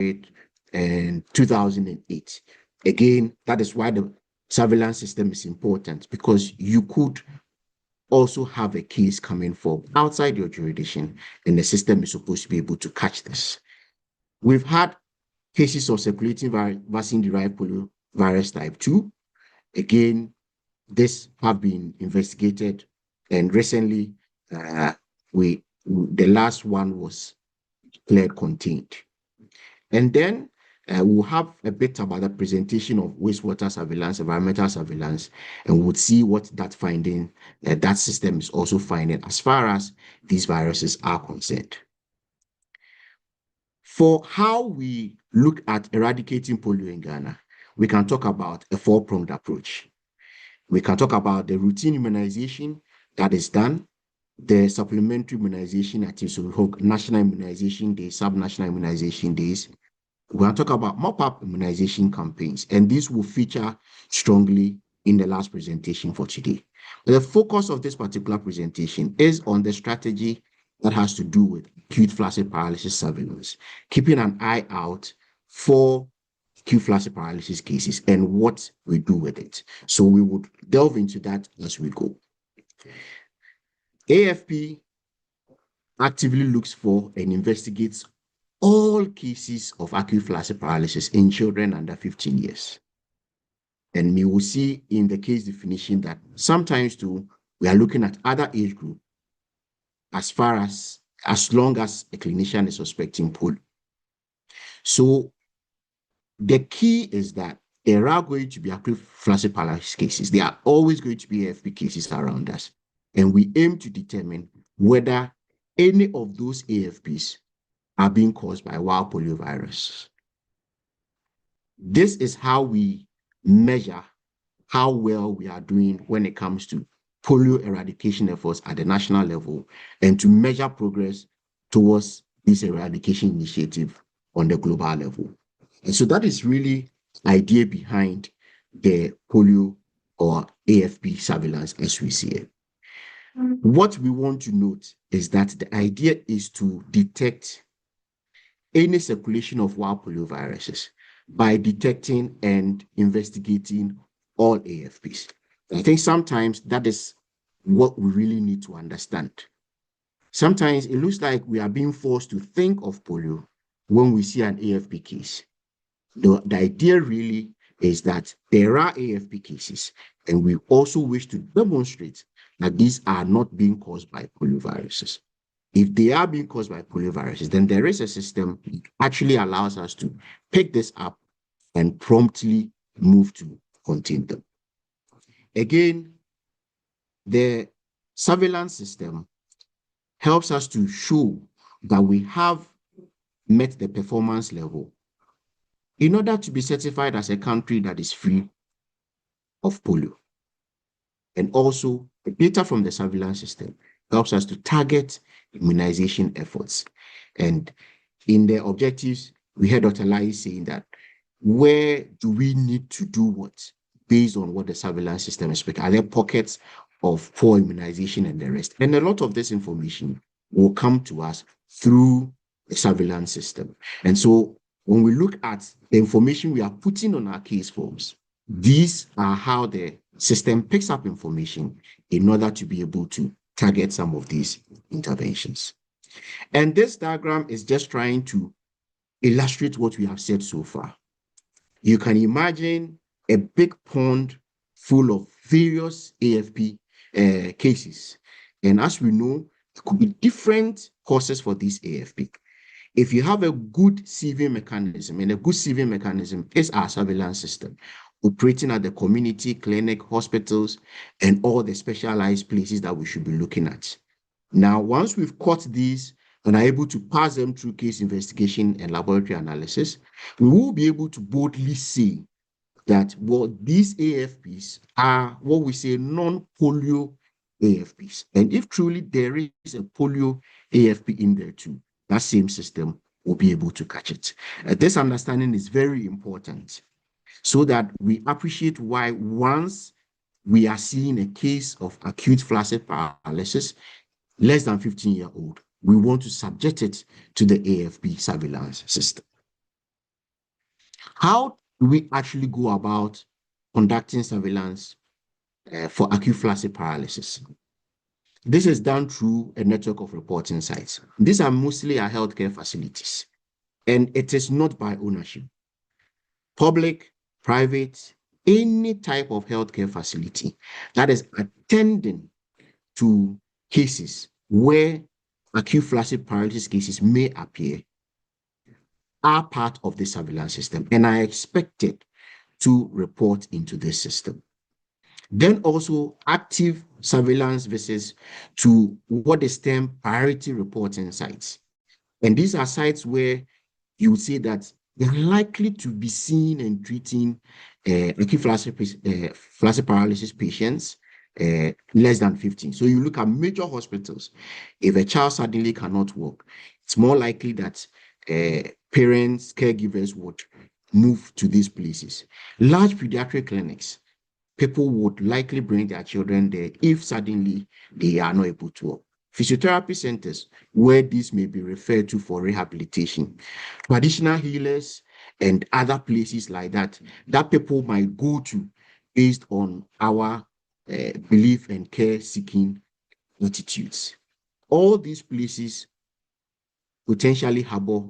in 2008. Again, that is why the surveillance system is important, because you could also have a case coming from outside your jurisdiction, and the system is supposed to be able to catch this. We've had cases of circulating vaccine-derived polio virus type 2. Again, this have been investigated, and recently, the last one was declared contained. And then we'll have a bit about the presentation of wastewater surveillance, environmental surveillance, and we'll see what that finding, that system is also finding as far as these viruses are concerned. For how we look at eradicating polio in Ghana, we can talk about a four-pronged approach. We can talk about the routine immunization that is done, the supplementary immunization activities, so we have national immunization days, sub-national immunization days. We're going to talk about mop-up immunization campaigns, and this will feature strongly in the last presentation for today. The focus of this particular presentation is on the strategy that has to do with acute flaccid paralysis surveillance, keeping an eye out for acute flaccid paralysis cases and what we do with it. So we would delve into that as we go. AFP actively looks for and investigates all cases of acute flaccid paralysis in children under 15 years. And we will see in the case definition that sometimes too, we are looking at other age group as long as a clinician is suspecting polio. So the key is that there are going to be acute flaccid paralysis cases. There are always going to be AFP cases around us. And we aim to determine whether any of those AFPs are being caused by wild polio virus. This is how we measure how well we are doing when it comes to polio eradication efforts at the national level, and to measure progress towards this eradication initiative on the global level. And so that is really the idea behind the polio or AFP surveillance as we see it. What we want to note is that the idea is to detect any circulation of wild polio viruses by detecting and investigating all AFPs. I think sometimes that is what we really need to understand. Sometimes it looks like we are being forced to think of polio when we see an AFP case. The idea really is that there are AFP cases, and we also wish to demonstrate that these are not being caused by polioviruses. If they are being caused by polioviruses, then there is a system that actually allows us to pick this up and promptly move to contain them. Again, the surveillance system helps us to show that we have met the performance level in order to be certified as a country that is free of polio. And also, the data from the surveillance system helps us to target immunization efforts. And in the objectives, we heard Dr. Lai saying that where do we need to do what based on what the surveillance system is speaking? Are there pockets of poor immunization and the rest? And a lot of this information will come to us through the surveillance system. And so when we look at the information we are putting on our case forms, these are how the system picks up information in order to be able to target some of these interventions. And this diagram is just trying to illustrate what we have said so far. You can imagine a big pond full of various AFP cases. And as we know, there could be different causes for this AFP. If you have a good sieving mechanism, and a good sieving mechanism is our surveillance system, operating at the community, clinic, hospitals, and all the specialized places that we should be looking at. Now, once we've caught these and are able to pass them through case investigation and laboratory analysis, we will be able to boldly say that, well, these AFPs are what we say non-polio AFPs. And if truly there is a polio AFP in there too, that same system will be able to catch it. This understanding is very important so that we appreciate why once we are seeing a case of acute flaccid paralysis, less than 15-year-old, we want to subject it to the AFP surveillance system. How do we actually go about conducting surveillance for acute flaccid paralysis? This is done through a network of reporting sites. These are mostly our healthcare facilities, and it is not by ownership. Public, private, any type of healthcare facility that is attending to cases where acute flaccid paralysis cases may appear are part of the surveillance system and are expected to report into this system. Then also active surveillance visits to what is termed priority reporting sites. And these are sites where you would say that they are likely to be seen and treating acute flaccid paralysis patients less than 15. So you look at major hospitals. If a child suddenly cannot walk, it's more likely that parents, caregivers would move to these places. Large pediatric clinics, people would likely bring their children there if suddenly they are not able to walk. Physiotherapy centers, where this may be referred to for rehabilitation, traditional healers, and other places like that, that people might go to based on our belief and care seeking attitudes. All these places potentially harbor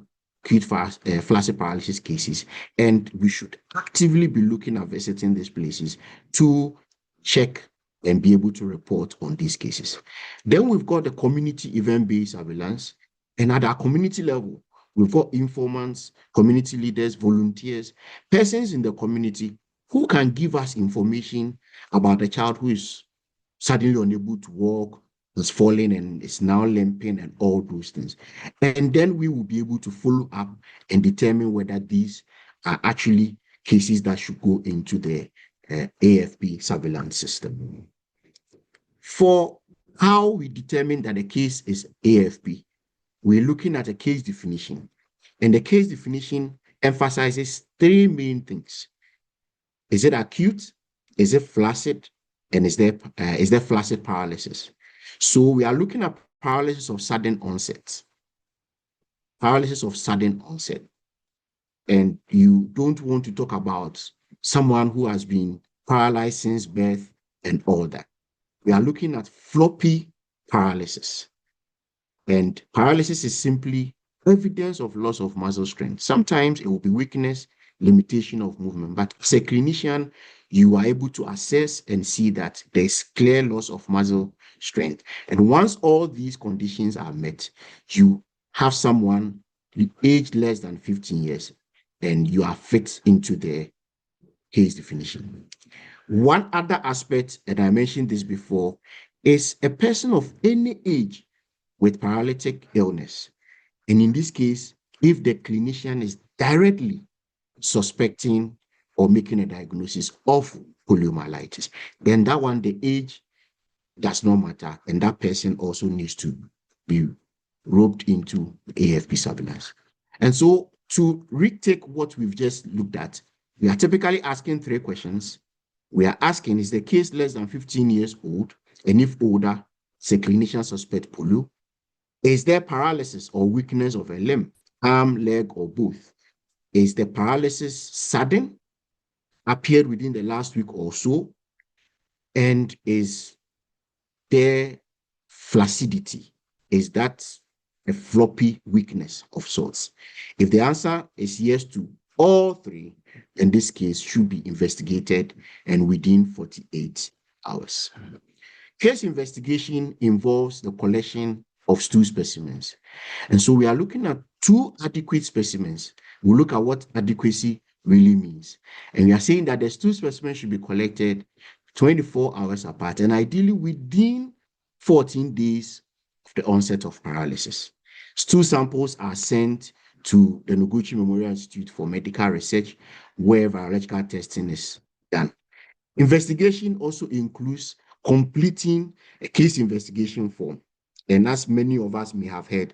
acute flaccid paralysis cases, and we should actively be looking at visiting these places to check and be able to report on these cases. Then we've got the community event-based surveillance, and at our community level, we've got informants, community leaders, volunteers, persons in the community who can give us information about a child who is suddenly unable to walk, has fallen and is now limping, and all those things. And then we will be able to follow up and determine whether these are actually cases that should go into the AFP surveillance system. For how we determine that a case is AFP, we're looking at a case definition. And the case definition emphasizes three main things. Is it acute? Is it flaccid? And is there flaccid paralysis? So we are looking at paralysis of sudden onset. Paralysis of sudden onset. And you don't want to talk about someone who has been paralyzed since birth and all that. We are looking at floppy paralysis. And paralysis is simply evidence of loss of muscle strength. Sometimes it will be weakness, limitation of movement. But as a clinician, you are able to assess and see that there's clear loss of muscle strength. And once all these conditions are met, you have someone aged less than 15 years and you are fit into the case definition. One other aspect, and I mentioned this before, is a person of any age with paralytic illness. And in this case, if the clinician is directly suspecting or making a diagnosis of poliomyelitis, then that one, the age does not matter. And that person also needs to be roped into AFP surveillance. And so to retake what we've just looked at, we are typically asking three questions. We are asking, is the case less than 15 years old? And if older, say clinician suspect polio. Is there paralysis or weakness of a limb, arm, leg, or both? Is the paralysis sudden, appeared within the last week or so? And is there flaccidity? Is that a floppy weakness of sorts? If the answer is yes to all three, then this case should be investigated and within 48 hours. Case investigation involves the collection of stool specimens. And so we are looking at two adequate specimens. We'll look at what adequacy really means. And we are saying that the stool specimens should be collected 24 hours apart and ideally within 14 days of the onset of paralysis. Stool samples are sent to the Noguchi Memorial Institute for Medical Research, where virological testing is done. Investigation also includes completing a case investigation form. And as many of us may have heard,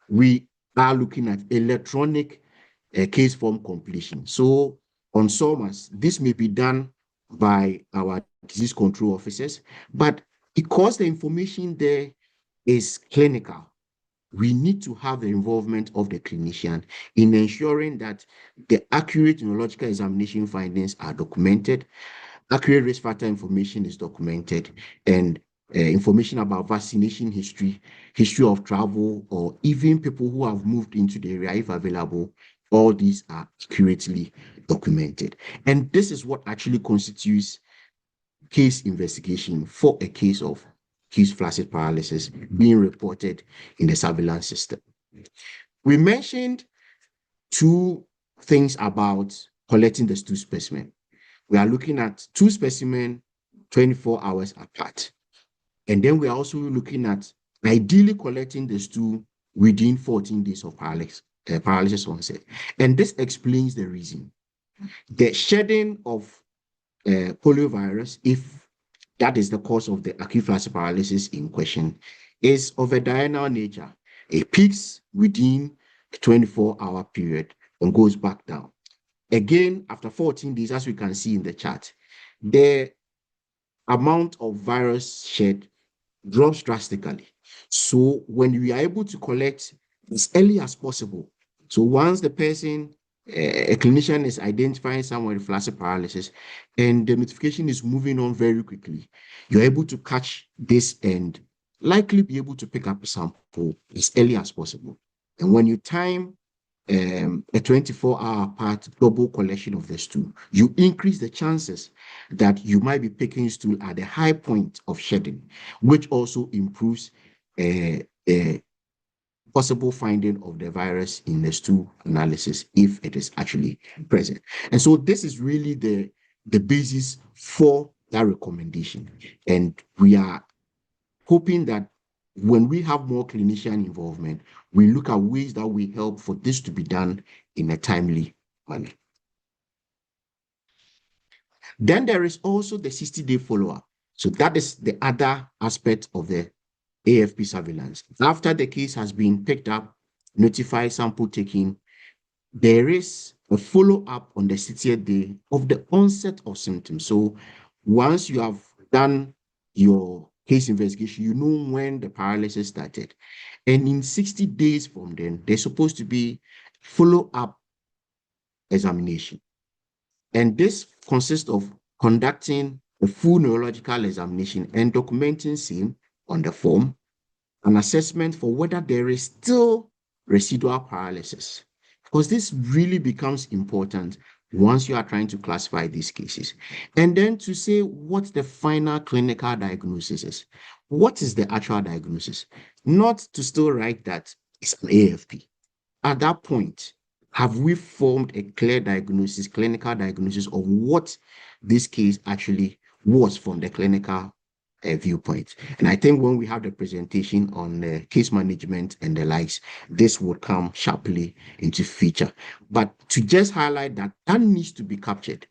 we are looking at electronic case form completion. So on SORMAS, this may be done by our disease control officers, but because the information there is clinical, we need to have the involvement of the clinician in ensuring that the accurate neurological examination findings are documented, accurate risk factor information is documented, and information about vaccination history, history of travel, or even people who have moved into the area, if available, all these are accurately documented. And this is what actually constitutes case investigation for a case of acute flaccid paralysis being reported in the surveillance system. We mentioned two things about collecting the stool specimen. We are looking at two specimens 24 hours apart. And then we are also looking at ideally collecting the stool within 14 days of paralysis onset. And this explains the reason. The shedding of poliovirus, if that is the cause of the acute flaccid paralysis in question, is of a diurnal nature. It peaks within a 24-hour period and goes back down. Again, after 14 days, as we can see in the chart, the amount of virus shed drops drastically. So when we are able to collect as early as possible, so once the person, a clinician is identifying someone with flaccid paralysis and the notification is moving on very quickly, you're able to catch this and likely be able to pick up a sample as early as possible. And when you time a 24-hour apart double collection of the stool, you increase the chances that you might be picking stool at the high point of shedding, which also improves possible finding of the virus in the stool analysis if it is actually present. And so this is really the basis for that recommendation. And we are hoping that when we have more clinician involvement, we look at ways that we help for this to be done in a timely manner. Then there is also the 60-day follow-up. So that is the other aspect of the AFP surveillance. After the case has been picked up, notified, sample taken, there is a follow-up on the 60th day of the onset of symptoms. So once you have done your case investigation, you know when the paralysis started. And in 60 days from then, there's supposed to be follow-up examination. And this consists of conducting a full neurological examination and documenting same on the form, an assessment for whether there is still residual paralysis, because this really becomes important once you are trying to classify these cases. And then to say what the final clinical diagnosis is. What is the actual diagnosis? Not to still write that it's an AFP. At that point, have we formed a clear diagnosis, clinical diagnosis of what this case actually was from the clinical viewpoint? And I think when we have the presentation on case management and the likes, this would come sharply into feature. But to just highlight that, that needs to be captured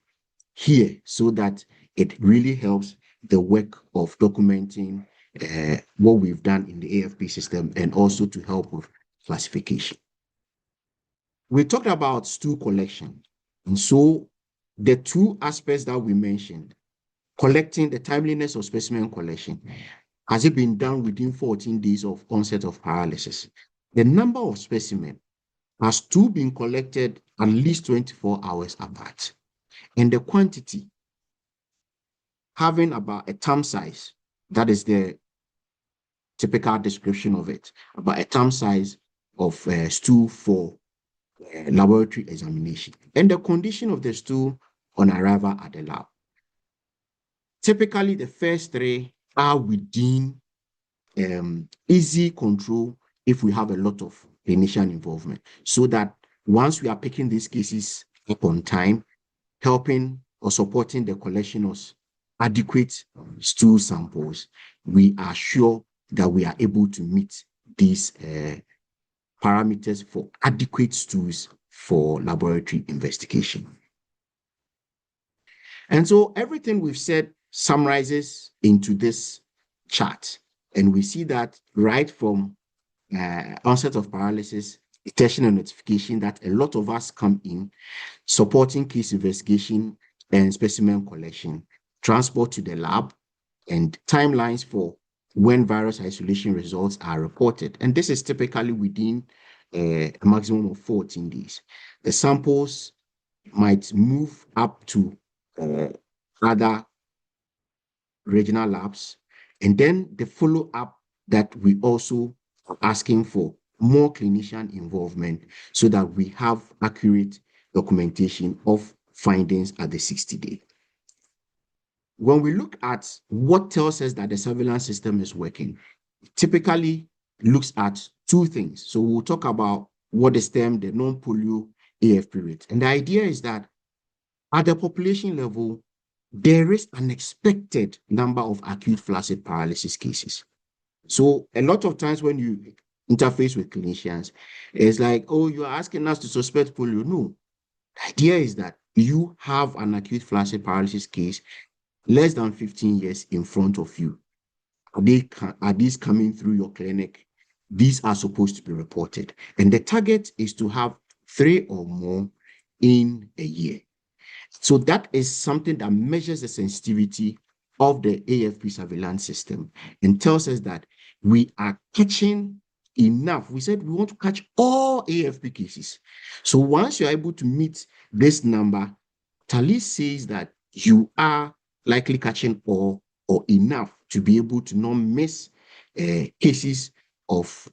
here so that it really helps the work of documenting what we've done in the AFP system and also to help with classification. We talked about stool collection. And so the two aspects that we mentioned, collecting the timeliness of specimen collection, has it been done within 14 days of onset of paralysis? The number of specimen has to been collected at least 24 hours apart. And the quantity, having about a thumb size, that is the typical description of it, about a thumb size of stool for laboratory examination, and the condition of the stool on arrival at the lab. Typically, the first three are within easy control if we have a lot of clinician involvement, so that once we are picking these cases up on time, helping or supporting the collection of adequate stool samples, we are sure that we are able to meet these parameters for adequate stools for laboratory investigation. And so everything we've said summarizes into this chart. And we see that right from onset of paralysis, detection and notification, that a lot of us come in supporting case investigation and specimen collection, transport to the lab, and timelines for when virus isolation results are reported. And this is typically within a maximum of 14 days. The samples might move up to other regional labs. And then the follow-up that we also are asking for more clinician involvement so that we have accurate documentation of findings at the 60-day. When we look at what tells us that the surveillance system is working, it typically looks at two things. So we'll talk about what is termed the non-polio AFP rate. And the idea is that at the population level, there is an expected number of acute flaccid paralysis cases. So a lot of times when you interface with clinicians, it's like, oh, you're asking us to suspect polio. No, the idea is that you have an acute flaccid paralysis case less than 15 years in front of you. Are these coming through your clinic? These are supposed to be reported. And the target is to have 3 or more in a year. So that is something that measures the sensitivity of the AFP surveillance system and tells us that we are catching enough. We said we want to catch all AFP cases. So once you're able to meet this number, Tali says that you are likely catching all or enough to be able to not miss cases of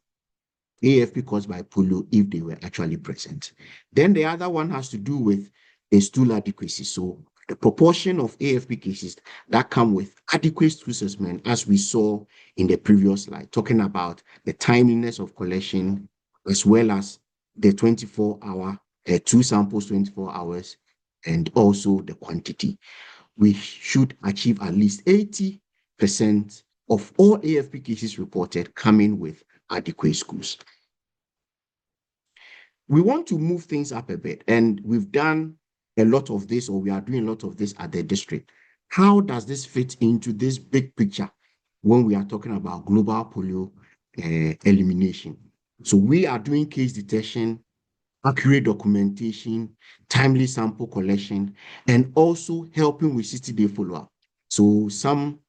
AFP caused by polio if they were actually present. Then the other one has to do with a stool adequacy. So the proportion of AFP cases that come with adequate stool specimen, as we saw in the previous slide, talking about the timeliness of collection, as well as the 24-hour, 2 samples, 24 hours, and also the quantity. We should achieve at least 80% of all AFP cases reported coming with adequate schools. We want to move things up a bit, and we've done a lot of this, or we are doing a lot of this at the district. How does this fit into this big picture when we are talking about global polio elimination? So we are doing case detection, accurate documentation, timely sample collection, and also helping with 60-day follow-up. So some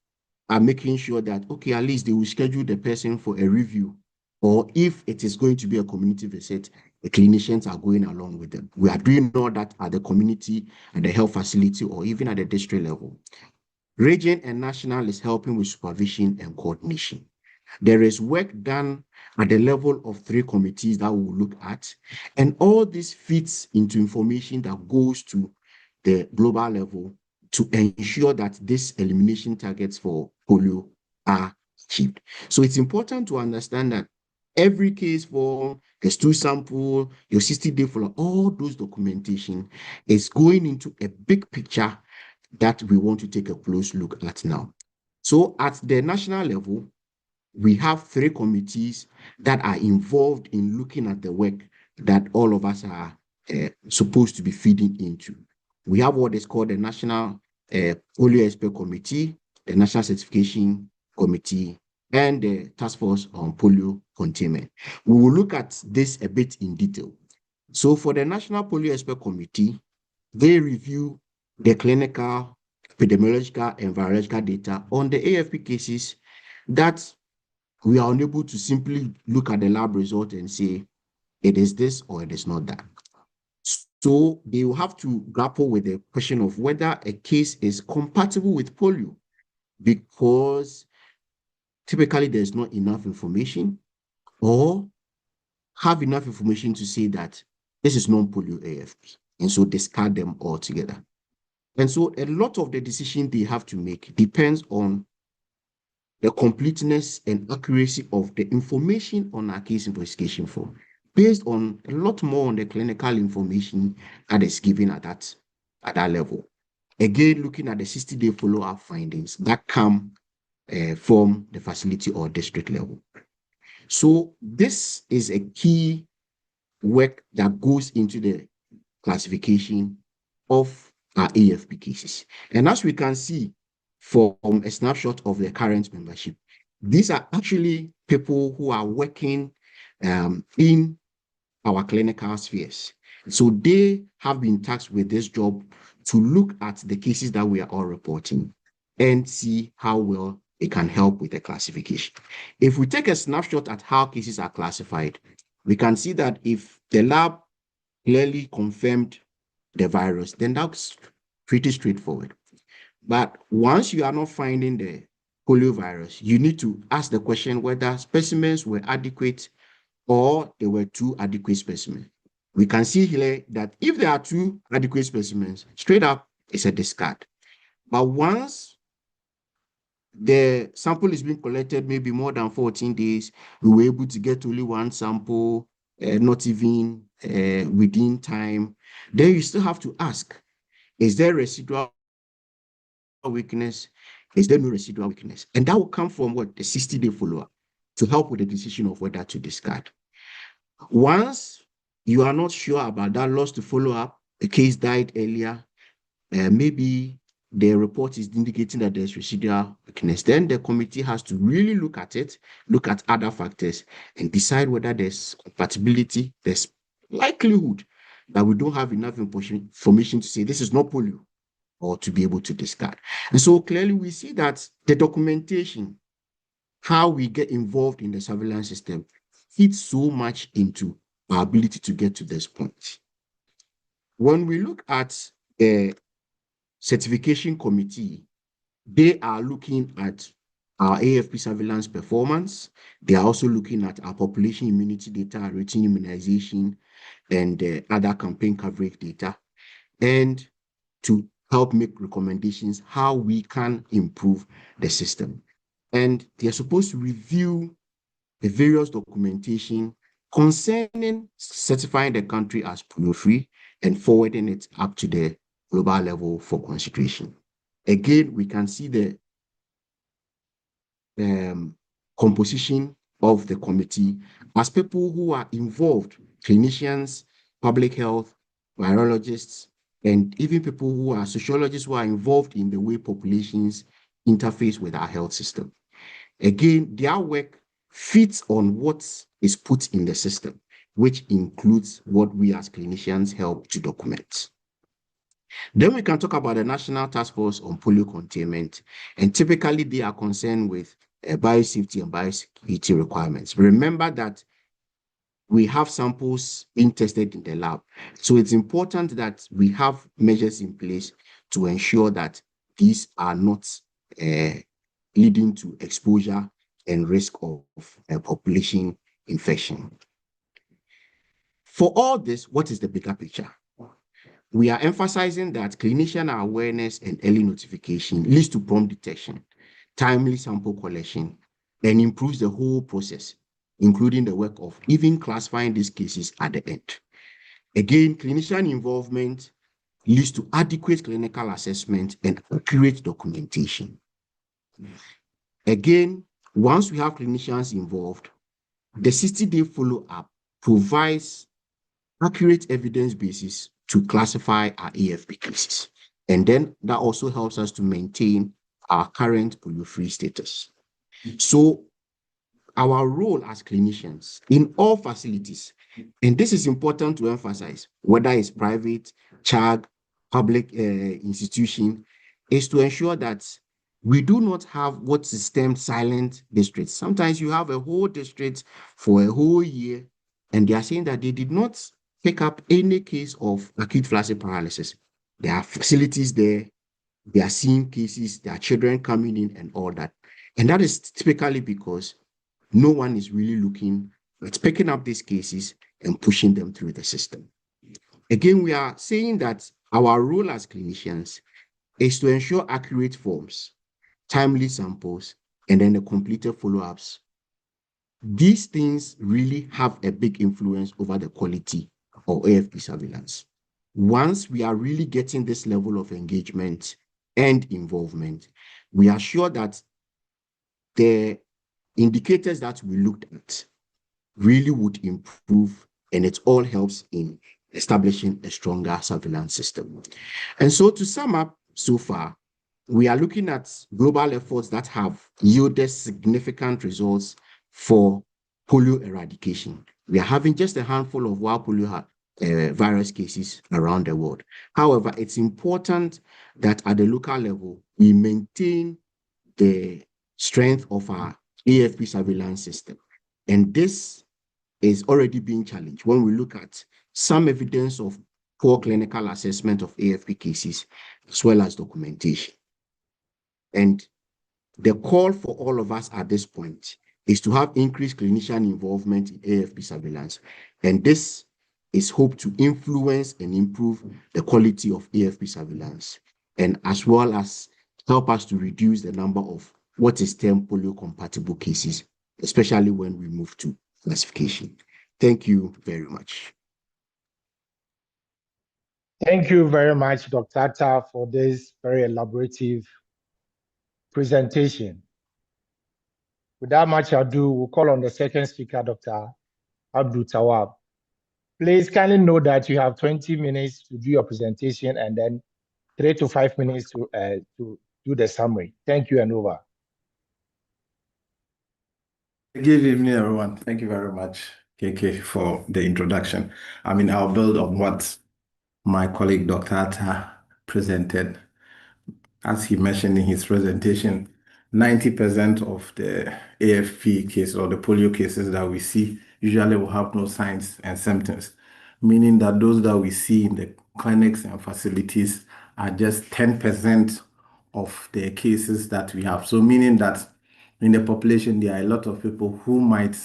are making sure that, okay, at least they will schedule the person for a review, or if it is going to be a community visit, the clinicians are going along with them. We are doing all that at the community, at the health facility, or even at the district level. Region and national is helping with supervision and coordination. There is work done at the level of 3 committees that we'll look at, and all this fits into information that goes to the global level to ensure that these elimination targets for polio are achieved. So it's important to understand that every case for the stool sample, your 60-day follow, all those documentation is going into a big picture that we want to take a close look at now. So at the national level, we have 3 committees that are involved in looking at the work that all of us are supposed to be feeding into. We have what is called the National Polio Expert Committee, the National Certification Committee, and the Task Force on Polio Containment. We will look at this a bit in detail. So for the National Polio Expert Committee, they review the clinical, epidemiological, and virological data on the AFP cases that we are unable to simply look at the lab result and say, it is this or it is not that. So they will have to grapple with the question of whether a case is compatible with polio, because typically there's not enough information, or have enough information to say that this is non-polio AFP, and so discard them altogether. And so a lot of the decision they have to make depends on the completeness and accuracy of the information on our case investigation form, based on a lot more on the clinical information that is given at that level. Again, looking at the 60-day follow-up findings that come from the facility or district level. So this is a key work that goes into the classification of our AFP cases. And as we can see from a snapshot of the current membership, these are actually people who are working in our clinical spheres. So they have been tasked with this job to look at the cases that we are all reporting and see how well it can help with the classification. If we take a snapshot at how cases are classified, we can see that if the lab clearly confirmed the virus, then that's pretty straightforward. But once you are not finding the polio virus, you need to ask the question whether specimens were adequate or there were two adequate specimens. We can see here that if there are two adequate specimens, straight up, it's a discard. But once the sample is being collected, maybe more than 14 days, we were able to get only one sample, not even within time, then you still have to ask, is there residual weakness? Is there no residual weakness? And that will come from what? The 60-day follow-up to help with the decision of whether to discard. Once you are not sure about that loss to follow-up, the case died earlier, maybe the report is indicating that there's residual weakness, then the committee has to really look at it, look at other factors, and decide whether there's compatibility, there's likelihood that we don't have enough information to say this is not polio or to be able to discard. And so clearly we see that the documentation, how we get involved in the surveillance system, fits so much into our ability to get to this point. When we look at the certification committee, they are looking at our AFP surveillance performance. They are also looking at our population immunity data, routine immunization, and other campaign coverage data, and to help make recommendations how we can improve the system. And they are supposed to review the various documentation concerning certifying the country as polio-free and forwarding it up to the global level for consideration. Again, we can see the composition of the committee as people who are involved, clinicians, public health, virologists, and even people who are sociologists who are involved in the way populations interface with our health system. Again, their work fits on what is put in the system, which includes what we as clinicians help to document. Then we can talk about the National Task Force on Polio Containment, and typically they are concerned with biosafety and biosecurity requirements. Remember that we have samples being tested in the lab, so it's important that we have measures in place to ensure that these are not leading to exposure and risk of population infection. For all this, what is the bigger picture? We are emphasizing that clinician awareness and early notification leads to prompt detection, timely sample collection, and improves the whole process, including the work of even classifying these cases at the end. Again, clinician involvement leads to adequate clinical assessment and accurate documentation. Again, once we have clinicians involved, the 60-day follow-up provides accurate evidence basis to classify our AFP cases. And then that also helps us to maintain our current polio-free status. So our role as clinicians in all facilities, and this is important to emphasize, whether it's private, CHAG, public institution, is to ensure that we do not have what is termed silent districts. Sometimes you have a whole district for a whole year, and they are saying that they did not pick up any case of acute flaccid paralysis. There are facilities there, they are seeing cases, there are children coming in and all that. And that is typically because no one is really looking at picking up these cases and pushing them through the system. Again, we are saying that our role as clinicians is to ensure accurate forms, timely samples, and then the completed follow-ups. These things really have a big influence over the quality of AFP surveillance. Once we are really getting this level of engagement and involvement, we are sure that the indicators that we looked at really would improve, and it all helps in establishing a stronger surveillance system. And so to sum up so far, we are looking at global efforts that have yielded significant results for polio eradication. We are having just a handful of wild polio virus cases around the world. However, it's important that at the local level, we maintain the strength of our AFP surveillance system. And this is already being challenged when we look at some evidence of poor clinical assessment of AFP cases, as well as documentation. And the call for all of us at this point is to have increased clinician involvement in AFP surveillance. And this is hoped to influence and improve the quality of AFP surveillance, and as well as help us to reduce the number of what is termed polio compatible cases, especially when we move to classification. Thank you very much. Thank you very much, Dr. Atta, for this very elaborative presentation. Without much ado, we'll call on the second speaker, Dr. Abdul Tawab. Please kindly note that you have 20 minutes to do your presentation and then 3 to 5 minutes to do the summary. Thank you, and over. Good evening, everyone. Thank you very much, KK, for the introduction. I'll build on what my colleague Dr. Atta presented. As he mentioned in his presentation, 90% of the AFP cases or the polio cases that we see usually will have no signs and symptoms, meaning that those that we see in the clinics and facilities are just 10% of the cases that we have. So meaning that in the population, there are a lot of people who might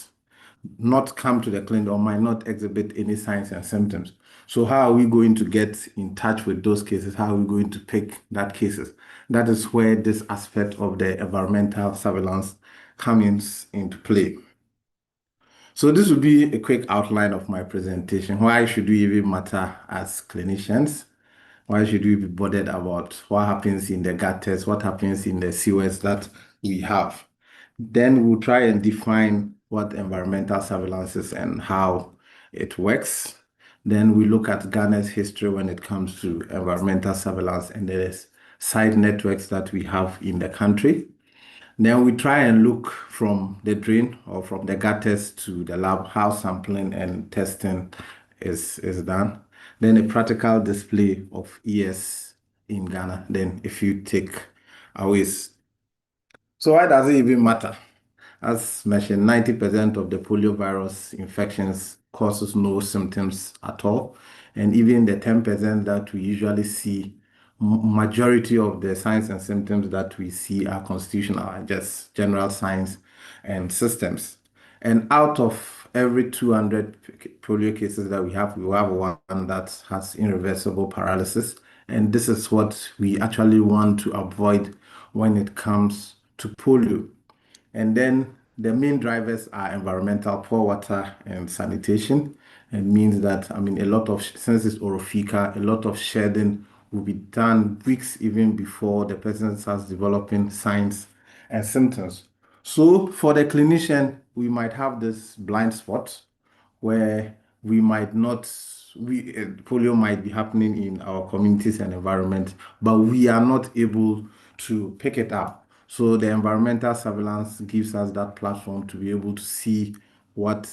not come to the clinic or might not exhibit any signs and symptoms. So how are we going to get in touch with those cases? How are we going to pick that cases? That is where this aspect of the environmental surveillance comes into play. So this will be a quick outline of my presentation. Why should we even matter as clinicians? Why should we be bothered about what happens in the gutters, what happens in the sewers that we have? Then we'll try and define what environmental surveillance is and how it works. Then we look at Ghana's history when it comes to environmental surveillance and the side networks that we have in the country. Then we try and look from the drain or from the gutters to the lab, how sampling and testing is done. Then a practical display of ES in Ghana. Then if you take away. So why does it even matter? As mentioned, 90% of the poliovirus infections causes no symptoms at all. And even the 10% that we usually see, majority of the signs and symptoms that we see are constitutional, are just general signs and systems. And out of every 200 polio cases that we have one that has irreversible paralysis. And this is what we actually want to avoid when it comes to polio. And then the main drivers are environmental, poor water and sanitation. It means that, a lot of, since it's orophyca, a lot of shedding will be done weeks even before the person starts developing signs and symptoms. So for the clinician, we might have this blind spot where we might not, polio might be happening in our communities and environment, but we are not able to pick it up. So the environmental surveillance gives us that platform to be able to see what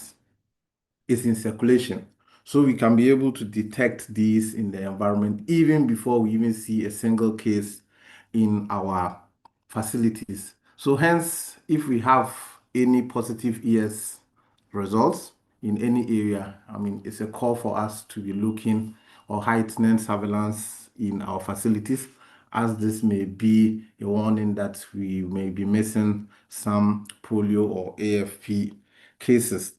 is in circulation. So we can be able to detect these in the environment even before we even see a single case in our facilities. So hence, if we have any positive ES results in any area, it's a call for us to be looking or heightening surveillance in our facilities, as this may be a warning that we may be missing some polio or AFP cases.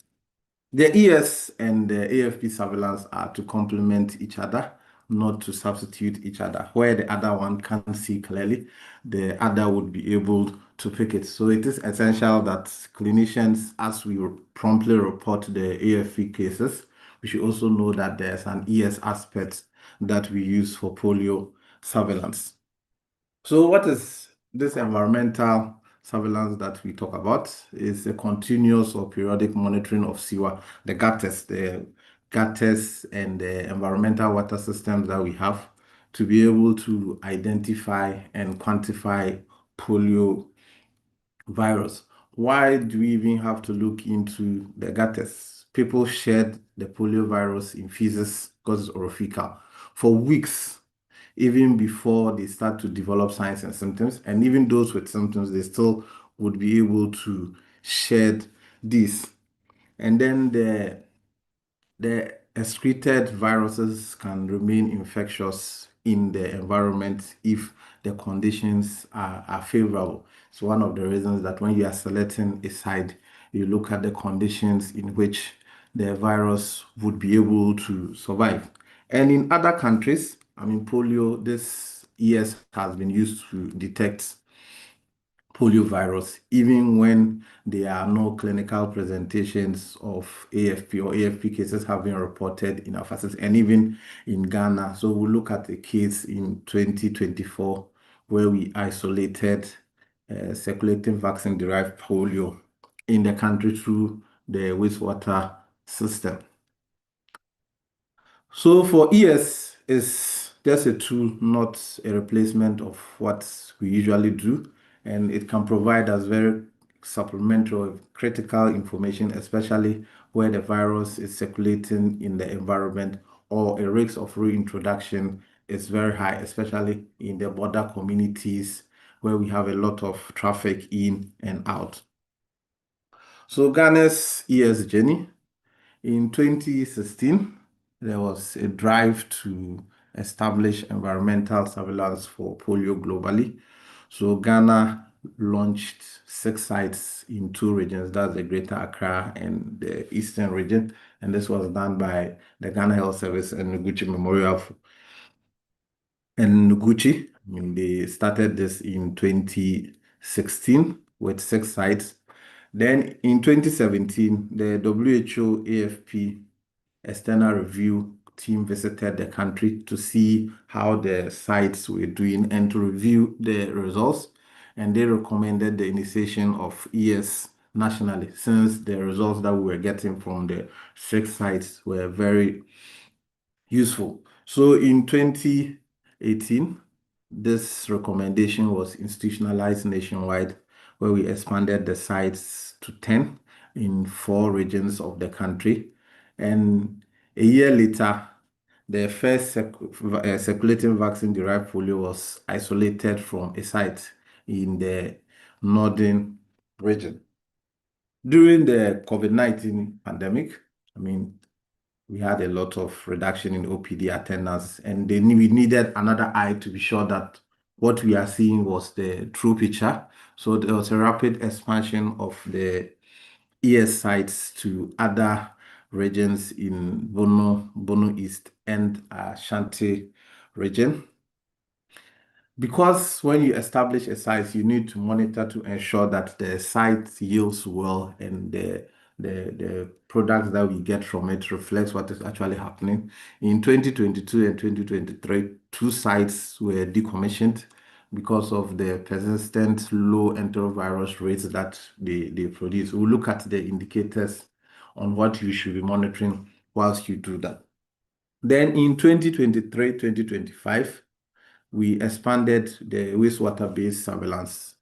The ES and the AFP surveillance are to complement each other, not to substitute each other. Where the other one can't see clearly, the other would be able to pick it. So it is essential that clinicians, as we promptly report the AFP cases, we should also know that there's an ES aspect that we use for polio surveillance. So what is this environmental surveillance that we talk about? Is a continuous or periodic monitoring of sewer, the gutters and the environmental water systems that we have, to be able to identify and quantify polio virus. Why do we even have to look into the gutters? People shed the polio virus in feces because it's orophycal for weeks, even before they start to develop signs and symptoms. And even those with symptoms, they still would be able to shed this. And then the excreted viruses can remain infectious in the environment if the conditions are favorable. So one of the reasons that when you are selecting a site, you look at the conditions in which the virus would be able to survive. And in other countries, I mean, polio, this ES has been used to detect poliovirus, even when there are no clinical presentations of AFP or AFP cases have been reported in our facilities, and even in Ghana. So we look at a case in 2024 where we isolated circulating vaccine-derived polio in the country through the wastewater system. So for ES, it's just a tool, not a replacement of what we usually do, and it can provide us very supplementary or critical information, especially where the virus is circulating in the environment or a risk of reintroduction is very high, especially in the border communities where we have a lot of traffic in and out. So Ghana's ES journey. In 2016, there was a drive to establish environmental surveillance for polio globally. So Ghana launched 6 sites in 2 regions, that's the Greater Accra and the Eastern region. And this was done by the Ghana Health Service and Noguchi Memorial. And Noguchi, I mean, they started this in 2016 with 6 sites. Then in 2017, the WHO AFP external review team visited the country to see how the sites were doing and to review the results. And they recommended the initiation of ES nationally, since the results that we were getting from the 6 sites were very useful. So in 2018, this recommendation was institutionalized nationwide, where we expanded the sites to 10 in 4 regions of the country. And a year later, the first circulating vaccine-derived polio was isolated from a site in the northern region. During the COVID-19 pandemic, I mean, we had a lot of reduction in OPD attendance, and we needed another eye to be sure that what we are seeing was the true picture. So there was a rapid expansion of the ES sites to other regions in Bono East and Ashanti region. Because when you establish a site, you need to monitor to ensure that the site yields well and the products that we get from it reflects what is actually happening. In 2022 and 2023, 2 sites were decommissioned because of the persistent low enterovirus rates that they produce. We'll look at the indicators on what you should be monitoring whilst you do that. Then in 2023, 2025, we expanded the wastewater-based surveillance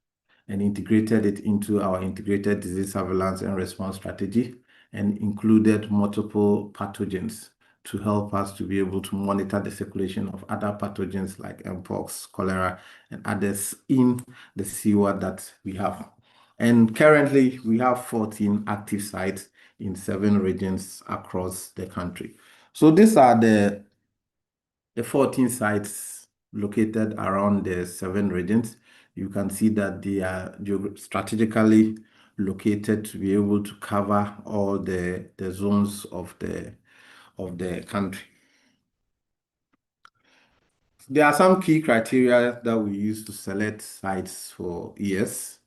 and integrated it into our integrated disease surveillance and response strategy, and included multiple pathogens to help us to be able to monitor the circulation of other pathogens like mpox, cholera, and others in the sewer that we have. And currently, we have 14 active sites in 7 regions across the country. So these are the 14 sites located around the 7 regions. You can see that they are strategically located to be able to cover all the zones of the country. There are some key criteria that we use to select sites for ES.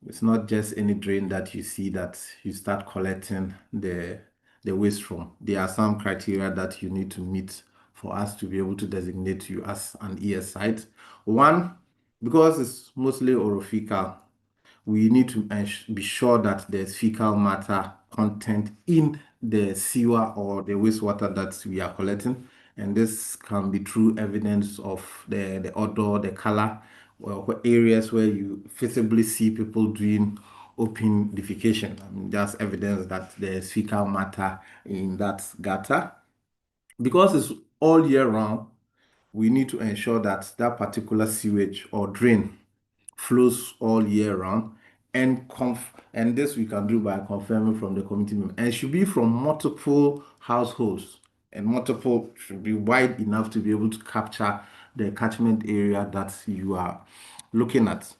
It's not just any drain that you see that you start collecting the waste from. There are some criteria that you need to meet for us to be able to designate you as an ES site. One, because it's mostly orophycal, we need to be sure that there's fecal matter content in the sewer or the wastewater that we are collecting. And this can be through evidence of the odor, the color, or areas where you visibly see people doing open defecation. I mean, that's evidence that there's fecal matter in that gutter. Because it's all year round, we need to ensure that that particular sewage or drain flows all year round, and this we can do by confirming from the committee member, and it should be from multiple households, and multiple should be wide enough to be able to capture the catchment area that you are looking at.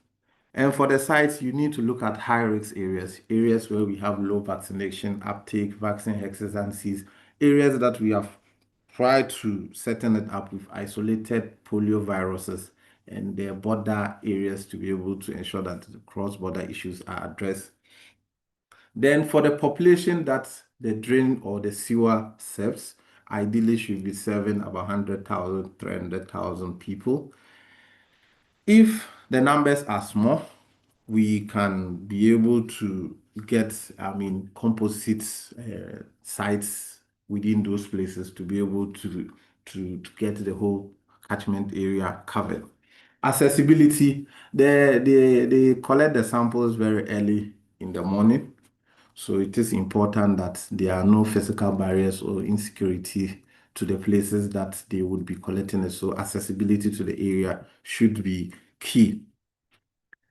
And for the sites, you need to look at high risk areas, areas where we have low vaccination uptake, vaccine hesitancies, areas that we have tried to settle it up with isolated polio viruses and their border areas to be able to ensure that the cross-border issues are addressed. Then for the population that the drain or the sewer serves, ideally should be serving about 100,000, 300,000 people. If the numbers are small, we can be able to get, composite sites within those places to be able to get the whole catchment area covered. Accessibility, they collect the samples very early in the morning. So it is important that there are no physical barriers or insecurity to the places that they would be collecting it. So accessibility to the area should be key.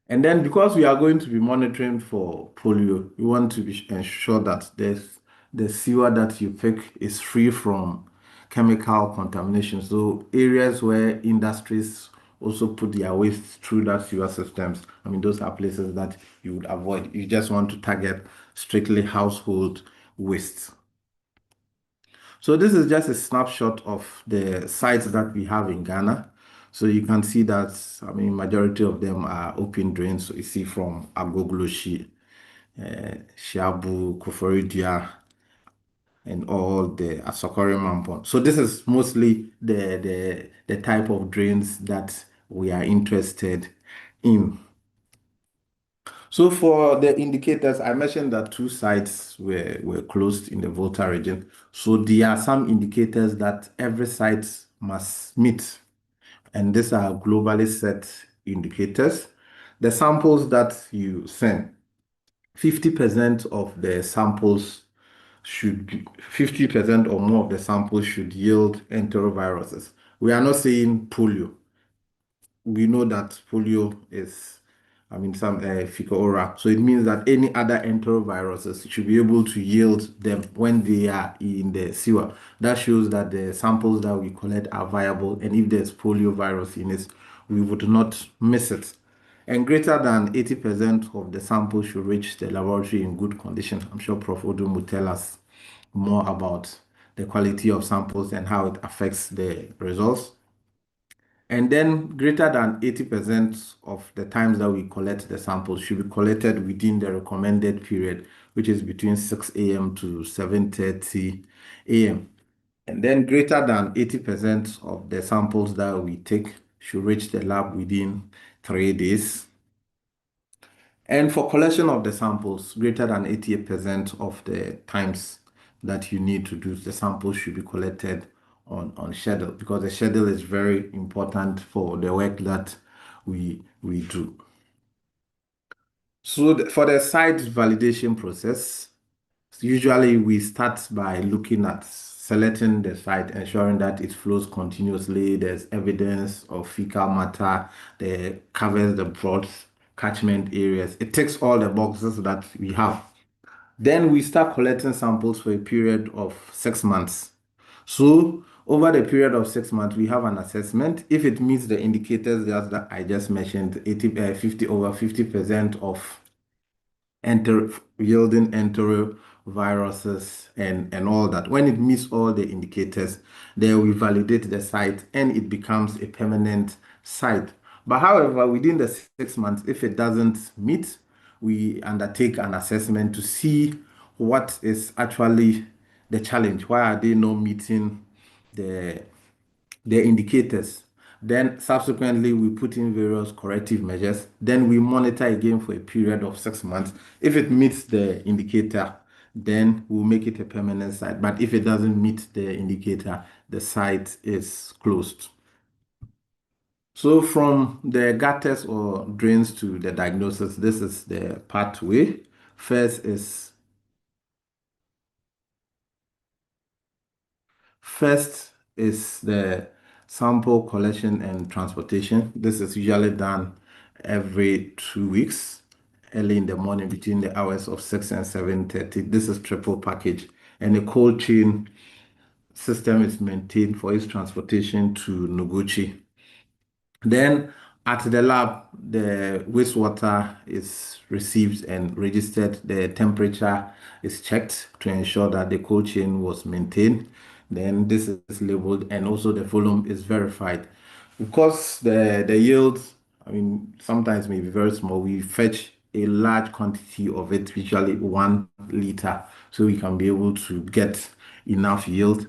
And then because we are going to be monitoring for polio, we want to ensure that the sewer that you pick is free from chemical contamination. So areas where industries also put their waste through that sewer systems, those are places that you would avoid. You just want to target strictly household waste. So this is just a snapshot of the sites that we have in Ghana. So you can see that, majority of them are open drains. So you see from Agogloshi, Shabu, Koforidia, and all the Asokore Mampon. So this is mostly the type of drains that we are interested in. So for the indicators, I mentioned that two sites were closed in the Volta region. So there are some indicators that every site must meet. And these are globally set indicators. The samples that you send, 50% of the samples should be 50% or more of the samples should yield enteroviruses. We are not saying polio. We know that polio is, some fecal oral. So it means that any other enteroviruses should be able to yield them when they are in the sewer. That shows that the samples that we collect are viable, and if there's polio virus in it, we would not miss it. And greater than 80% of the samples should reach the laboratory in good condition. I'm sure Prof. Odum will tell us more about the quality of samples and how it affects the results. And then greater than 80% of the times that we collect the samples should be collected within the recommended period, which is between 6 a.m. to 7:30 a.m. And then greater than 80% of the samples that we take should reach the lab within 3 days. And for collection of the samples, greater than 88% of the times that you need to do the samples should be collected on schedule, because the schedule is very important for the work that we do. So for the site validation process, usually we start by looking at selecting the site, ensuring that it flows continuously, there's evidence of fecal matter, that covers the broad catchment areas. It ticks all the boxes that we have. Then we start collecting samples for a period of 6 months. So over the period of 6 months, we have an assessment. If it meets the indicators that I just mentioned, 50% of yielding enteroviruses and all that. When it meets all the indicators, then we validate the site and it becomes a permanent site. But however, within the 6 months, if it doesn't meet, we undertake an assessment to see what is actually the challenge. Why are they not meeting the indicators? Then subsequently, we put in various corrective measures. Then we monitor again for a period of 6 months. If it meets the indicator, then we'll make it a permanent site. But if it doesn't meet the indicator, the site is closed. So from the gutters or drains to the diagnosis, this is the pathway. First is the sample collection and transportation. This is usually done every 2 weeks. early in the morning between the hours of 6 and 7:30. This is triple package. And a cold chain system is maintained for its transportation to Noguchi. Then at the lab, the wastewater is received and registered. The temperature is checked to ensure that the cold chain was maintained. Then this is labeled and also the volume is verified. Because the yields, I mean, sometimes may be very small, we fetch a large quantity of it, usually 1 liter, so we can be able to get enough yield.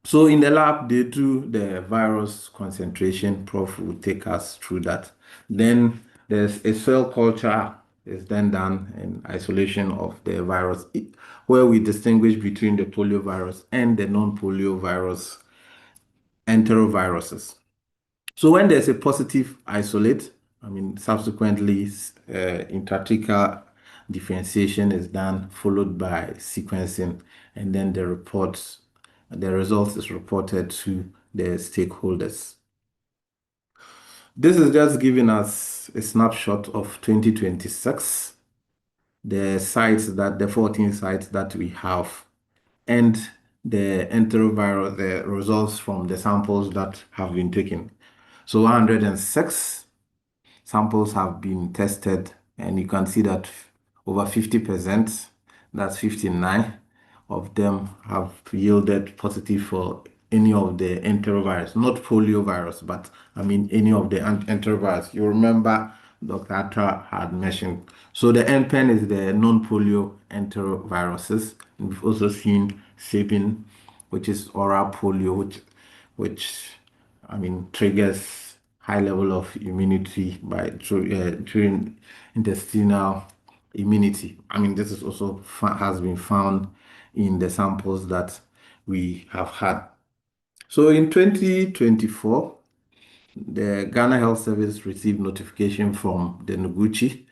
So in the lab, they do the virus concentration. Prof will take us through that. Then there's a cell culture is then done in isolation of the virus, where we distinguish between the polio virus and the non-polio virus enteroviruses. So when there's a positive isolate, I mean, subsequently, intrathecal differentiation is done, followed by sequencing, and then the results is reported to the stakeholders. This is just giving us a snapshot of 2026, the 14 sites that we have, and the enteroviral, the results from the samples that have been taken. So 106 samples have been tested, and you can see that over 50%, that's 59 of them, have yielded positive for any of the enterovirus, not polio virus, but I mean any of the enterovirus. You remember Dr. Atra had mentioned. So the NPEN is the non-polio enteroviruses. We've also seen Sabin, which is oral polio, which I mean triggers high level of immunity during intestinal immunity. I mean, this is also has been found in the samples that we have had. So in 2024, the Ghana Health Service received notification from the Noguchi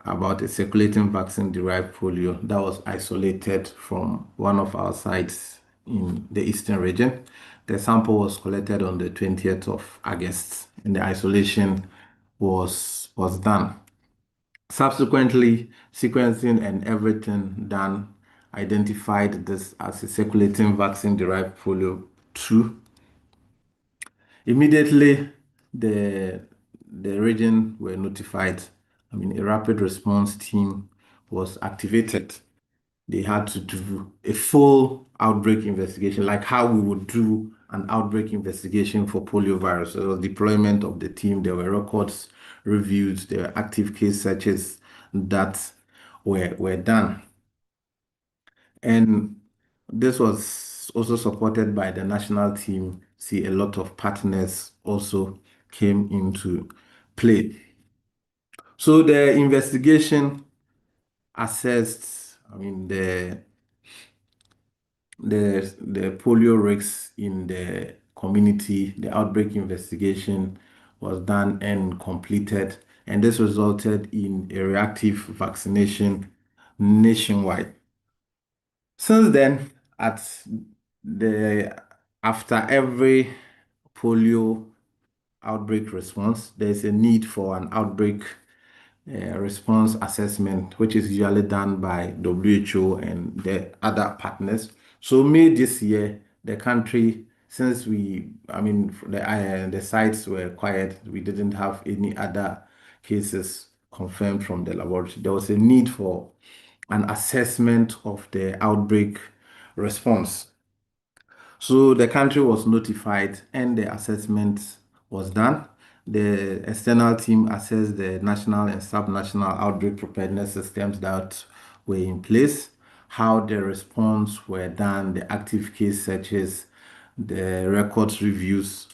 about a circulating vaccine-derived polio that was isolated from one of our sites in the eastern region. The sample was collected on the 20th of August, and the isolation was done. Subsequently, sequencing and everything done identified this as a circulating vaccine-derived polio 2. Immediately, the region were notified. I mean, a rapid response team was activated. They had to do a full outbreak investigation, like how we would do an outbreak investigation for poliovirus. There was deployment of the team. There were records reviews. There were active case searches that were done. And this was also supported by the national team. See, a lot of partners also came into play. So the investigation assessed, I mean, the polio risks in the community. The outbreak investigation was done and completed, and this resulted in a reactive vaccination nationwide. Since then, after every polio outbreak response, there's a need for an outbreak response assessment, which is usually done by WHO and the other partners. So May this year, the country, since the sites were quiet, we didn't have any other cases confirmed from the laboratory. There was a need for an assessment of the outbreak response. So the country was notified and the assessment was done. The external team assessed the national and sub-national outbreak preparedness systems that were in place, how the response were done, the active case searches, the records reviews.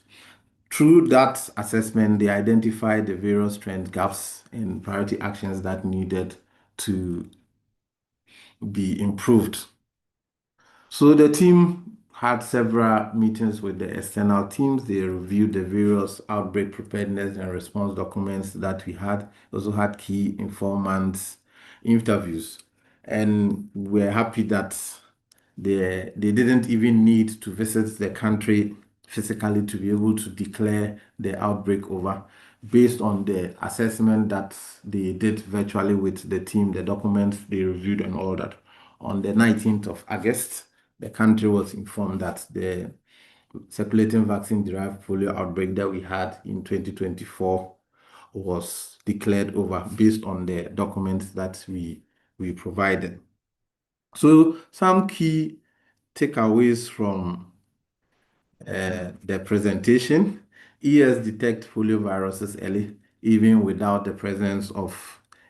Through that assessment, they identified the various trend gaps and priority actions that needed to be improved. So the team had several meetings with the external teams. They reviewed the various outbreak preparedness and response documents that we had. Also had key informants interviews. And we're happy that they didn't even need to visit the country physically to be able to declare the outbreak over based on the assessment that they did virtually with the team, the documents they reviewed and all that. On the 19th of August, the country was informed that the circulating vaccine-derived polio outbreak that we had in 2024 was declared over based on the documents that we provided. So some key takeaways from the presentation. ES detect polioviruses early, even without the presence of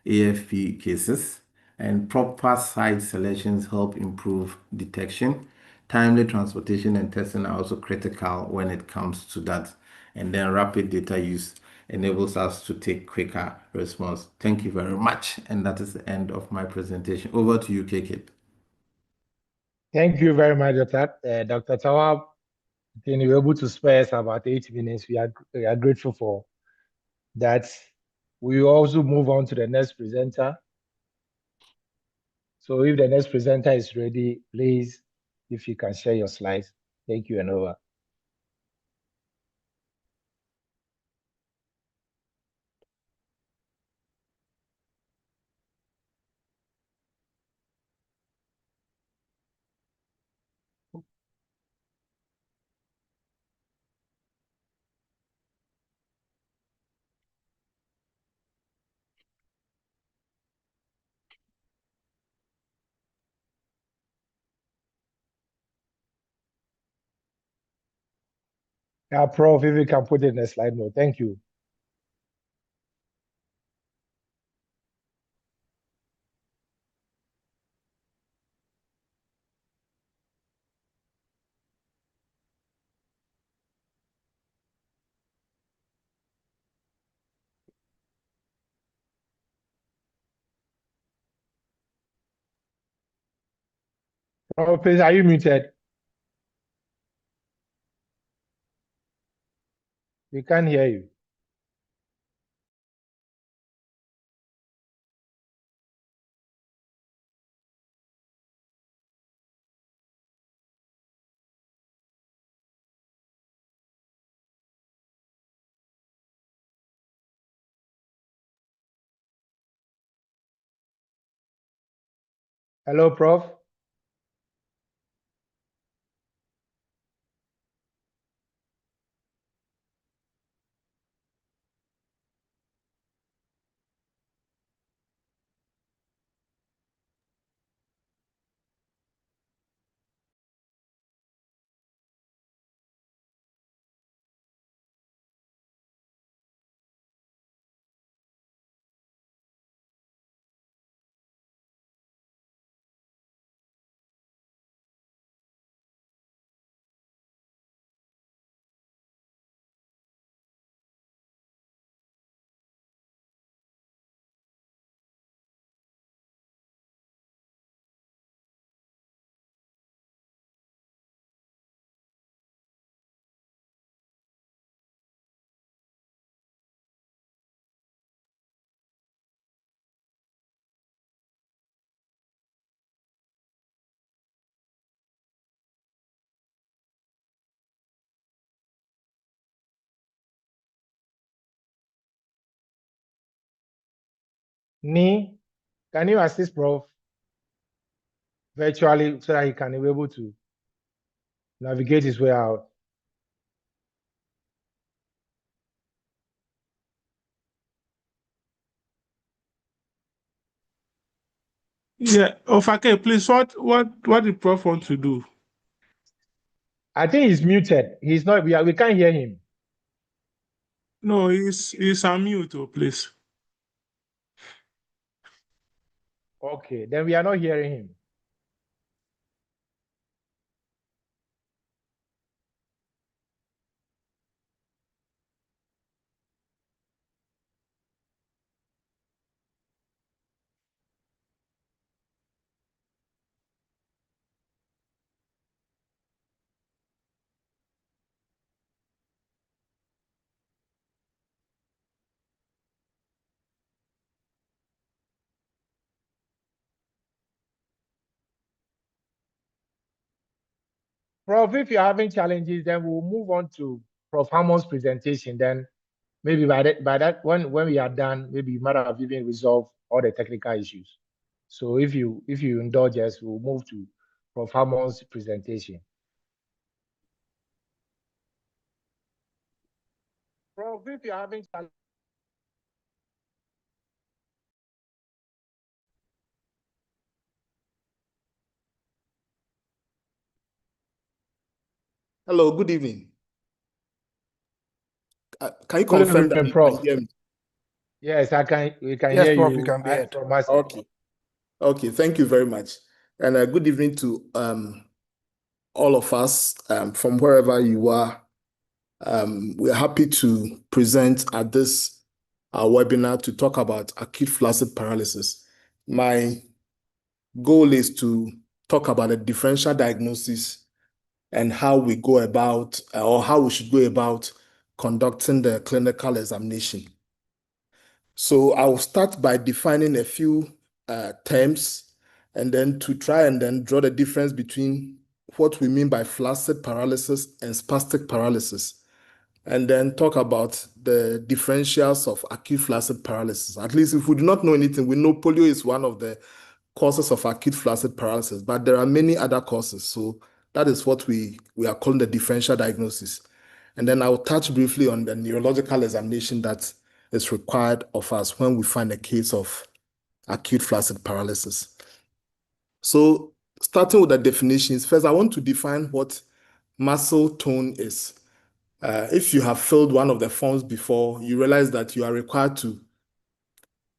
AFP cases, and proper site selections help improve detection. Timely transportation and testing are also critical when it comes to that. And then rapid data use enables us to take quicker response. Thank you very much. And that is the end of my presentation. Over to you, KK. Thank you very much, Dr. Tawab. Then you were able to spare us about 8 minutes. We are grateful for that. We will also move on to the next presenter. So if the next presenter is ready, please, if you can share your slides. Thank you and over. Yeah, Prof, if you can put it in the slide mode. Thank you. Prof, please, are you muted? We can't hear you. Hello, Prof. Ni, can you assist Prof virtually so that he can be able to navigate his way out? Yeah, okay, please, what the prof want to do? I think he's muted. He's not, we can't hear him. No, he's on mute, oh, please. Okay, then we are not hearing him. Prof, if you're having challenges, then we'll move on to Prof. Hammond's presentation. Then maybe by that when we are done, maybe you might have even resolved all the technical issues. So if you indulge us, we'll move to Prof. Hammond's presentation. Prof, if you're having challenges. Hello, good evening. Can you Good confirm evening, that you Prof. can hear me? Yes, I can. We can Yes, hear Prof, you. you can be heard. Okay. Okay, thank you very much. And good evening to all of us from wherever you are. We're happy to present at this webinar to talk about acute flaccid paralysis. My goal is to talk about a differential diagnosis and how we go about, or how we should go about conducting the clinical examination. So I'll start by defining a few terms and then to try and then draw the difference between what we mean by flaccid paralysis and spastic paralysis, and then talk about the differentials of acute flaccid paralysis. At least if we do not know anything, we know polio is one of the causes of acute flaccid paralysis, but there are many other causes. So that is what we are calling the differential diagnosis. And then I'll touch briefly on the neurological examination that is required of us when we find a case of acute flaccid paralysis. So starting with the definitions, first I want to define what muscle tone is. If you have filled one of the forms before, you realize that you are required to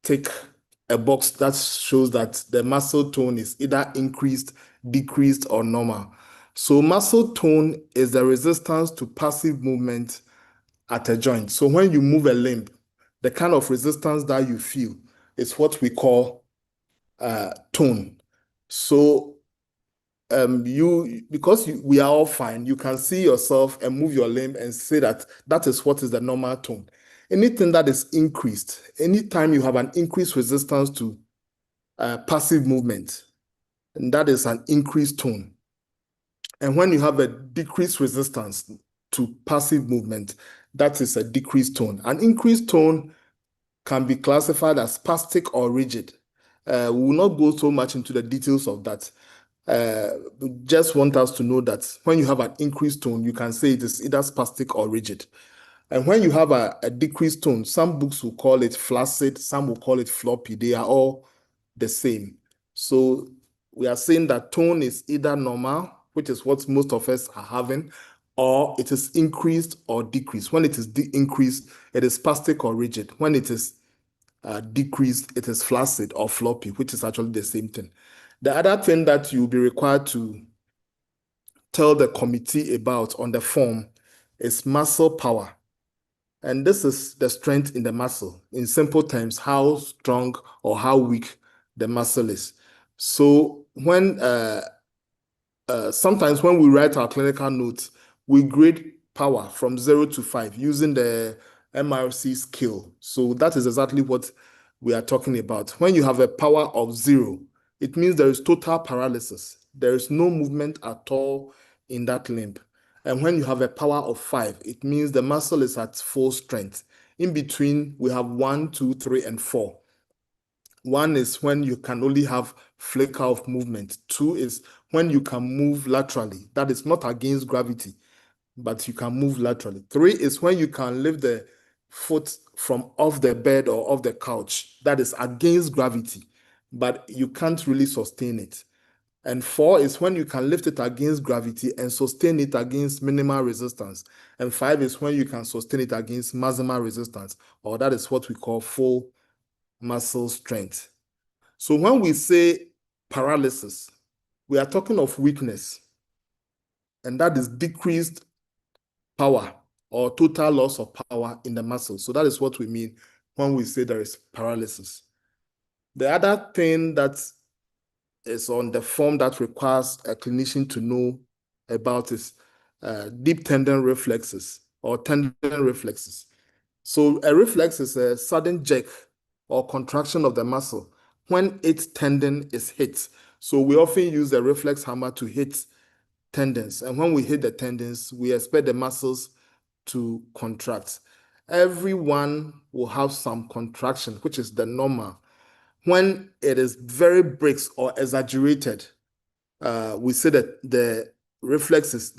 take a box that shows that the muscle tone is either increased, decreased, or normal. So muscle tone is the resistance to passive movement at a joint. So when you move a limb, the kind of resistance that you feel is what we call tone. So we are all fine, you can see yourself and move your limb and say that that is what is the normal tone. Anything that is increased, anytime you have an increased resistance to passive movement, and that is an increased tone. And when you have a decreased resistance to passive movement, that is a decreased tone. An increased tone can be classified as spastic or rigid. We will not go so much into the details of that. We just want us to know that when you have an increased tone, you can say it is either spastic or rigid. And when you have a decreased tone, some books will call it flaccid, some will call it floppy. They are all the same. So we are saying that tone is either normal, which is what most of us are having, or it is increased or decreased. When it is increased, it is spastic or rigid. When it is decreased, it is flaccid or floppy, which is actually the same thing. The other thing that you'll be required to tell the committee about on the form is muscle power. And this is the strength in the muscle. In simple terms, how strong or how weak the muscle is. So when sometimes when we write our clinical notes, we grade power from 0 to 5 using the MRC scale. So that is exactly what we are talking about. When you have a power of 0, it means there is total paralysis. There is no movement at all in that limb. And when you have a power of 5, it means the muscle is at full strength. In between, we have 1, 2, 3, and 4. 1 is when you can only have flicker of movement. 2 is when you can move laterally. That is not against gravity, but you can move laterally. 3 is when you can lift the foot from off the bed or off the couch. That is against gravity, but you can't really sustain it. And 4 is when you can lift it against gravity and sustain it against minimal resistance. And 5 is when you can sustain it against maximal resistance, or that is what we call full muscle strength. So when we say paralysis, we are talking of weakness, and that is decreased power or total loss of power in the muscle. So that is what we mean when we say there is paralysis. The other thing that is on the form that requires a clinician to know about is deep tendon reflexes or tendon reflexes. So a reflex is a sudden jerk or contraction of the muscle when its tendon is hit. So we often use a reflex hammer to hit tendons. And when we hit the tendons, we expect the muscles to contract. Everyone will have some contraction, which is the normal. When it is very brisk or exaggerated, we say that the reflexes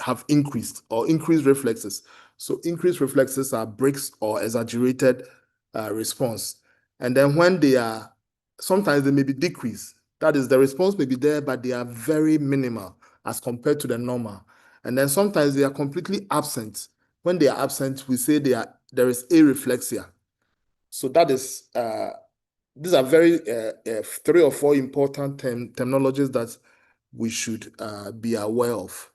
have increased or increased reflexes. So increased reflexes are brisk or exaggerated response. And then when they are, sometimes they may be decreased. That is, the response may be there, but they are very minimal as compared to the normal. And then sometimes they are completely absent. When they are absent, we say there is areflexia. So that is, these are very 3 or 4 important terminologies that we should be aware of.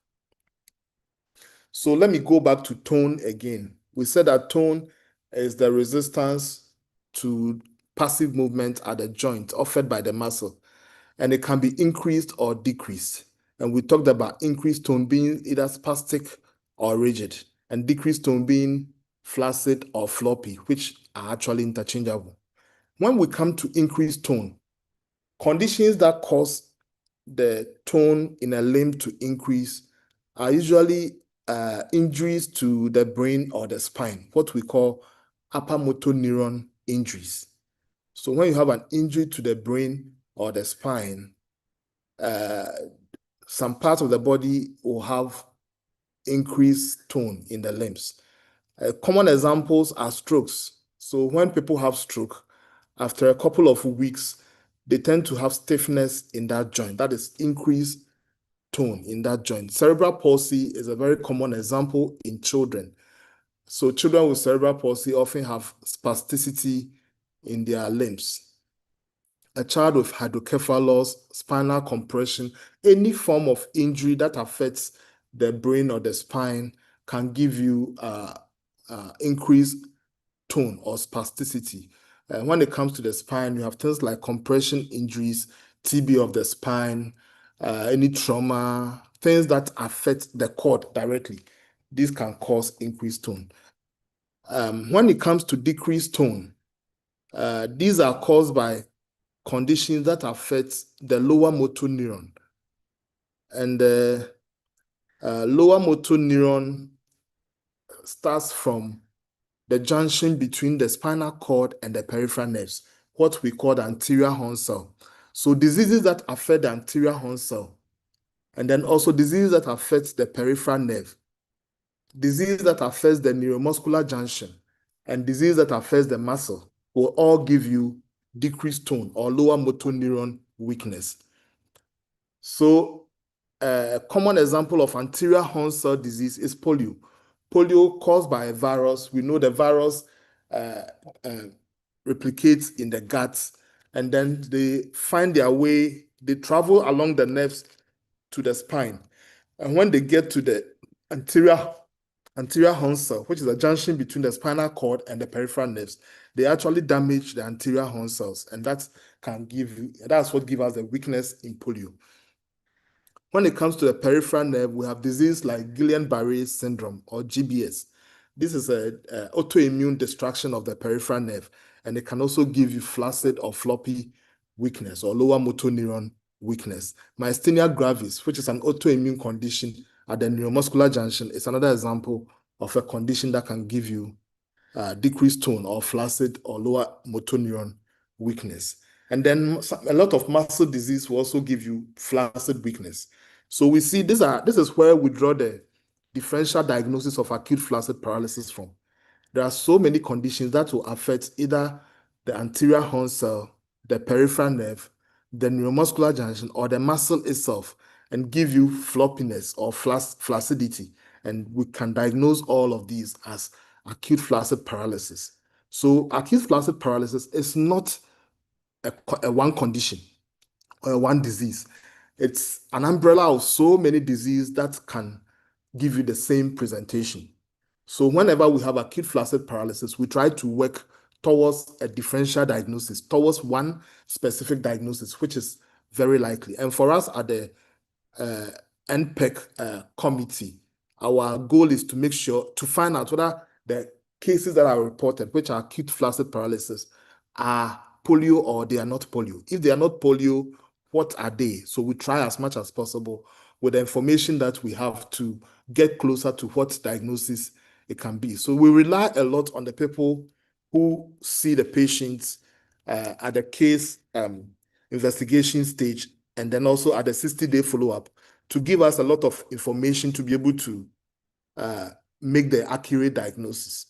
So let me go back to tone again. We said that tone is the resistance to passive movement at the joint offered by the muscle, and it can be increased or decreased. And we talked about increased tone being either spastic or rigid, and decreased tone being flaccid or floppy, which are actually interchangeable. When we come to increased tone, conditions that cause the tone in a limb to increase are usually injuries to the brain or the spine, what we call upper motor neuron injuries. So when you have an injury to the brain or the spine, some parts of the body will have increased tone in the limbs. Common examples are strokes. So when people have stroke, after a couple of weeks, they tend to have stiffness in that joint. That is increased tone in that joint. Cerebral palsy is a very common example in children. So children with cerebral palsy often have spasticity in their limbs. A child with hydrocephalus, spinal compression, any form of injury that affects the brain or the spine can give you increased tone or spasticity. When it comes to the spine, you have things like compression injuries, TB of the spine, any trauma, things that affect the cord directly. These can cause increased tone. When it comes to decreased tone, these are caused by conditions that affect the lower motor neuron. And the lower motor neuron starts from the junction between the spinal cord and the peripheral nerves, what we call the anterior horn cell. So diseases that affect the anterior horn cell, and then also diseases that affect the peripheral nerve, disease that affects the neuromuscular junction, and disease that affects the muscle will all give you decreased tone or lower motor neuron weakness. So a common example of anterior horn cell disease is polio. Polio caused by a virus. We know the virus replicates in the guts, and then they find their way, they travel along the nerves to the spine. And when they get to the anterior horn cell, which is a junction between the spinal cord and the peripheral nerves, they actually damage the anterior horn cells, and that's what gives us the weakness in polio. When it comes to the peripheral nerve, we have disease like Guillain-Barré syndrome or GBS. This is an autoimmune destruction of the peripheral nerve, and it can also give you flaccid or floppy weakness or lower motor neuron weakness. Myasthenia gravis, which is an autoimmune condition at the neuromuscular junction, is another example of a condition that can give you decreased tone or flaccid or lower motor neuron weakness. And then a lot of muscle disease will also give you flaccid weakness. So we see this is where we draw the differential diagnosis of acute flaccid paralysis from. There are so many conditions that will affect either the anterior horn cell, the peripheral nerve, the neuromuscular junction, or the muscle itself, and give you floppiness or flaccidity. And we can diagnose all of these as acute flaccid paralysis. So acute flaccid paralysis is not a one condition or one disease. It's an umbrella of so many diseases that can give you the same presentation. So whenever we have acute flaccid paralysis, we try to work towards a differential diagnosis, towards one specific diagnosis, which is very likely. And for us at the NPEC committee, our goal is to make sure to find out whether the cases that are reported, which are acute flaccid paralysis, are polio or they are not polio. If they are not polio, what are they? So we try as much as possible with the information that we have to get closer to what diagnosis it can be. So we rely a lot on the people who see the patients at the case investigation stage, and then also at the 60-day follow-up, to give us a lot of information to be able to make the accurate diagnosis.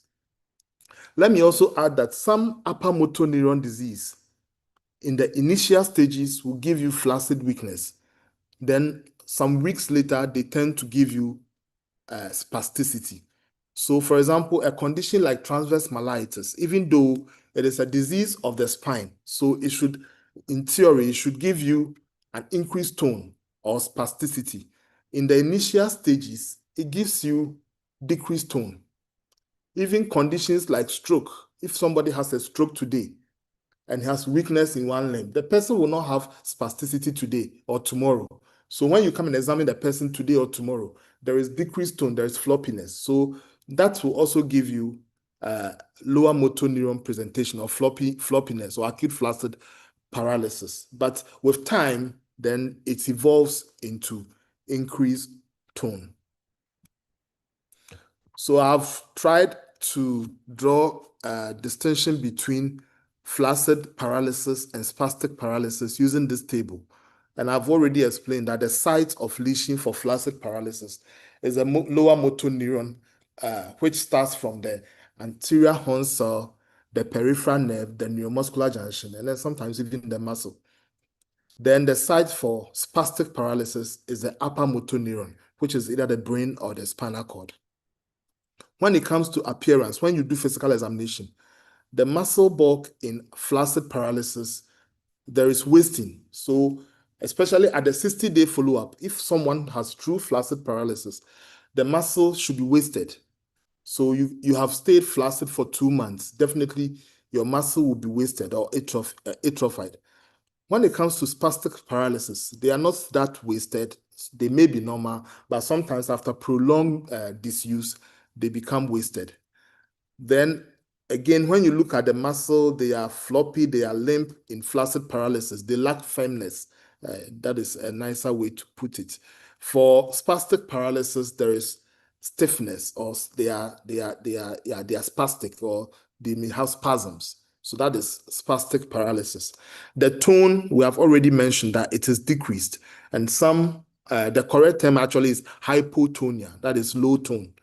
Let me also add that some upper motor neuron disease in the initial stages will give you flaccid weakness. Then some weeks later, they tend to give you spasticity. So for example, a condition like transverse myelitis, even though it is a disease of the spine, so it should, in theory, it should give you an increased tone or spasticity. In the initial stages, it gives you decreased tone. Even conditions like stroke, if somebody has a stroke today and has weakness in one limb, the person will not have spasticity today or tomorrow. So when you come and examine the person today or tomorrow, there is decreased tone, there is floppiness. So that will also give you lower motor neuron presentation or floppiness or acute flaccid paralysis. But with time, then it evolves into increased tone. So I've tried to draw a distinction between flaccid paralysis and spastic paralysis using this table. And I've already explained that the site of lesion for flaccid paralysis is a lower motor neuron, which starts from the anterior horn cell, the peripheral nerve, the neuromuscular junction, and then sometimes even the muscle. Then the site for spastic paralysis is the upper motor neuron, which is either the brain or the spinal cord. When it comes to appearance, when you do physical examination, the muscle bulk in flaccid paralysis, there is wasting. So especially at the 60-day follow-up, if someone has true flaccid paralysis, the muscle should be wasted. So you have stayed flaccid for 2 months. Definitely your muscle will be wasted or atrophied. When it comes to spastic paralysis, they are not that wasted. They may be normal, but sometimes after prolonged disuse, they become wasted. Then again, when you look at the muscle, they are floppy, they are limp in flaccid paralysis. They lack firmness. That is a nicer way to put it. For spastic paralysis, there is stiffness, or they are spastic, or they may have spasms. So that is spastic paralysis. The tone, we have already mentioned that it is decreased, and the correct term actually is hypotonia, that is low tone.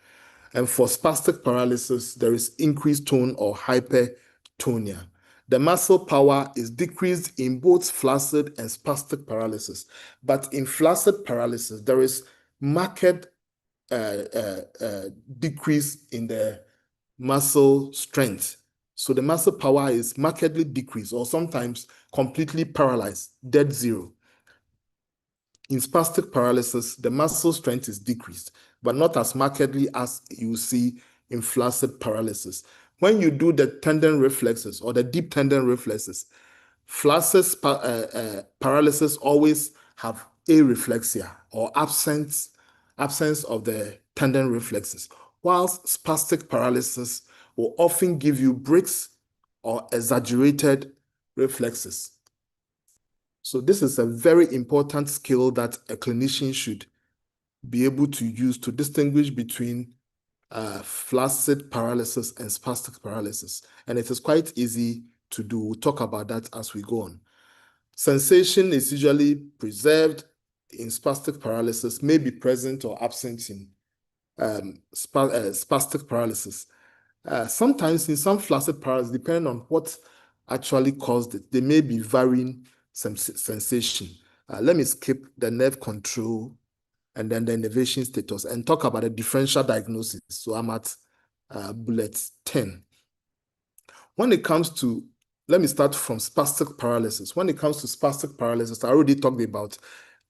And for spastic paralysis, there is increased tone or hypertonia. The muscle power is decreased in both flaccid and spastic paralysis. But in flaccid paralysis, there is marked decrease in the muscle strength. So the muscle power is markedly decreased or sometimes completely paralyzed, dead zero. In spastic paralysis, the muscle strength is decreased, but not as markedly as you see in flaccid paralysis. When you do the tendon reflexes or the deep tendon reflexes, flaccid paralysis always have areflexia or absence of the tendon reflexes, whilst spastic paralysis will often give you breaks or exaggerated reflexes. So this is a very important skill that a clinician should be able to use to distinguish between flaccid paralysis and spastic paralysis. And it is quite easy to do. We'll talk about that as we go on. Sensation is usually preserved in spastic paralysis, may be present or absent in spastic paralysis. Sometimes in some flaccid paralysis, depending on what actually caused it, there may be varying sensation. Let me skip the nerve control and then the innervation status and talk about the differential diagnosis. So I'm at bullet 10. When it comes to, let me start from spastic paralysis. When it comes to spastic paralysis, I already talked about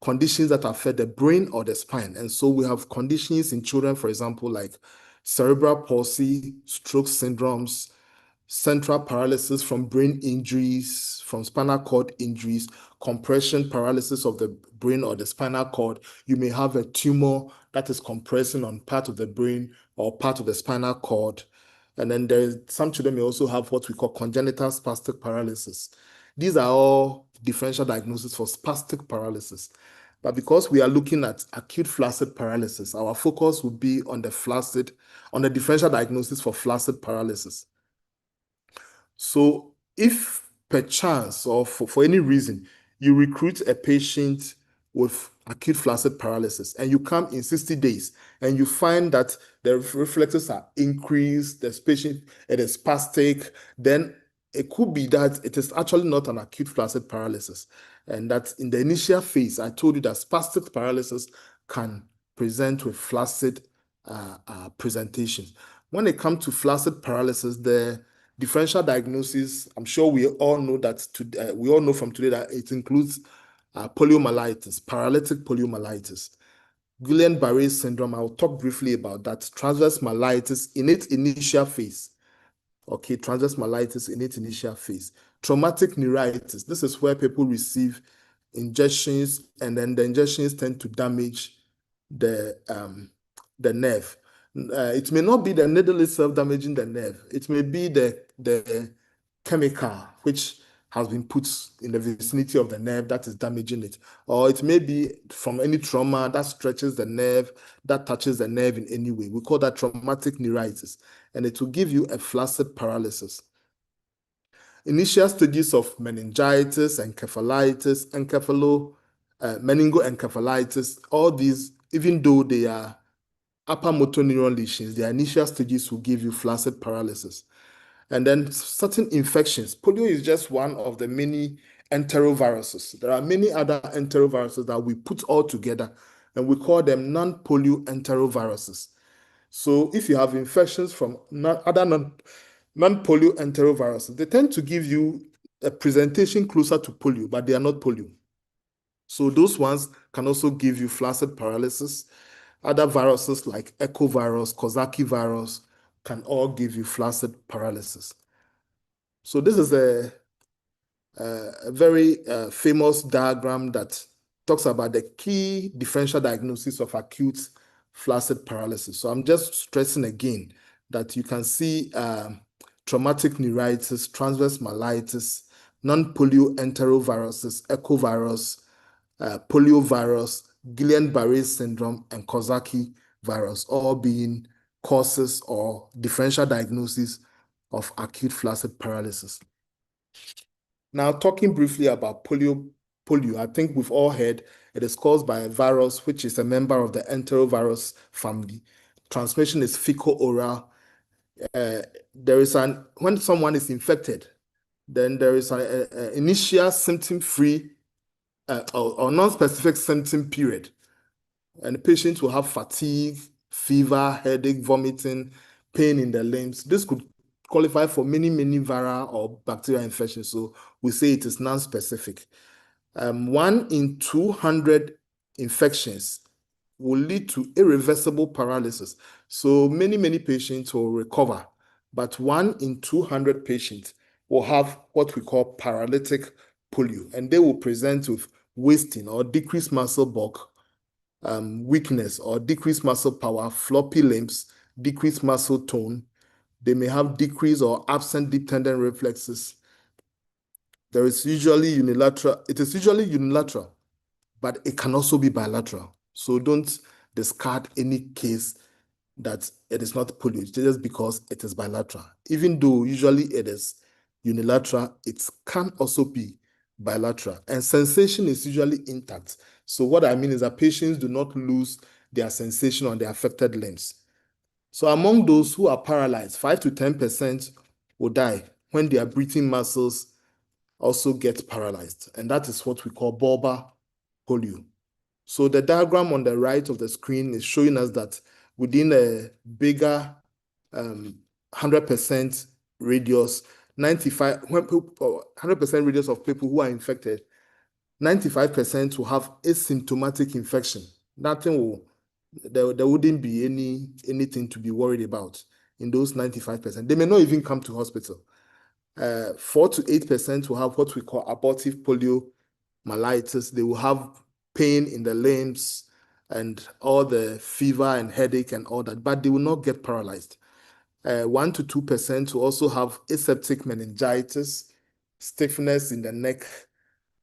conditions that affect the brain or the spine. And so we have conditions in children, for example, like cerebral palsy, stroke syndromes, central paralysis from brain injuries, from spinal cord injuries, compression paralysis of the brain or the spinal cord. You may have a tumor that is compressing on part of the brain or part of the spinal cord. And then some children may also have what we call congenital spastic paralysis. These are all differential diagnoses for spastic paralysis. But because we are looking at acute flaccid paralysis, our focus will be on the differential diagnosis for flaccid paralysis. So if perchance or for any reason you recruit a patient with acute flaccid paralysis and you come in 60 days and you find that the reflexes are increased, this patient, it is spastic, then it could be that it is actually not an acute flaccid paralysis. And that in the initial phase, I told you that spastic paralysis can present with flaccid presentations. When it comes to flaccid paralysis, the differential diagnosis, I'm sure we all know that we all know from today that it includes poliomyelitis, paralytic poliomyelitis, Guillain-Barré syndrome. I'll talk briefly about that. Transverse myelitis in its initial phase. Okay, transverse myelitis in its initial phase. Traumatic neuritis. This is where people receive injections and then the injections tend to damage the nerve. It may not be the needle itself damaging the nerve. It may be the chemical which has been put in the vicinity of the nerve that is damaging it. Or it may be from any trauma that stretches the nerve, that touches the nerve in any way. We call that traumatic neuritis. And it will give you a flaccid paralysis. Initial stages of meningitis, encephalitis, meningoencephalitis, all these, even though they are upper motor neuron lesions, their initial stages will give you flaccid paralysis. And then certain infections. Polio is just one of the many enteroviruses. There are many other enteroviruses that we put all together, and we call them non-polio enteroviruses. So if you have infections from other non-polio enteroviruses, they tend to give you a presentation closer to polio, but they are not polio. So those ones can also give you flaccid paralysis. Other viruses like echovirus, Coxsackie virus can all give you flaccid paralysis. So this is a very famous diagram that talks about the key differential diagnosis of acute flaccid paralysis. So I'm just stressing again that you can see traumatic neuritis, transverse myelitis, non-polio enteroviruses, echovirus, poliovirus, Guillain-Barré syndrome, and Coxsackie virus, all being causes or differential diagnosis of acute flaccid paralysis. Now, talking briefly about polio, I think we've all heard it is caused by a virus which is a member of the enterovirus family. Transmission is fecal-oral. When someone is infected, then there is an initial symptom-free or non-specific symptom period. And the patient will have fatigue, fever, headache, vomiting, pain in the limbs. This could qualify for many viral or bacterial infections. So we say it is non-specific. 1 in 200 infections will lead to irreversible paralysis. So many patients will recover, but 1 in 200 patients will have what we call paralytic polio, and they will present with wasting or decreased muscle bulk, weakness or decreased muscle power, floppy limbs, decreased muscle tone. They may have decreased or absent deep tendon reflexes. It is usually unilateral, but it can also be bilateral. So don't discard any case that it is not polio just because it is bilateral. Even though usually it is unilateral, it can also be bilateral. And sensation is usually intact. So what I mean is that patients do not lose their sensation on the affected limbs. So among those who are paralyzed, 5 to 10% will die when their breathing muscles also get paralyzed. And that is what we call bulbar polio. So the diagram on the right of the screen is showing us that within a bigger 100% radius, 100% radius of people who are infected, 95% will have asymptomatic infection. There wouldn't be anything to be worried about in those 95%. They may not even come to hospital. 4 to 8% will have what we call abortive poliomyelitis. They will have pain in the limbs and all the fever and headache and all that, but they will not get paralyzed. 1 to 2% will also have aseptic meningitis, stiffness in the neck,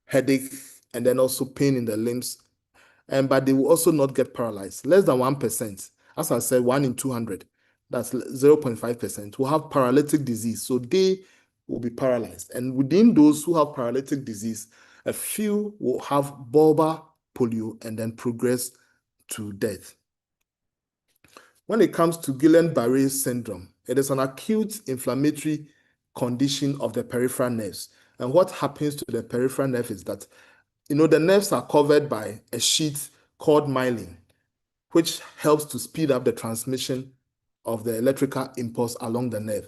headache, and then also pain in the limbs. but they will also not get paralyzed. Less than 1%, as I said, 1 in 200, that's 0.5%, will have paralytic disease. So they will be paralyzed. And within those who have paralytic disease, a few will have bulbar polio and then progress to death. When it comes to Guillain-Barré syndrome, it is an acute inflammatory condition of the peripheral nerves. And what happens to the peripheral nerve is that, the nerves are covered by a sheet called myelin, which helps to speed up the transmission of the electrical impulse along the nerve.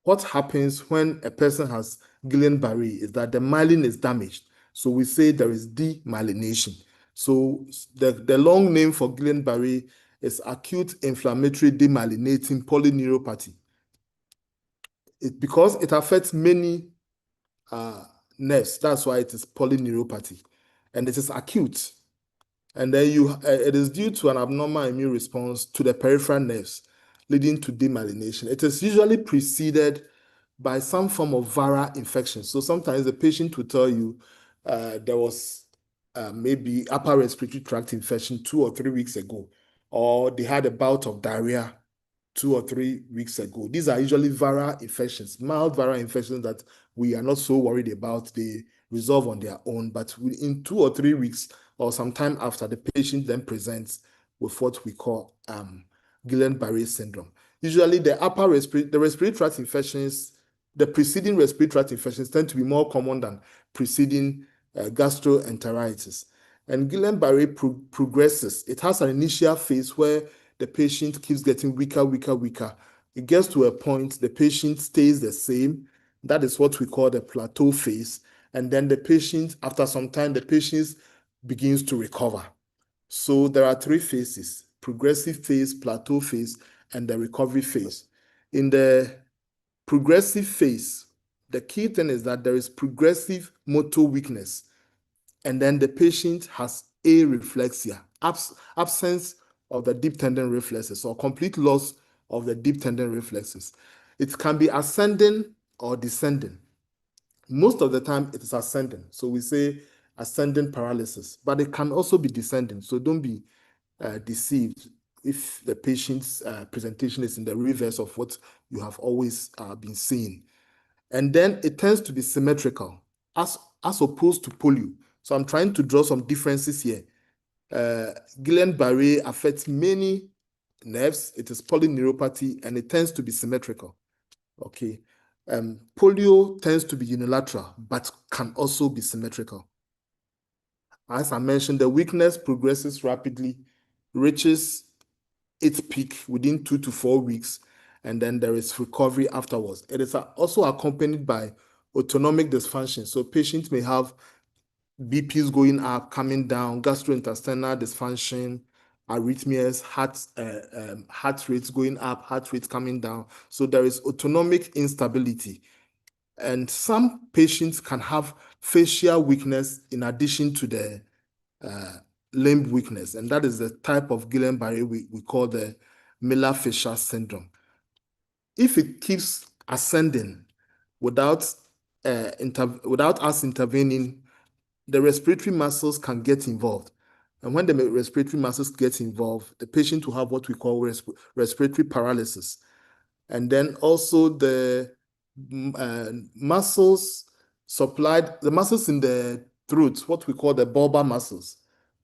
What happens when a person has Guillain-Barré is that the myelin is damaged. So we say there is demyelination. So the long name for Guillain-Barré is acute inflammatory demyelinating polyneuropathy. Because it affects many nerves, that's why it is polyneuropathy. And it is acute. And then it is due to an abnormal immune response to the peripheral nerves, leading to demyelination. It is usually preceded by some form of viral infection. So sometimes the patient will tell you there was maybe upper respiratory tract infection 2 or 3 weeks ago, or they had a bout of diarrhea 2 or 3 weeks ago. These are usually viral infections, mild viral infections that we are not so worried about. They resolve on their own, but in 2 or 3 weeks or sometime after, the patient then presents with what we call Guillain-Barré syndrome. Usually the respiratory tract infections, the preceding respiratory tract infections tend to be more common than preceding gastroenteritis. And Guillain-Barré progresses. It has an initial phase where the patient keeps getting weaker, weaker, weaker. It gets to a point, the patient stays the same. That is what we call the plateau phase. And then the patient, after some time, the patient begins to recover. So there are 3 phases: progressive phase, plateau phase, and the recovery phase. In the progressive phase, the key thing is that there is progressive motor weakness, and then the patient has areflexia, absence of the deep tendon reflexes, or complete loss of the deep tendon reflexes. It can be ascending or descending. Most of the time it is ascending, so we say ascending paralysis, but it can also be descending, so don't be deceived if the patient's presentation is in the reverse of what you have always been seeing. And then it tends to be symmetrical as opposed to polio. So I'm trying to draw some differences here. Guillain-Barré affects many nerves. It is polyneuropathy, and it tends to be symmetrical. Okay. Polio tends to be unilateral, but can also be symmetrical. As I mentioned, the weakness progresses rapidly, reaches its peak within 2 to 4 weeks, and then there is recovery afterwards. It is also accompanied by autonomic dysfunction. So patients may have BPs going up, coming down, gastrointestinal dysfunction, arrhythmias, heart rates going up, heart rates coming down. So there is autonomic instability. And some patients can have facial weakness in addition to the limb weakness. And that is the type of Guillain-Barré we call the Miller facial syndrome. If it keeps ascending without us intervening, the respiratory muscles can get involved. And when the respiratory muscles get involved, the patient will have what we call respiratory paralysis. And then also the muscles in the throat, what we call the bulbar muscles,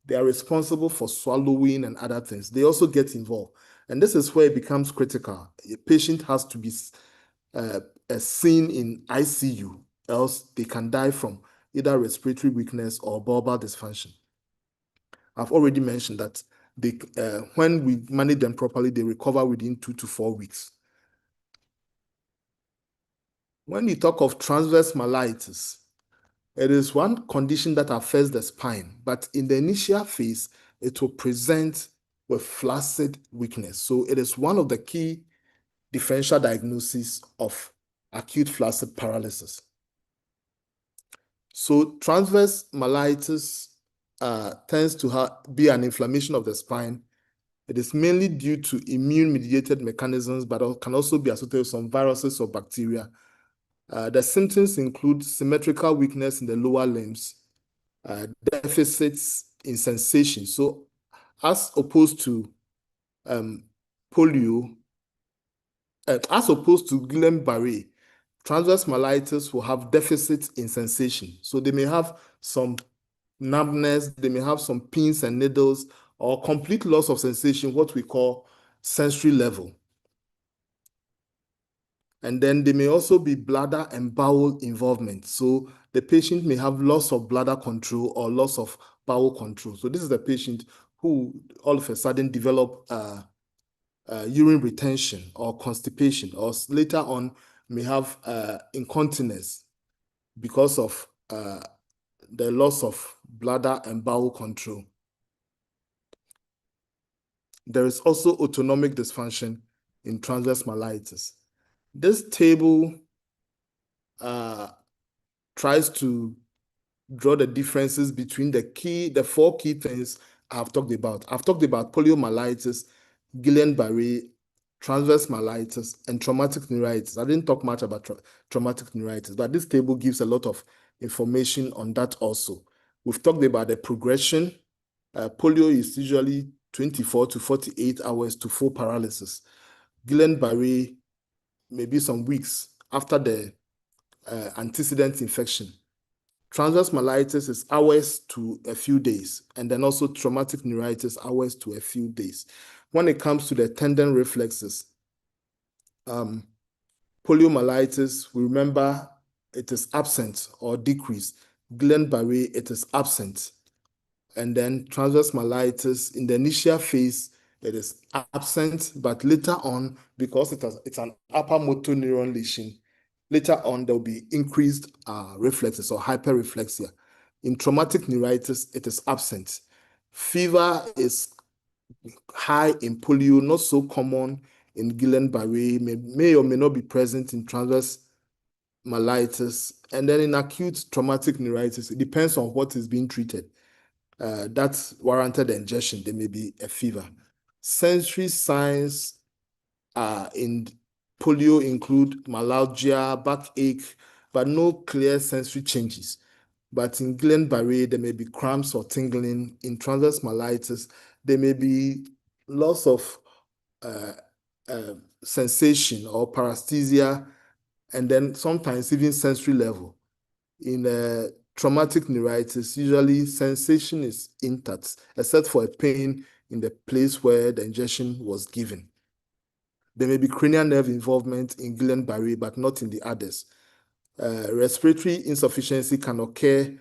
they are responsible for swallowing and other things. They also get involved. And this is where it becomes critical. A patient has to be seen in ICU, else they can die from either respiratory weakness or bulbar dysfunction. I've already mentioned that when we manage them properly, they recover within 2 to 4 weeks. When you talk of transverse myelitis, it is one condition that affects the spine, but in the initial phase, it will present with flaccid weakness. So it is one of the key differential diagnoses of acute flaccid paralysis. So transverse myelitis tends to be an inflammation of the spine. It is mainly due to immune-mediated mechanisms, but it can also be associated with some viruses or bacteria. The symptoms include symmetrical weakness in the lower limbs, deficits in sensation. So as opposed to polio, as opposed to Guillain-Barré, transverse myelitis will have deficits in sensation. So they may have some numbness, they may have some pins and needles, or complete loss of sensation, what we call sensory level. And then there may also be bladder and bowel involvement. So the patient may have loss of bladder control or loss of bowel control. So this is the patient who all of a sudden develop urine retention or constipation, or later on may have incontinence because of the loss of bladder and bowel control. There is also autonomic dysfunction in transverse myelitis. This table tries to draw the differences between the four key things I've talked about. I've talked about poliomyelitis, Guillain-Barré, transverse myelitis, and traumatic neuritis. I didn't talk much about traumatic neuritis, but this table gives a lot of information on that also. We've talked about the progression. Polio is usually 24 to 48 hours to full paralysis. Guillain-Barré, maybe some weeks after the antecedent infection. Transverse myelitis is hours to a few days, and then also traumatic neuritis, hours to a few days. When it comes to the tendon reflexes, poliomyelitis, we remember it is absent or decreased. Guillain-Barré, it is absent. And then transverse myelitis, in the initial phase, it is absent, but later on, because it's an upper motor neuron lesion, later on, there will be increased reflexes or hyperreflexia. In traumatic neuritis, it is absent. Fever is high in polio, not so common in Guillain-Barré, may or may not be present in transverse myelitis. And then in acute traumatic neuritis, it depends on what is being treated. That's warranted injection. There may be a fever. Sensory signs in polio include myalgia, backache, but no clear sensory changes. But in Guillain-Barré, there may be cramps or tingling. In transverse myelitis, there may be loss of sensation or paresthesia, and then sometimes even sensory level. In traumatic neuritis, usually sensation is intact, except for a pain in the place where the injection was given. There may be cranial nerve involvement in Guillain-Barré, but not in the others. Respiratory insufficiency can occur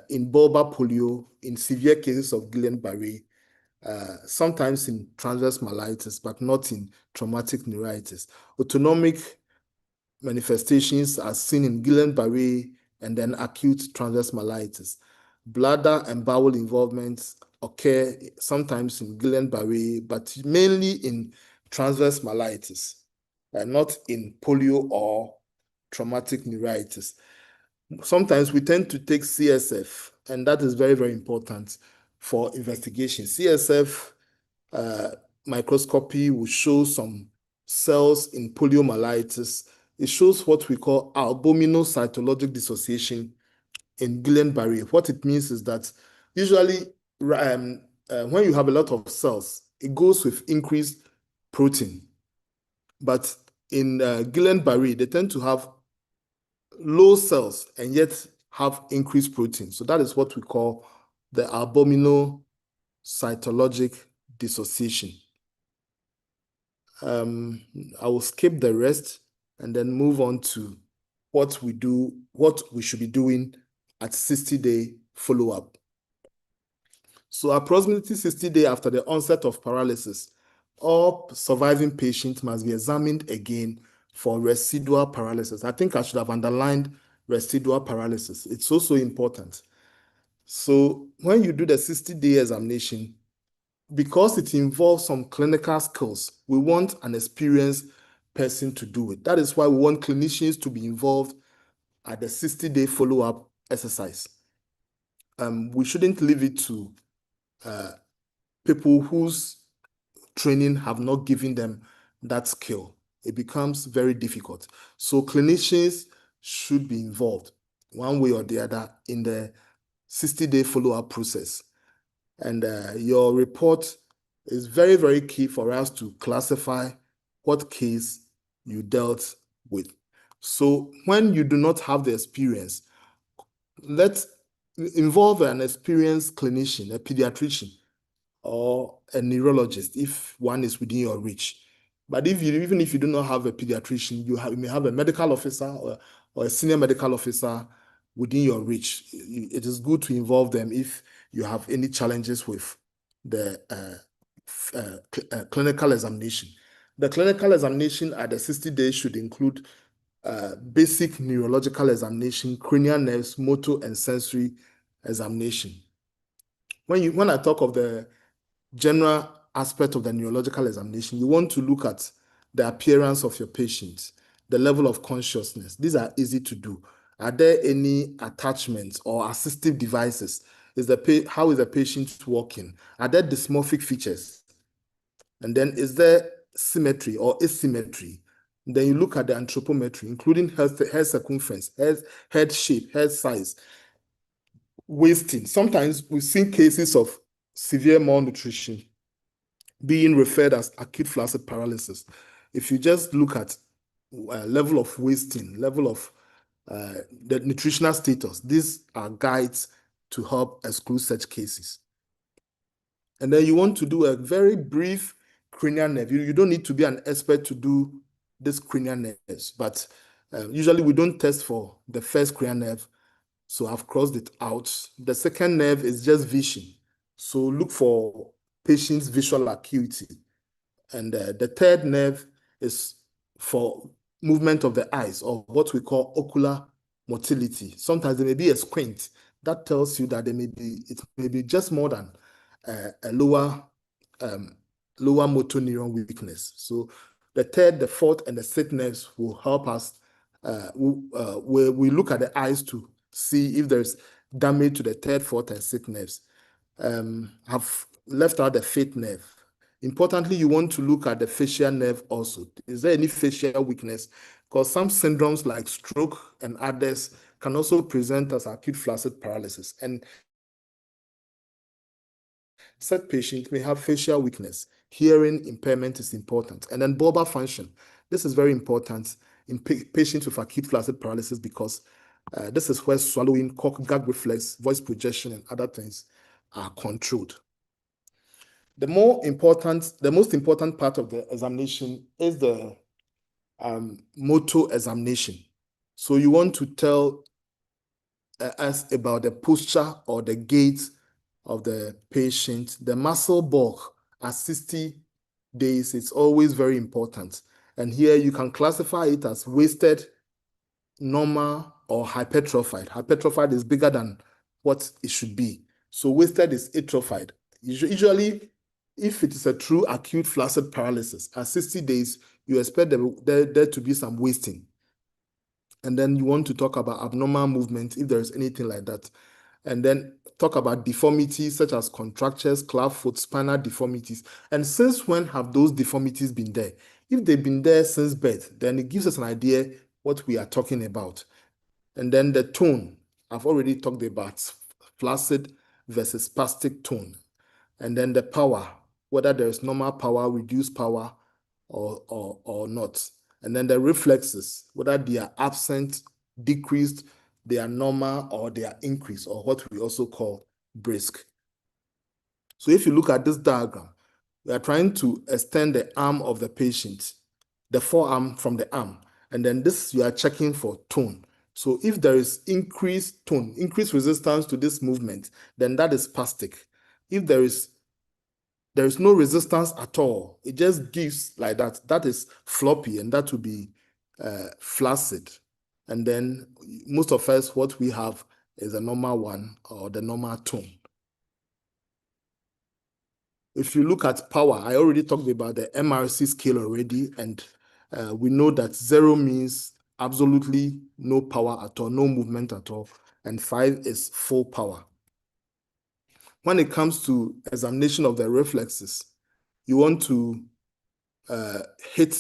in bulbar polio, in severe cases of Guillain-Barré, sometimes in transverse myelitis, but not in traumatic neuritis. Autonomic manifestations are seen in Guillain-Barré and then acute transverse myelitis. Bladder and bowel involvements occur sometimes in Guillain-Barré, but mainly in transverse myelitis, not in polio or traumatic neuritis. Sometimes we tend to take CSF, and that is very, very important for investigation. CSF microscopy will show some cells in poliomyelitis. It shows what we call albuminocytologic dissociation in Guillain-Barré. What it means is that usually when you have a lot of cells, it goes with increased protein. But in Guillain-Barré, they tend to have low cells and yet have increased protein. So that is what we call the albuminocytologic dissociation. I will skip the rest and then move on to what we should be doing at 60-day follow-up. So approximately 60 days after the onset of paralysis, all surviving patients must be examined again for residual paralysis. I think I should have underlined residual paralysis. It's also important. So when you do the 60-day examination, because it involves some clinical skills, we want an experienced person to do it. That is why we want clinicians to be involved at the 60-day follow-up exercise. We shouldn't leave it to people whose training have not given them that skill. It becomes very difficult. So clinicians should be involved one way or the other in the 60-day follow-up process. And your report is very, very key for us to classify what case you dealt with. So when you do not have the experience, let's involve an experienced clinician, a pediatrician, or a neurologist if one is within your reach. But even if you do not have a pediatrician, you may have a medical officer or a senior medical officer within your reach. It is good to involve them if you have any challenges with the clinical examination. The clinical examination at the 60 days should include basic neurological examination, cranial nerves, motor and sensory examination. When I talk of the general aspect of the neurological examination, you want to look at the appearance of your patient, the level of consciousness. These are easy to do. Are there any attachments or assistive devices? How is the patient walking? Are there dysmorphic features? And then is there symmetry or asymmetry? Then you look at the anthropometry, including head circumference, head shape, head size, wasting. Sometimes we've seen cases of severe malnutrition being referred as acute flaccid paralysis. If you just look at level of wasting, level of the nutritional status, these are guides to help exclude such cases. And then you want to do a very brief cranial nerve. You don't need to be an expert to do this cranial nerves, but usually we don't test for the first cranial nerve, so I've crossed it out. The second nerve is just vision, so look for patient's visual acuity. And the third nerve is for movement of the eyes, or what we call ocular motility. Sometimes there may be a squint. That tells you that it may be just more than a lower motor neuron weakness. So the third, the fourth, and the sixth nerves will help us. We look at the eyes to see if there's damage to the third, fourth, and sixth nerves. I've left out the fifth nerve. Importantly, you want to look at the facial nerve also. Is there any facial weakness? Because some syndromes like stroke and others can also present as acute flaccid paralysis. And such patient may have facial weakness. Hearing impairment is important. And then bulbar function. This is very important in patients with acute flaccid paralysis because this is where swallowing, gag reflex, voice projection, and other things are controlled. The most important part of the examination is the motor examination. So you want to tell us about the posture or the gait of the patient. The muscle bulk at 60 days is always very important. And here you can classify it as wasted, normal, or hypertrophied. Hypertrophied is bigger than what it should be. So wasted is atrophied. Usually, if it is a true acute flaccid paralysis, at 60 days, you expect there to be some wasting. And then you want to talk about abnormal movement, if there is anything like that. And then talk about deformities such as contractures, clubfoot, spinal deformities. And since when have those deformities been there? If they've been there since birth, then it gives us an idea what we are talking about. And then the tone, I've already talked about flaccid versus spastic tone. And then the power, whether there is normal power, reduced power, or not. And then the reflexes, whether they are absent, decreased, they are normal, or they are increased, or what we also call brisk. So if you look at this diagram, we are trying to extend the arm of the patient, the forearm from the arm, and then this you are checking for tone. So if there is increased tone, increased resistance to this movement, then that is spastic. If there is no resistance at all, it just gives like that, that is floppy, and that would be flaccid. And then most of us, what we have is a normal one, or the normal tone. If you look at power, I already talked about the MRC scale already, and we know that 0 means absolutely no power at all, no movement at all, and 5 is full power. When it comes to examination of the reflexes, you want to hit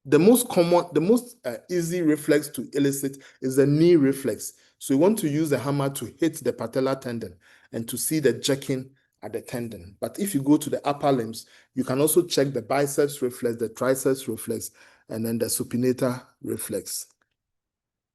the most easy reflex to elicit is the knee reflex. So you want to use the hammer to hit the patellar tendon and to see the jerking at the tendon. But if you go to the upper limbs, you can also check the biceps reflex, the triceps reflex, and then the supinator reflex.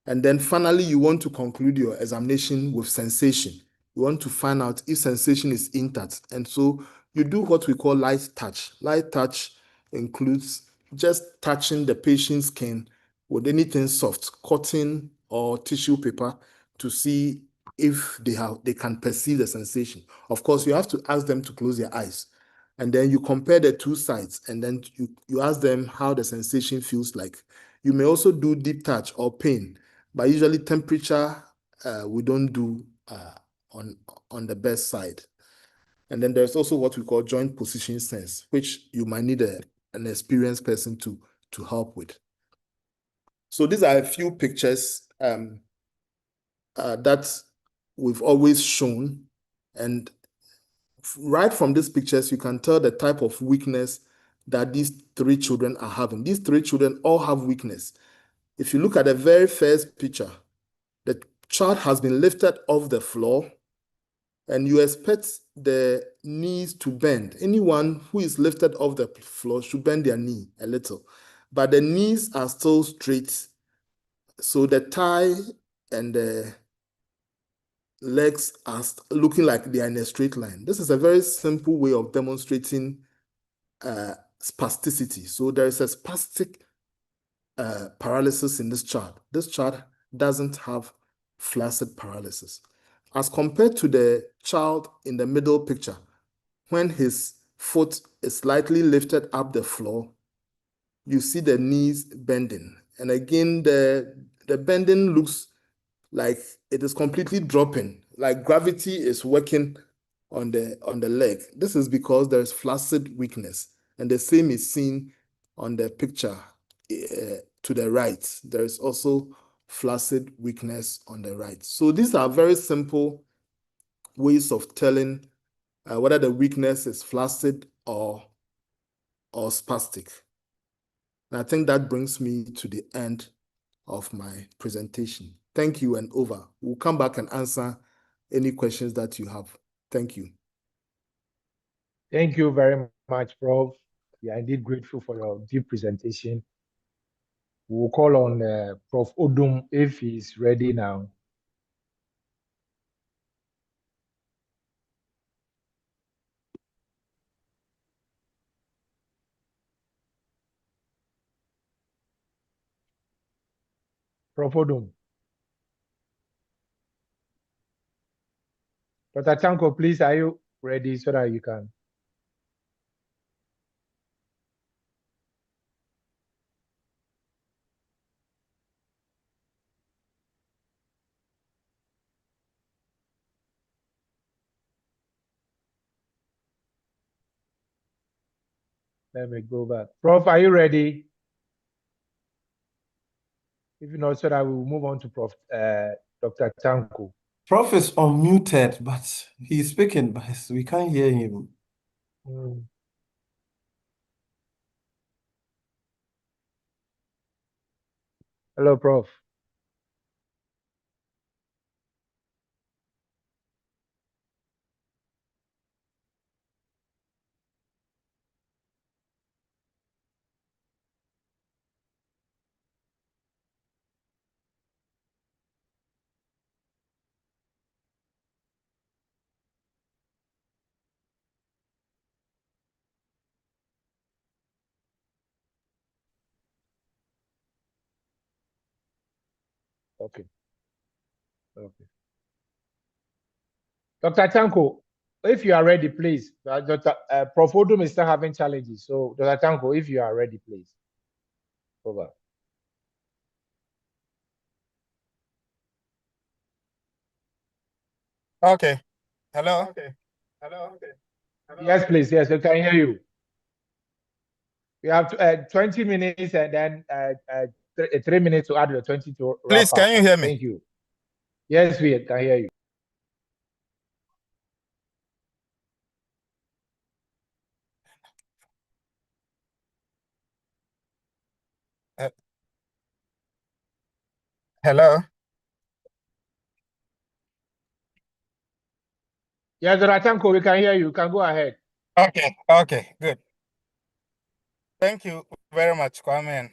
And then finally, you want to conclude your examination with sensation. You want to find out if sensation is intact. And so you do what we call light touch. Light touch includes just touching the patient's skin with anything soft, cotton or tissue paper, to see if they can perceive the sensation. Of course, you have to ask them to close their eyes. And then you compare the two sides, and then you ask them how the sensation feels like. You may also do deep touch or pain, but usually temperature we don't do on the best side. And then there's also what we call joint position sense, which you might need an experienced person to help with. So these are a few pictures that we've always shown. And right from these pictures, you can tell the type of weakness that these three children are having. These three children all have weakness. If you look at the very first picture, the child has been lifted off the floor, and you expect the knees to bend. Anyone who is lifted off the floor should bend their knee a little, but the knees are still straight. So the thigh and the legs are looking like they are in a straight line. This is a very simple way of demonstrating spasticity. So there is a spastic paralysis in this child. This child doesn't have flaccid paralysis. As compared to the child in the middle picture, when his foot is slightly lifted up the floor, you see the knees bending. And again, the bending looks like it is completely dropping, like gravity is working on the leg. This is because there is flaccid weakness. And the same is seen on the picture to the right. There is also flaccid weakness on the right. So these are very simple ways of telling whether the weakness is flaccid or spastic. And I think that brings me to the end of my presentation. Thank you, and over. We'll come back and answer any questions that you have. Thank you. Thank you very much, Prof. We are indeed grateful for your deep presentation. We'll call on Prof. Odum if he's ready now. Prof. Odum. Dr. Tanko, please, are you ready so that you can? Let me go back. Prof, are you ready? If not, so that we will move on to Prof. Dr. Tanko. Prof is unmuted, but he's speaking, but we can't hear him. Hello, Prof. Okay. Okay. Dr. Tanko, if you are ready, please. Prof. Odum is still having challenges. So, Dr. Tanko, if you are ready, please. Over. Okay. Hello? Okay. Hello? Okay. Hello? Yes, please. Yes, we can hear you. We have 20 minutes and then 3 minutes to add the 20 to wrap Please, can up. you hear me? Thank you. Yes, we can hear you. Hello? Yes, Ratanko, we can hear you. You can go ahead. Okay, good. Thank you very much, Kwame.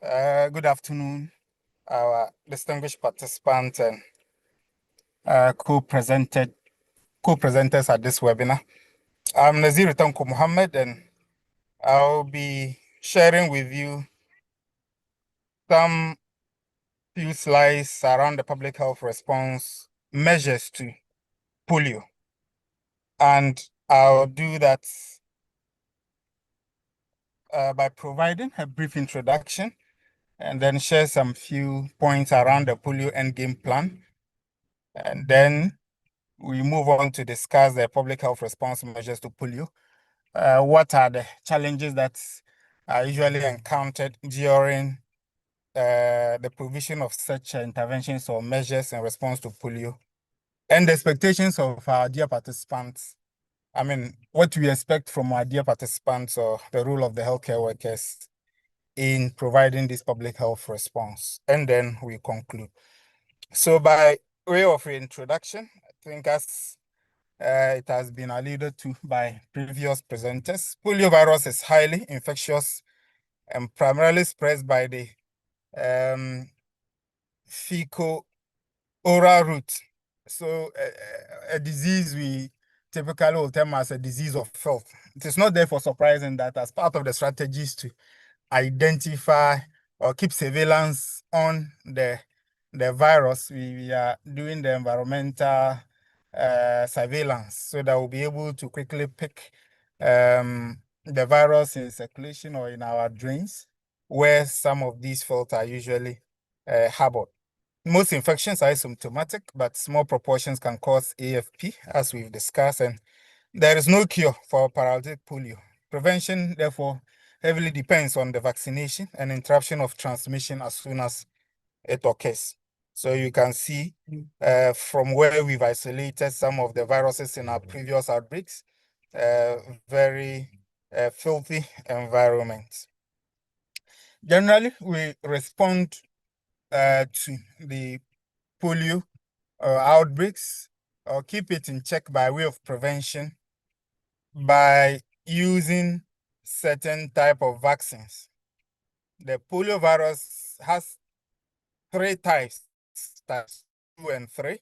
And, good afternoon, our distinguished participants and co-presenters at this webinar. I'm Nazir Tanko Muhammad, and I'll be sharing with you some few slides around the public health response measures to polio. And I'll do that by providing a brief introduction and then share some few points around the polio endgame plan. And then we move on to discuss the public health response measures to polio. What are the challenges that are usually encountered during the provision of such interventions or measures in response to polio? And the expectations of our dear participants. I mean, what we expect from our dear participants or the role of the healthcare workers in providing this public health response. And then we conclude. So by way of introduction, I think as it has been alluded to by previous presenters, poliovirus is highly infectious and primarily spread by the fecal-oral route. So a disease we typically will term as a disease of filth. It is not therefore surprising that as part of the strategies to identify or keep surveillance on the virus, we are doing the environmental surveillance so that we'll be able to quickly pick the virus in circulation or in our drains where some of these filth are usually harbored. Most infections are asymptomatic, but small proportions can cause AFP, as we've discussed, and there is no cure for paralytic polio. Prevention, therefore, heavily depends on the vaccination and interruption of transmission as soon as it occurs. So you can see from where we've isolated some of the viruses in our previous outbreaks, very filthy environment. Generally, we respond to the polio outbreaks or keep it in check by way of prevention by using certain type of vaccines. The polio virus has 3 types, types 2 and 3,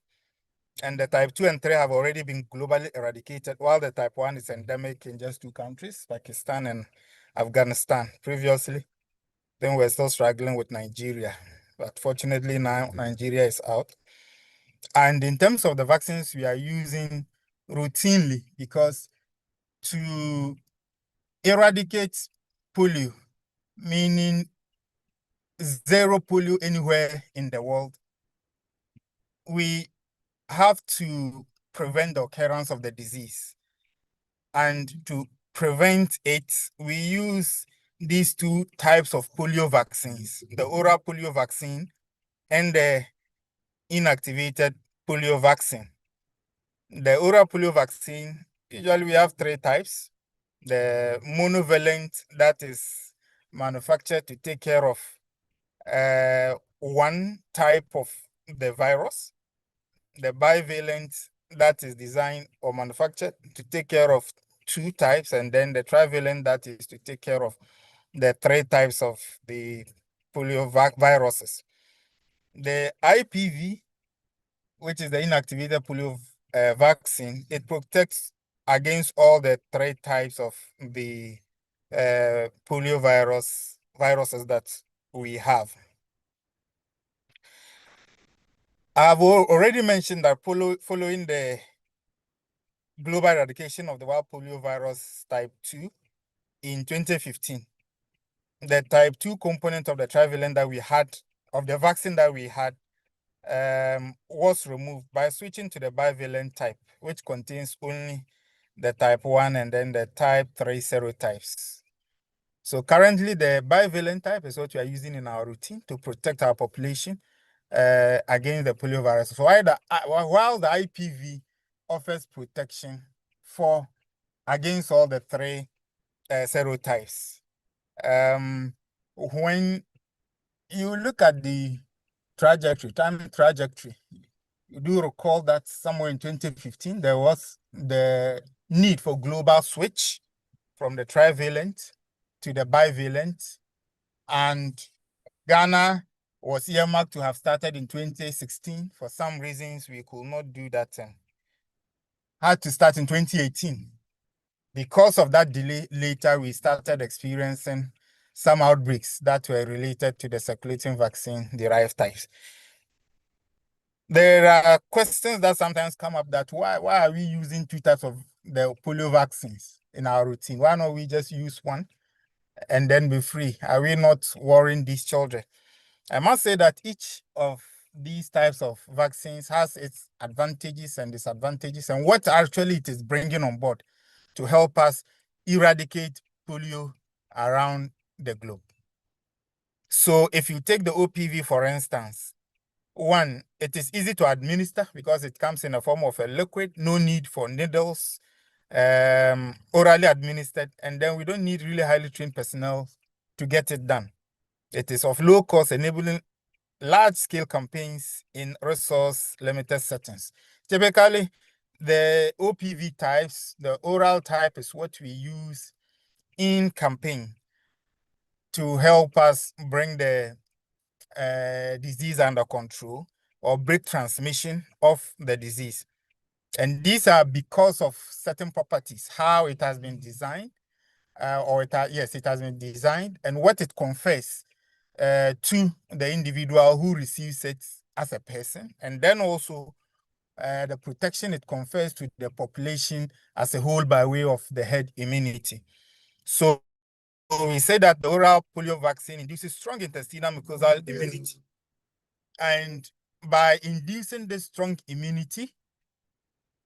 and the type 2 and 3 have already been globally eradicated, while the type 1 is endemic in just 2 countries, Pakistan and Afghanistan. Previously, then we're still struggling with Nigeria, but fortunately now Nigeria is out. And in terms of the vaccines we are using routinely, because to eradicate polio, meaning zero polio anywhere in the world, we have to prevent the occurrence of the disease. And to prevent it, we use these 2 types of polio vaccines, the oral polio vaccine and the inactivated polio vaccine. The oral polio vaccine, usually we have 3 types. The monovalent, that is manufactured to take care of one type of the virus. The bivalent, that is designed or manufactured to take care of 2 types, and then the trivalent, that is to take care of the 3 types of the polio viruses. The IPV, which is the inactivated polio vaccine, it protects against all the 3 types of the polio viruses that we have. I've already mentioned that following the global eradication of the wild polio virus type 2 in 2015, the type 2 component of the trivalent that we had, of the vaccine that we had, was removed by switching to the bivalent type, which contains only the type 1 and then the type 3 serotypes. So currently the bivalent type is what we are using in our routine to protect our population against the polio virus. So while the IPV offers protection against all the 3 serotypes. When you look at the time trajectory, You do recall that somewhere in 2015, there was the need for global switch from the trivalent to the bivalent, and Ghana was earmarked to have started in 2016. For some reasons, we could not do that. Had to start in 2018. Because of that delay, later we started experiencing some outbreaks that were related to the circulating vaccine-derived types. There are questions that sometimes come up that why are we using two types of the polio vaccines in our routine? Why not we just use one and then be free? Are we not worrying these children? I must say that each of these types of vaccines has its advantages and disadvantages, and what actually it is bringing on board to help us eradicate polio around the globe. So if you take the OPV, for instance, one, it is easy to administer because it comes in a form of a liquid, no need for needles, orally administered, and then we don't need really highly trained personnel to get it done. It is of low cost, enabling large-scale campaigns in resource-limited settings. Typically, the OPV types, the oral type is what we use in campaign to help us bring the disease under control or break transmission of the disease. And these are because of certain properties, how it has been designed, it has been designed, and what it confers to the individual who receives it as a person, and then also the protection it confers to the population as a whole by way of the herd immunity. So we say that the oral polio vaccine induces strong intestinal mucosal immunity. And by inducing this strong immunity,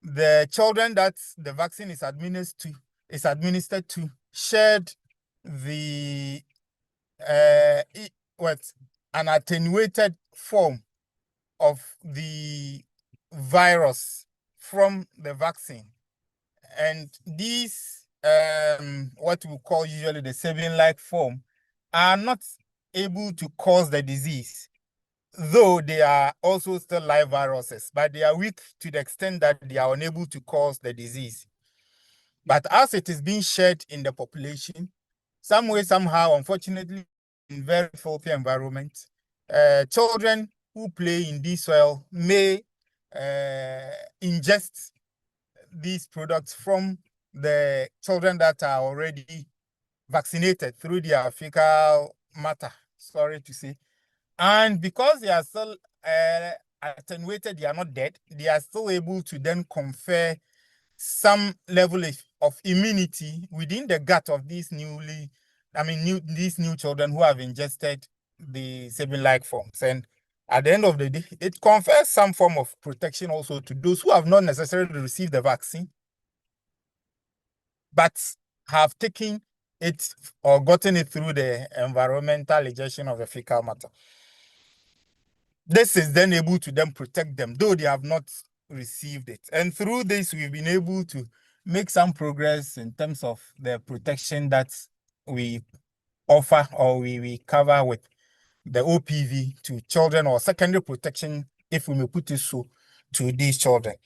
the children that the vaccine is administered to shed the an attenuated form of the virus from the vaccine. And these, what we call usually the Sabin-like form, are not able to cause the disease, though they are also still live viruses, but they are weak to the extent that they are unable to cause the disease. But as it is being shared in the population, some way, somehow, unfortunately, in very filthy environment, children who play in this soil may ingest these products from the children that are already vaccinated through their fecal matter, sorry to say. And because they are still attenuated, they are not dead, they are still able to then confer some level of immunity within the gut of these these new children who have ingested the Sabin-like forms. And at the end of the day, it confers some form of protection also to those who have not necessarily received the vaccine, but have taken it or gotten it through the environmental ingestion of the fecal matter. This is then able to then protect them, though they have not received it. And through this, we've been able to make some progress in terms of the protection that we offer or we cover with the OPV to children, or secondary protection, if we may put it so, to these children.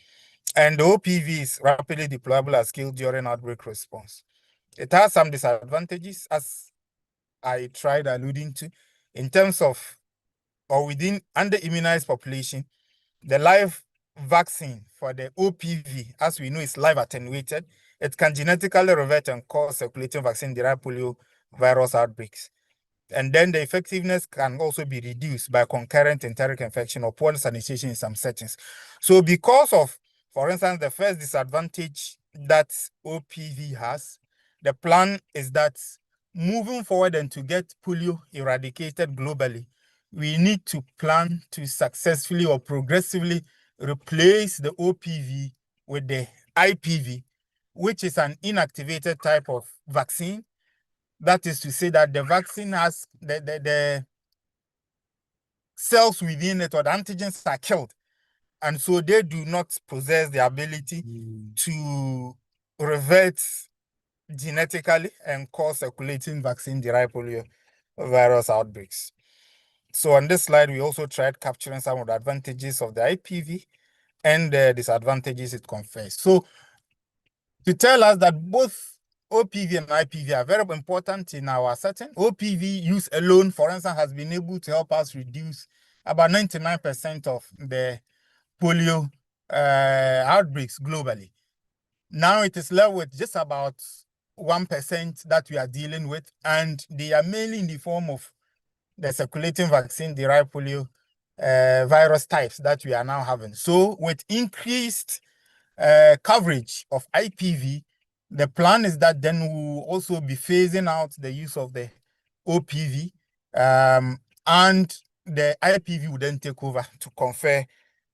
And the OPV is rapidly deployable at scale during outbreak response. It has some disadvantages, as I tried alluding to, in terms of, or within under-immunized population, the live vaccine for the OPV, as we know, is live attenuated. It can genetically revert and cause circulating vaccine-derived polio virus outbreaks. And then the effectiveness can also be reduced by concurrent enteric infection or poor sanitation in some settings. So because of, for instance, the first disadvantage that OPV has, the plan is that moving forward and to get polio eradicated globally, we need to plan to successfully or progressively replace the OPV with the IPV, which is an inactivated type of vaccine. That is to say that the vaccine has the cells within it, or the antigens are killed. And so they do not possess the ability to revert genetically and cause circulating vaccine-derived polio virus outbreaks. So on this slide, we also tried capturing some of the advantages of the IPV and the disadvantages it confers. So to tell us that both OPV and IPV are very important in our setting, OPV use alone, for instance, has been able to help us reduce about 99% of the polio outbreaks globally. Now it is left with just about 1% that we are dealing with, and they are mainly in the form of the circulating vaccine-derived polio virus types that we are now having. So with increased coverage of IPV, the plan is that then we'll also be phasing out the use of the OPV, and the IPV will then take over to confer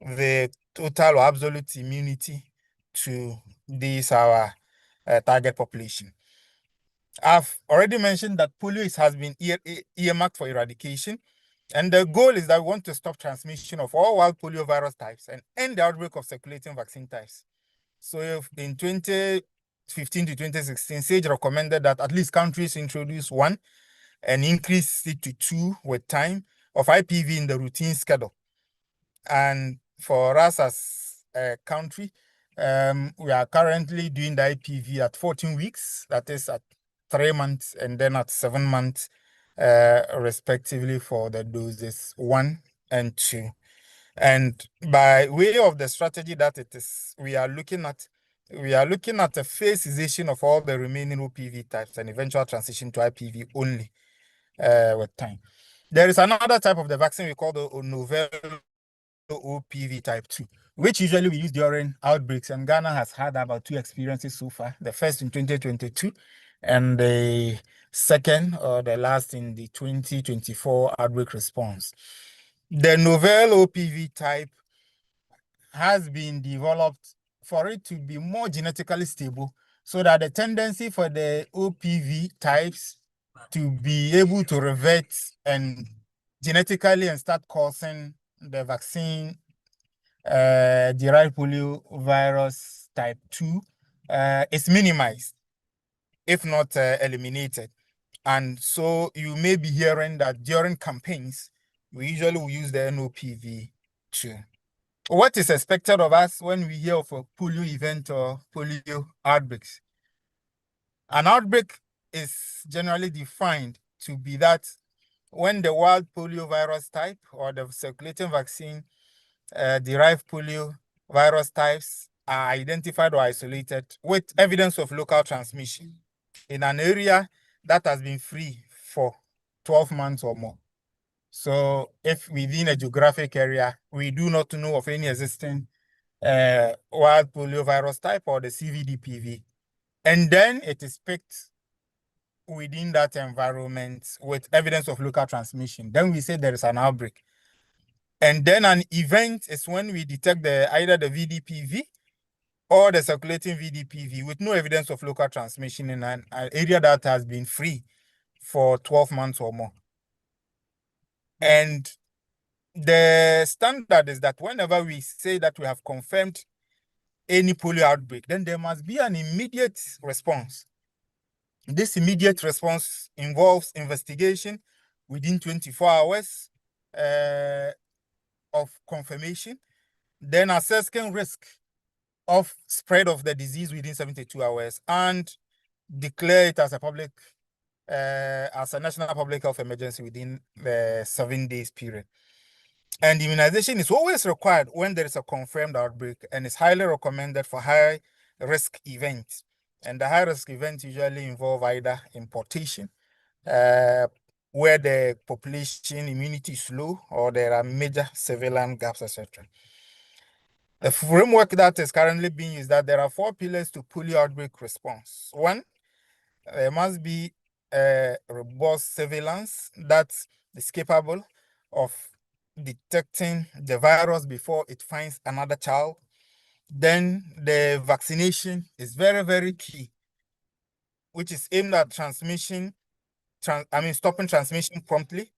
the total or absolute immunity to this our target population. I've already mentioned that polio has been earmarked for eradication, and the goal is that we want to stop transmission of all wild polio virus types and end the outbreak of circulating vaccine types. So if in 2015 to 2016, SAGE recommended that at least countries introduce one and increase it to 2 with time of IPV in the routine schedule. And for us as a country, we are currently doing the IPV at 14 weeks, that is at 3 months, and then at 7 months, respectively, for the doses 1 and 2. And by way of the strategy that it is, we are looking at a phasization of all the remaining OPV types and eventual transition to IPV only with time. There is another type of the vaccine we call the novel OPV type 2, which usually we use during outbreaks, and Ghana has had about 2 experiences so far. The first in 2022, and the second or the last in the 2024 outbreak response. The novel OPV type has been developed for it to be more genetically stable, so that the tendency for the OPV types to be able to revert and genetically and start causing the vaccine derived polio virus type 2 is minimized, if not eliminated. And so you may be hearing that during campaigns, we usually will use the NOPV too. What is expected of us when we hear of a polio event or polio outbreaks? An outbreak is generally defined to be that when the wild polio virus type or the circulating vaccine derived polio virus types are identified or isolated with evidence of local transmission in an area that has been free for 12 months or more. So if within a geographic area, we do not know of any existing wild polio virus type or the CVDPV, and then it is picked within that environment with evidence of local transmission, then we say there is an outbreak. And then an event is when we detect either the VDPV or the circulating VDPV with no evidence of local transmission in an area that has been free for 12 months or more. And the standard is that whenever we say that we have confirmed any polio outbreak, then there must be an immediate response. This immediate response involves investigation within 24 hours of confirmation, then assessing risk of spread of the disease within 72 hours, and declare it as a national public health emergency within the 7 days period. And immunization is always required when there is a confirmed outbreak, and is highly recommended for high risk events. And the high risk events usually involve either importation, where the population immunity is low, or there are major surveillance gaps, etc. The framework that is currently being used, that there are 4 pillars to polio outbreak response. 1, there must be a robust surveillance that is capable of detecting the virus before it finds another child. Then the vaccination is very, very key, which is aimed at stopping transmission promptly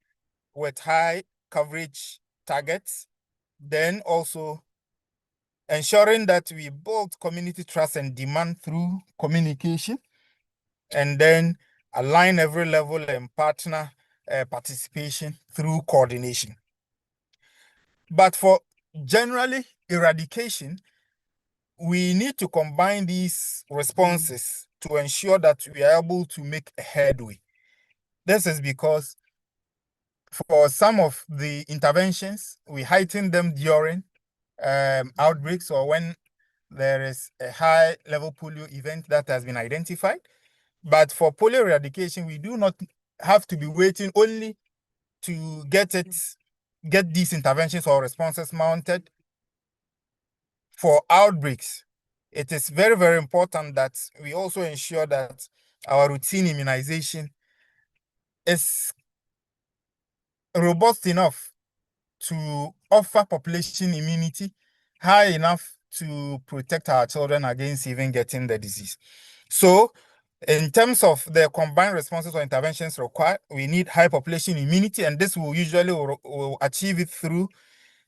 with high coverage targets. Then also ensuring that we build community trust and demand through communication, and then align every level and partner participation through coordination. But for generally eradication, we need to combine these responses to ensure that we are able to make a headway. This is because for some of the interventions, we heighten them during outbreaks or when there is a high level polio event that has been identified. But for polio eradication, we do not have to be waiting only to get these interventions or responses mounted for outbreaks. It is very, very important that we also ensure that our routine immunization is robust enough to offer population immunity high enough to protect our children against even getting the disease. So, in terms of the combined responses or interventions required, we need high population immunity, and this will usually will achieve it through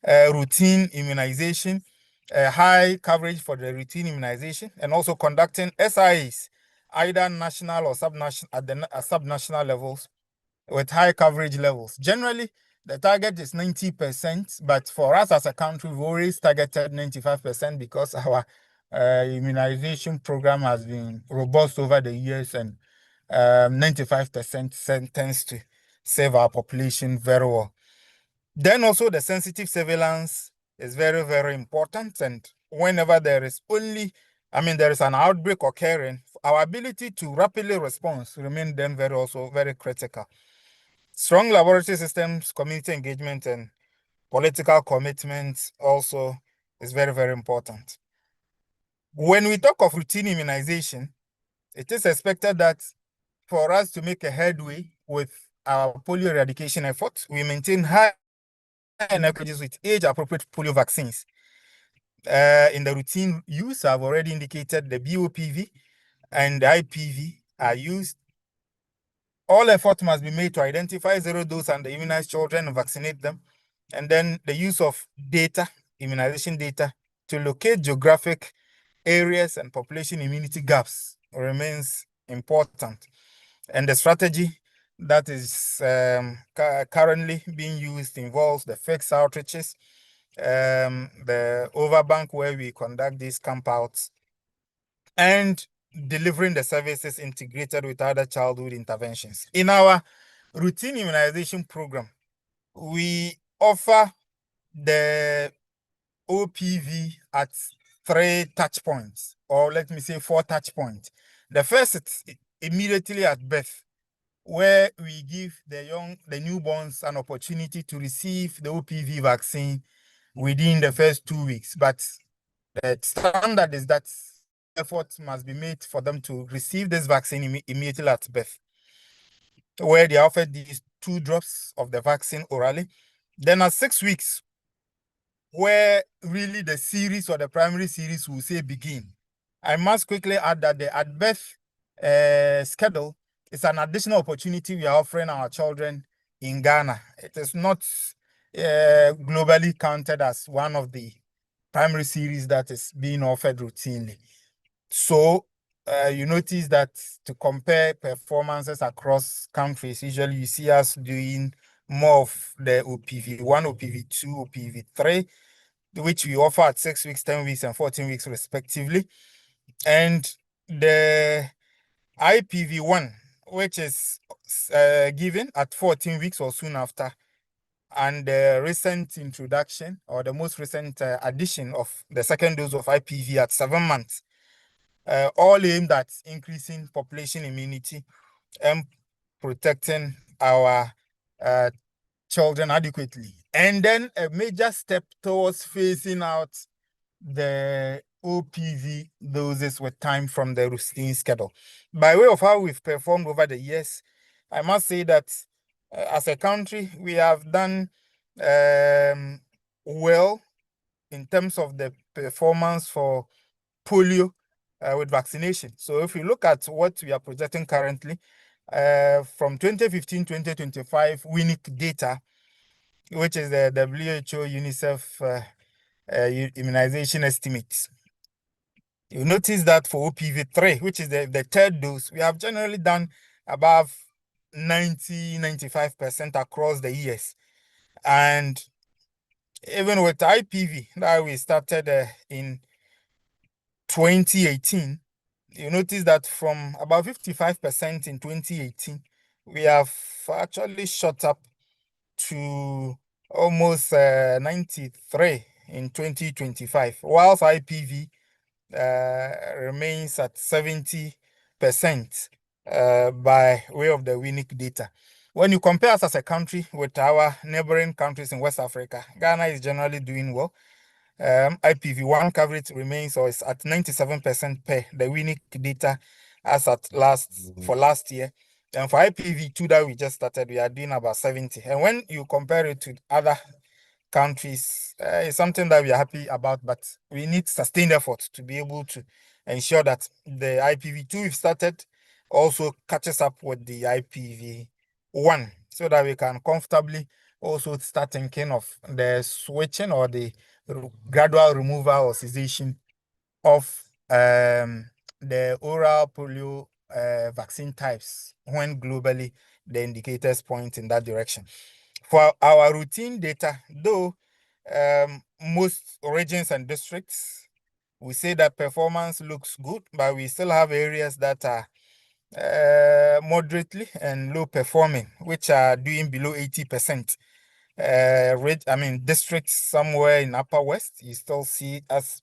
routine immunization, high coverage for the routine immunization, and also conducting SIAs, either national or subnational at the subnational levels with high coverage levels. Generally, the target is 90%, but for us as a country, we've always targeted 95% because our immunization program has been robust over the years, and 95% tends to save our population very well. Then also the sensitive surveillance is very, very important. And whenever there is there is an outbreak occurring, our ability to rapidly respond remain then very critical. Strong laboratory systems, community engagement, and political commitment also is very, very important. When we talk of routine immunization, it is expected that for us to make a headway with our polio eradication efforts, we maintain high inequities with age-appropriate polio vaccines. In the routine use, I've already indicated the BOPV and the IPV are used. All efforts must be made to identify zero-dose and immunized children and vaccinate them. And then the use of data, immunization data, to locate geographic areas and population immunity gaps remains important. And the strategy that is currently being used involves the fixed outreaches, the overbank where we conduct these campouts, and delivering the services integrated with other childhood interventions. In our routine immunization program, we offer the OPV at 3 touch points, or let me say 4 touch points. The first is immediately at birth, where we give the newborns an opportunity to receive the OPV vaccine within the first 2 weeks. But the standard is that efforts must be made for them to receive this vaccine immediately at birth, where they are offered these 2 drops of the vaccine orally. Then at 6 weeks, where really the series or the primary series will say begin. I must quickly add that the at birth schedule is an additional opportunity we are offering our children in Ghana. It is not globally counted as one of the primary series that is being offered routinely. So you notice that to compare performances across countries, usually you see us doing more of the OPV1, OPV2, OPV3, which we offer at 6 weeks, 10 weeks, and 14 weeks respectively. And the IPV1, which is given at 14 weeks or soon after, and the recent introduction or the most recent addition of the second dose of IPV at 7 months, all aimed at increasing population immunity and protecting our children adequately. And then a major step towards phasing out the OPV doses with time from the routine schedule. By way of how we've performed over the years, I must say that as a country, we have done well in terms of the performance for polio with vaccination. So if you look at what we are projecting currently, from 2015-2025 WINIC data, which is the WHO UNICEF immunization estimates, you notice that for OPV3, which is the third dose, we have generally done above 90-95% across the years. And even with IPV that we started in 2018, you notice that from about 55% in 2018, we have actually shot up to almost 93 in 2025, whilst IPV remains at 70% by way of the WINIC data. When you compare us as a country with our neighboring countries in West Africa, Ghana is generally doing well. IPv1 coverage remains or is at 97% per the WINIC data as at last year. And for IPv2 that we just started, we are doing about 70. And when you compare it to other countries, it's something that we are happy about, but we need sustained effort to be able to ensure that the IPv2 we've started also catches up with the IPv1 so that we can comfortably also start thinking of the switching or the gradual removal or cessation of the oral polio vaccine types when globally the indicators point in that direction. For our routine data, though most regions and districts, we say that performance looks good, but we still have areas that are moderately and low performing, which are doing below 80%. Districts somewhere in Upper West, you still see us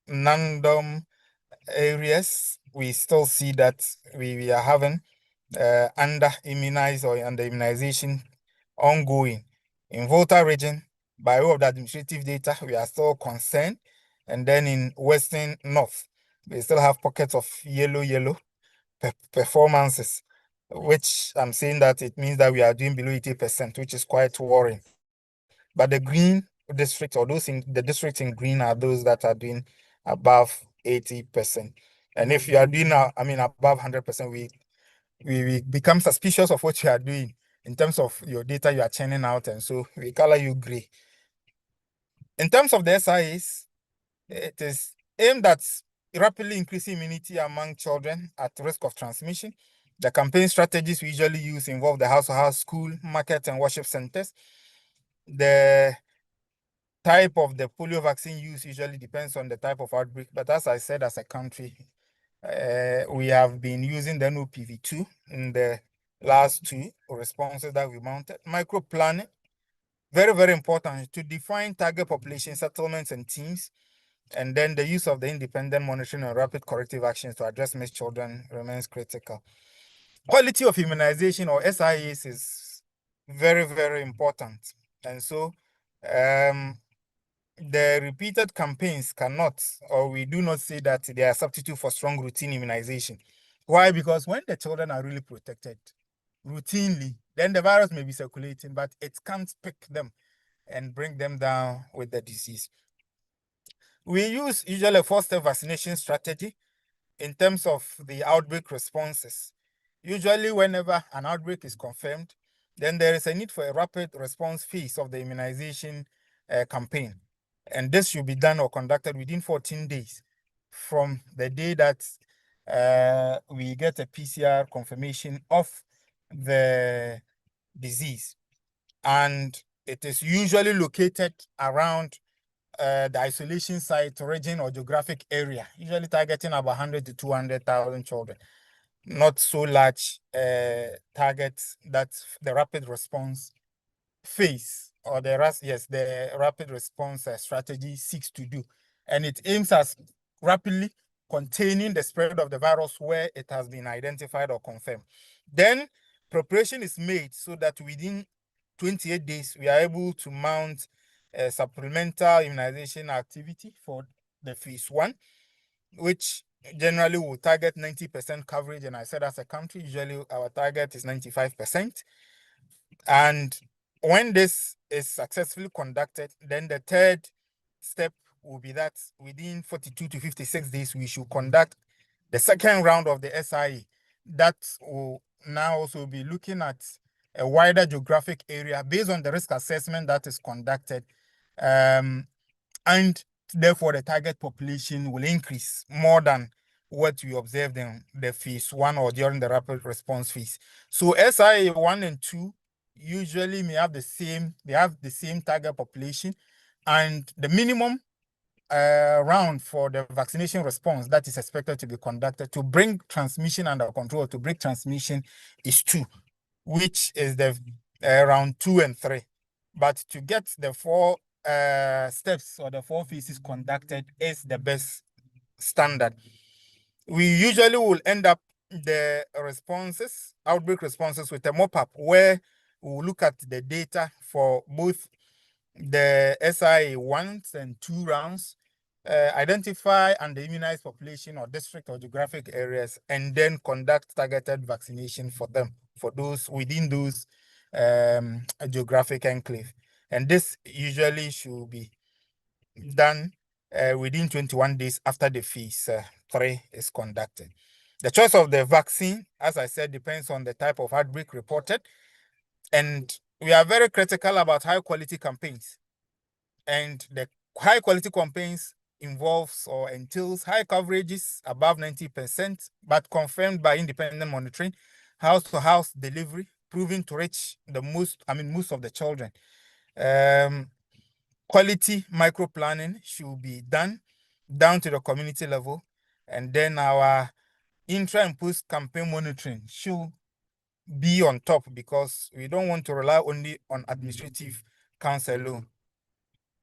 random areas, we still see that we are having under immunized or under immunization ongoing. In Volta region, by way of the administrative data, we are still concerned. And then in Western North, we still have pockets of yellow performances, which I'm saying that it means that we are doing below 80%, which is quite worrying. But the green districts or those in the districts in green are those that are doing above 80%. And if you are doing above 100%, we become suspicious of what you are doing in terms of your data you are churning out, and so we color you gray. In terms of the SIAs, it is aimed at rapidly increasing immunity among children at risk of transmission. The campaign strategies we usually use involve the house-to-house, school, market, and worship centers. The type of the polio vaccine use usually depends on the type of outbreak, but as I said, as a country, we have been using the NOPV2 in the last two responses that we mounted. Micro planning, very, very important to define target population settlements and teams. And then the use of the independent monitoring and rapid corrective actions to address missed children remains critical. Quality of immunization or SIAs is very, very important. And so the repeated campaigns cannot, or we do not say that they are substitute for strong routine immunization. Why? Because when the children are really protected routinely, then the virus may be circulating, but it can't pick them and bring them down with the disease. We use usually a four-step vaccination strategy in terms of the outbreak responses. Usually whenever an outbreak is confirmed, then there is a need for a rapid response phase of the immunization campaign. And this should be done or conducted within 14 days from the day that we get a PCR confirmation of the disease. And it is usually located around the isolation site, region, or geographic area, usually targeting about 100 to 200,000 children. Not so large targets that the rapid response phase or the rapid response strategy seeks to do. And it aims at rapidly containing the spread of the virus where it has been identified or confirmed. Then preparation is made so that within 28 days, we are able to mount a supplemental immunization activity for the phase 1, which generally will target 90% coverage. And I said as a country, usually our target is 95%. And when this is successfully conducted, then the third step will be that within 42 to 56 days, we should conduct the second round of the SIA. That will now also be looking at a wider geographic area based on the risk assessment that is conducted. And therefore, the target population will increase more than what we observed in the phase 1 or during the rapid response phase. So SIA 1 and 2 usually may have they have the same target population, and the minimum round for the vaccination response that is expected to be conducted to bring transmission under control, to break transmission, is 2, which is the round 2 and 3. But to get the 4 steps or the 4 phases conducted is the best standard. We usually will end up the responses, outbreak responses, with a mop-up where we will look at the data for both the SIA 1 and 2 rounds, identify and immunize population or district or geographic areas, and then conduct targeted vaccination for them, for those within those geographic enclave. And this usually should be done within 21 days after the phase 3 is conducted. The choice of the vaccine, as I said, depends on the type of outbreak reported. And we are very critical about high quality campaigns. And the high quality campaigns involves or entails high coverages above 90%, but confirmed by independent monitoring, house to house delivery, proving to reach most of the children. Quality micro planning should be done down to the community level, and then our intra and post campaign monitoring should be on top, because we don't want to rely only on administrative council alone.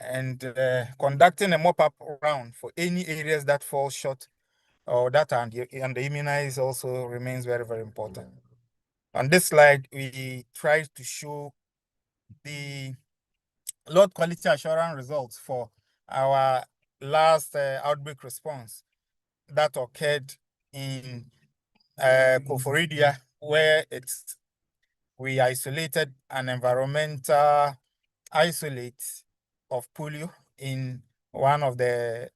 And conducting a mop-up round for any areas that fall short or that are under-immunized also remains very, very important. On this slide, we try to show the lot quality assurance results for our last outbreak response that occurred in Koforidia, where we isolated an environmental isolate of polio in one of the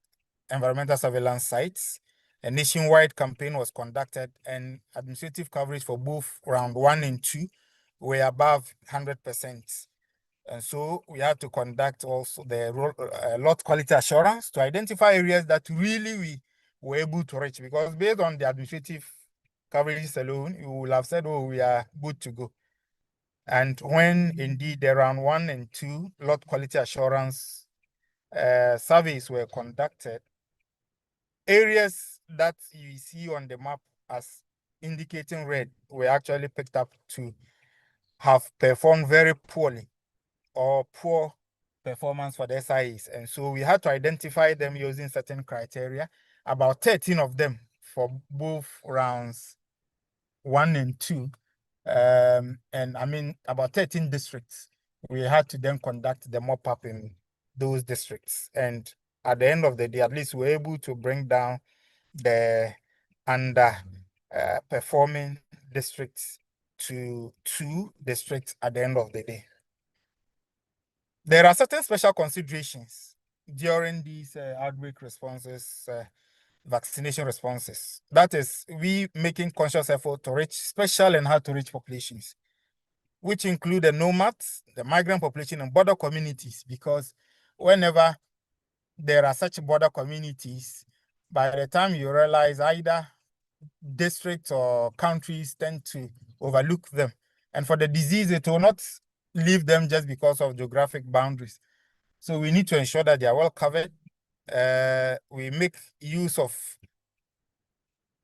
environmental surveillance sites. A nationwide campaign was conducted, and administrative coverage for both round 1 and 2 were above 100%. And so we had to conduct also the lot quality assurance to identify areas that really we were able to reach, because based on the administrative coverage alone, you will have said, oh, we are good to go. And when indeed the round 1 and 2 lot quality assurance surveys were conducted, areas that you see on the map as indicating red were actually picked up to have performed very poorly or poor performance for the SIAs. And so we had to identify them using certain criteria, about 13 of them for both rounds 1 and 2. And I mean, about 13 districts. We had to then conduct the mop-up in those districts. And at the end of the day, at least we were able to bring down the under performing districts to 2 districts at the end of the day. There are certain special considerations during these outbreak responses, vaccination responses. That is, we making conscious effort to reach special and hard to reach populations, which include the nomads, the migrant population, and border communities, because whenever there are such border communities, by the time you realize, either districts or countries tend to overlook them. And for the disease, it will not leave them just because of geographic boundaries. So we need to ensure that they are well covered. We make use of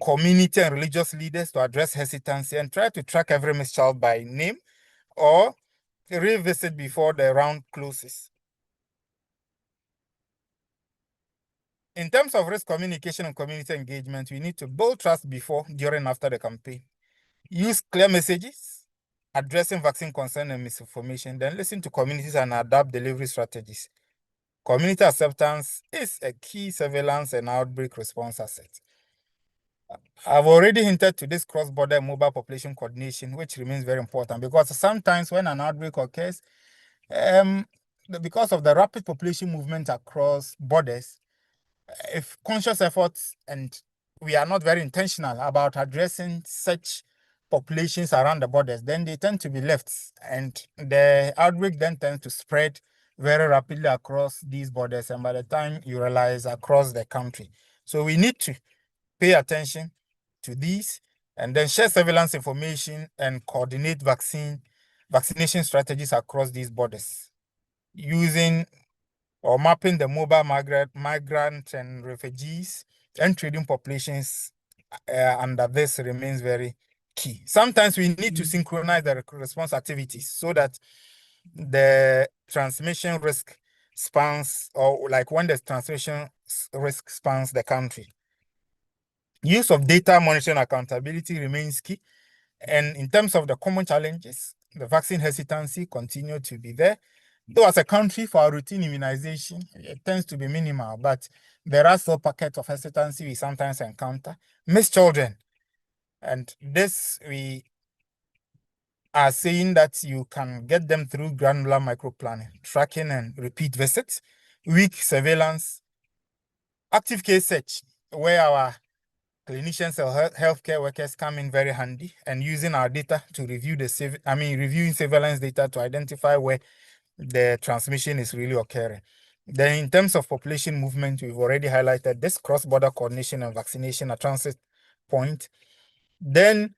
community and religious leaders to address hesitancy and try to track every missed child by name or revisit before the round closes. In terms of risk communication and community engagement, we need to build trust before, during, and after the campaign. Use clear messages, addressing vaccine concern and misinformation, then listen to communities and adapt delivery strategies. Community acceptance is a key surveillance and outbreak response asset. I've already hinted to this cross-border mobile population coordination, which remains very important, because sometimes when an outbreak occurs, because of the rapid population movement across borders, if conscious efforts and we are not very intentional about addressing such populations around the borders, then they tend to be left, and the outbreak then tends to spread very rapidly across these borders, and by the time you realize, across the country. So we need to pay attention to these and then share surveillance information and coordinate vaccine vaccination strategies across these borders, using or mapping the mobile migrant and refugees and trading populations under this remains very key. Sometimes we need to synchronize the response activities so that the transmission risk spans, or like when the transmission risk spans the country. Use of data monitoring accountability remains key. And in terms of the common challenges, the vaccine hesitancy continue to be there. Though as a country, for our routine immunization, it tends to be minimal, but there are still pockets of hesitancy we sometimes encounter. Missed children. And this, we are saying that you can get them through granular microplanning, tracking and repeat visits, weak surveillance, active case search, where our clinicians or healthcare workers come in very handy, and using our data to review reviewing surveillance data to identify where the transmission is really occurring. Then in terms of population movement, we've already highlighted this cross-border coordination and vaccination at transit point. Then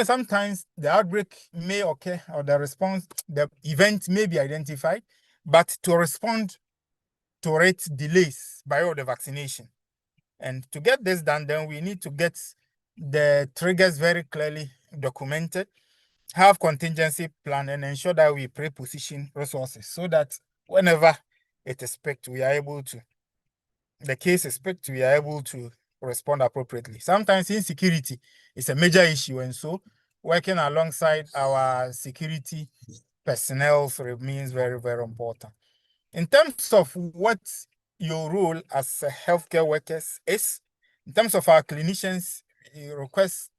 sometimes the outbreak may occur, or the event may be identified, but to respond to rate delays by all the vaccination. And to get this done, then we need to get the triggers very clearly documented, have contingency plan, and ensure that we pre-position resources so that whenever it is picked, we are able to, the case is picked, we are able to respond appropriately. Sometimes insecurity is a major issue, and so working alongside our security personnel remains very, very important. In terms of what your role as healthcare workers is, in terms of our clinicians, we request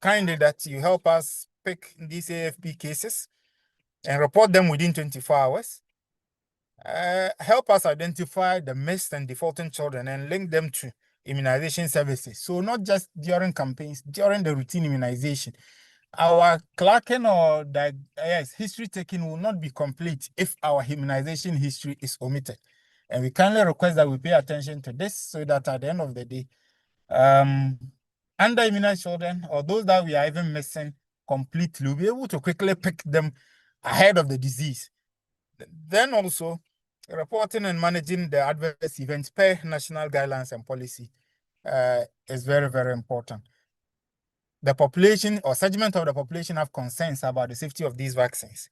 kindly that you help us pick these AFP cases and report them within 24 hours. Help us identify the missed and defaulting children and link them to immunization services. So not just during campaigns, during the routine immunization. Our clerking or history taking will not be complete if our immunization history is omitted. And we kindly request that we pay attention to this so that at the end of the day, under-immunized children or those that we are even missing completely, we'll be able to quickly pick them ahead of the disease. Then also, reporting and managing the adverse events per national guidelines and policy is very, very important. The population or segment of the population have concerns about the safety of these vaccines.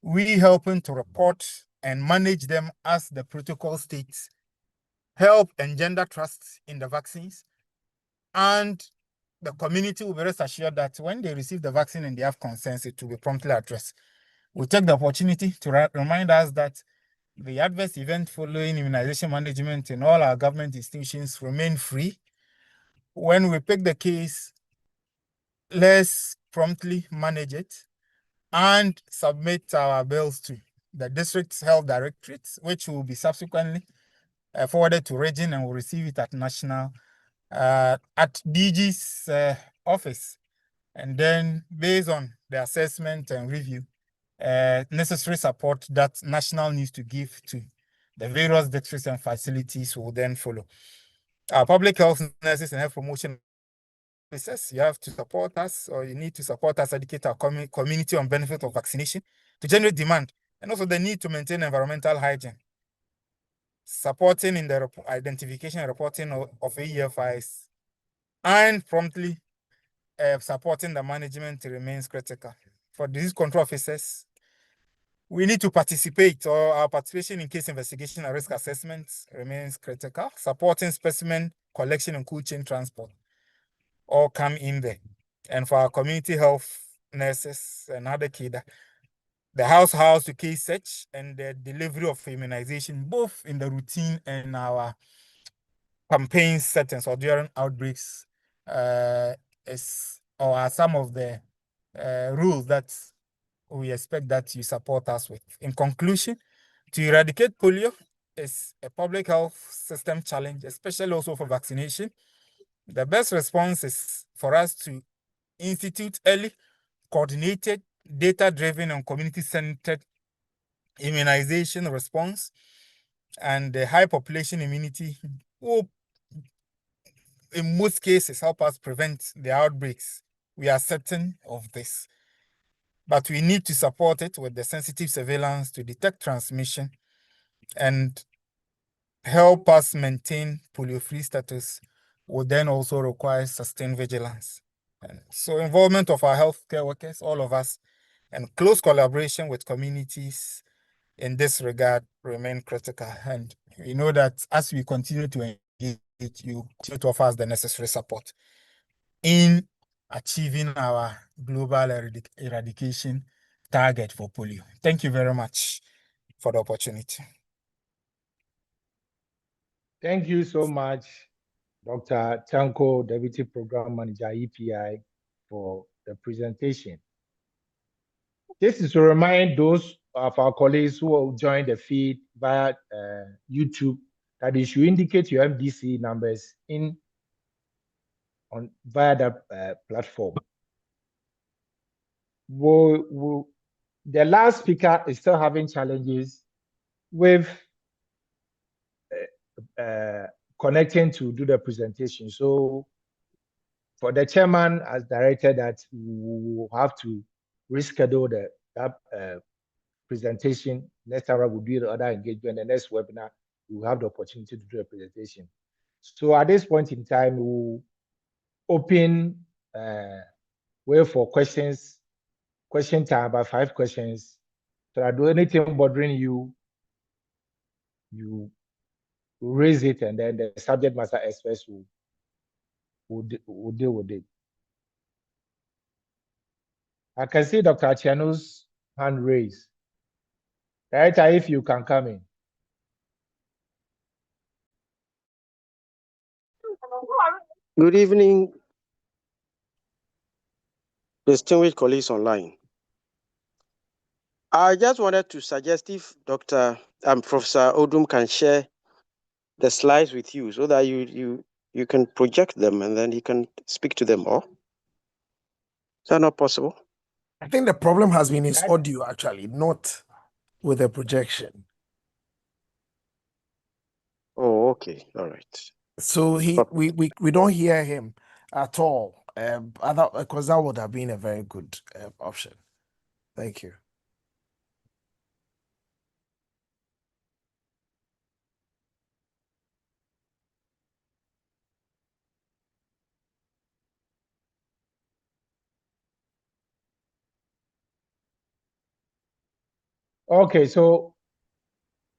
We helping to report and manage them as the protocol states, help engender trust in the vaccines, and the community will be rest assured that when they receive the vaccine and they have concerns, it will be promptly addressed. We take the opportunity to remind us that the adverse event following immunization management in all our government institutions remain free. When we pick the case, let's promptly manage it and submit our bills to the district health directorates, which will be subsequently forwarded to region and will receive it at national, at DG's office. And then based on the assessment and review, necessary support that national needs to give to the various districts and facilities will then follow. Our public health nurses and health promotion officers, you have to support us, or you need to support us, educate our community on benefit of vaccination to generate demand, and also the need to maintain environmental hygiene. Supporting in the identification and reporting of AEFIs, and promptly supporting the management remains critical. For disease control officers, we need to participate, or our participation in case investigation and risk assessments remains critical. Supporting specimen collection and cold chain transport all come in there. And for our community health nurses and other KIDA, the house to case search and the delivery of immunization, both in the routine and our campaign settings or during outbreaks, are some of the rules that we expect that you support us with. In conclusion, to eradicate polio is a public health system challenge, especially also for vaccination. The best response is for us to institute early, coordinated, data-driven, and community-centered immunization response, and the high population immunity will, in most cases, help us prevent the outbreaks. We are certain of this. but we need to support it with the sensitive surveillance to detect transmission and help us maintain polio-free status will then also require sustained vigilance. And so involvement of our healthcare workers, all of us, and close collaboration with communities in this regard remain critical. And we know that as we continue to engage, you continue to offer us the necessary support in achieving our global eradication target for polio. Thank you very much for the opportunity. Thank you so much, Dr. Tanko, Deputy Program Manager, EPI, for the presentation. This is to remind those of our colleagues who will join the feed via YouTube that you should indicate your MDC numbers via that platform. The last speaker is still having challenges with connecting to do the presentation. So for the chairman has directed that we will have to reschedule that presentation. Next time we'll do the other engagement. The next webinar, we'll have the opportunity to do a presentation. So at this point in time, we'll open way for questions, question time, about 5 questions. So I do anything bothering you, you raise it, and then the subject matter experts will deal with it. I can see Dr. Achiano's hand raised. Director, if you can come in. Good evening, distinguished colleagues online. I just wanted to suggest if Professor Odum can share the slides with you so that you can project them and then he can speak to them all. Is that not possible? I think the problem has been his audio, actually, not with the projection. Oh, okay. All right. So we don't hear him at all. Because that would have been a very good option. Thank you. Okay, so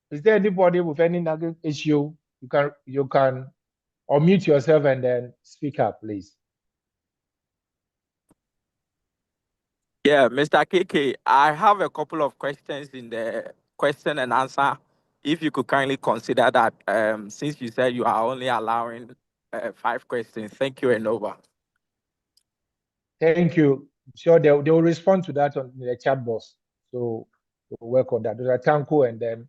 is there anybody with any issue? You can unmute yourself and then speak up, please. Yeah, Mr. KK, I have a couple of questions in the question and answer. If you could kindly consider that, since you said you are only allowing 5 questions. Thank you and over. Thank you. Sure, they will respond to that on the chat box. So we'll work on that. Dr. Tanko, and then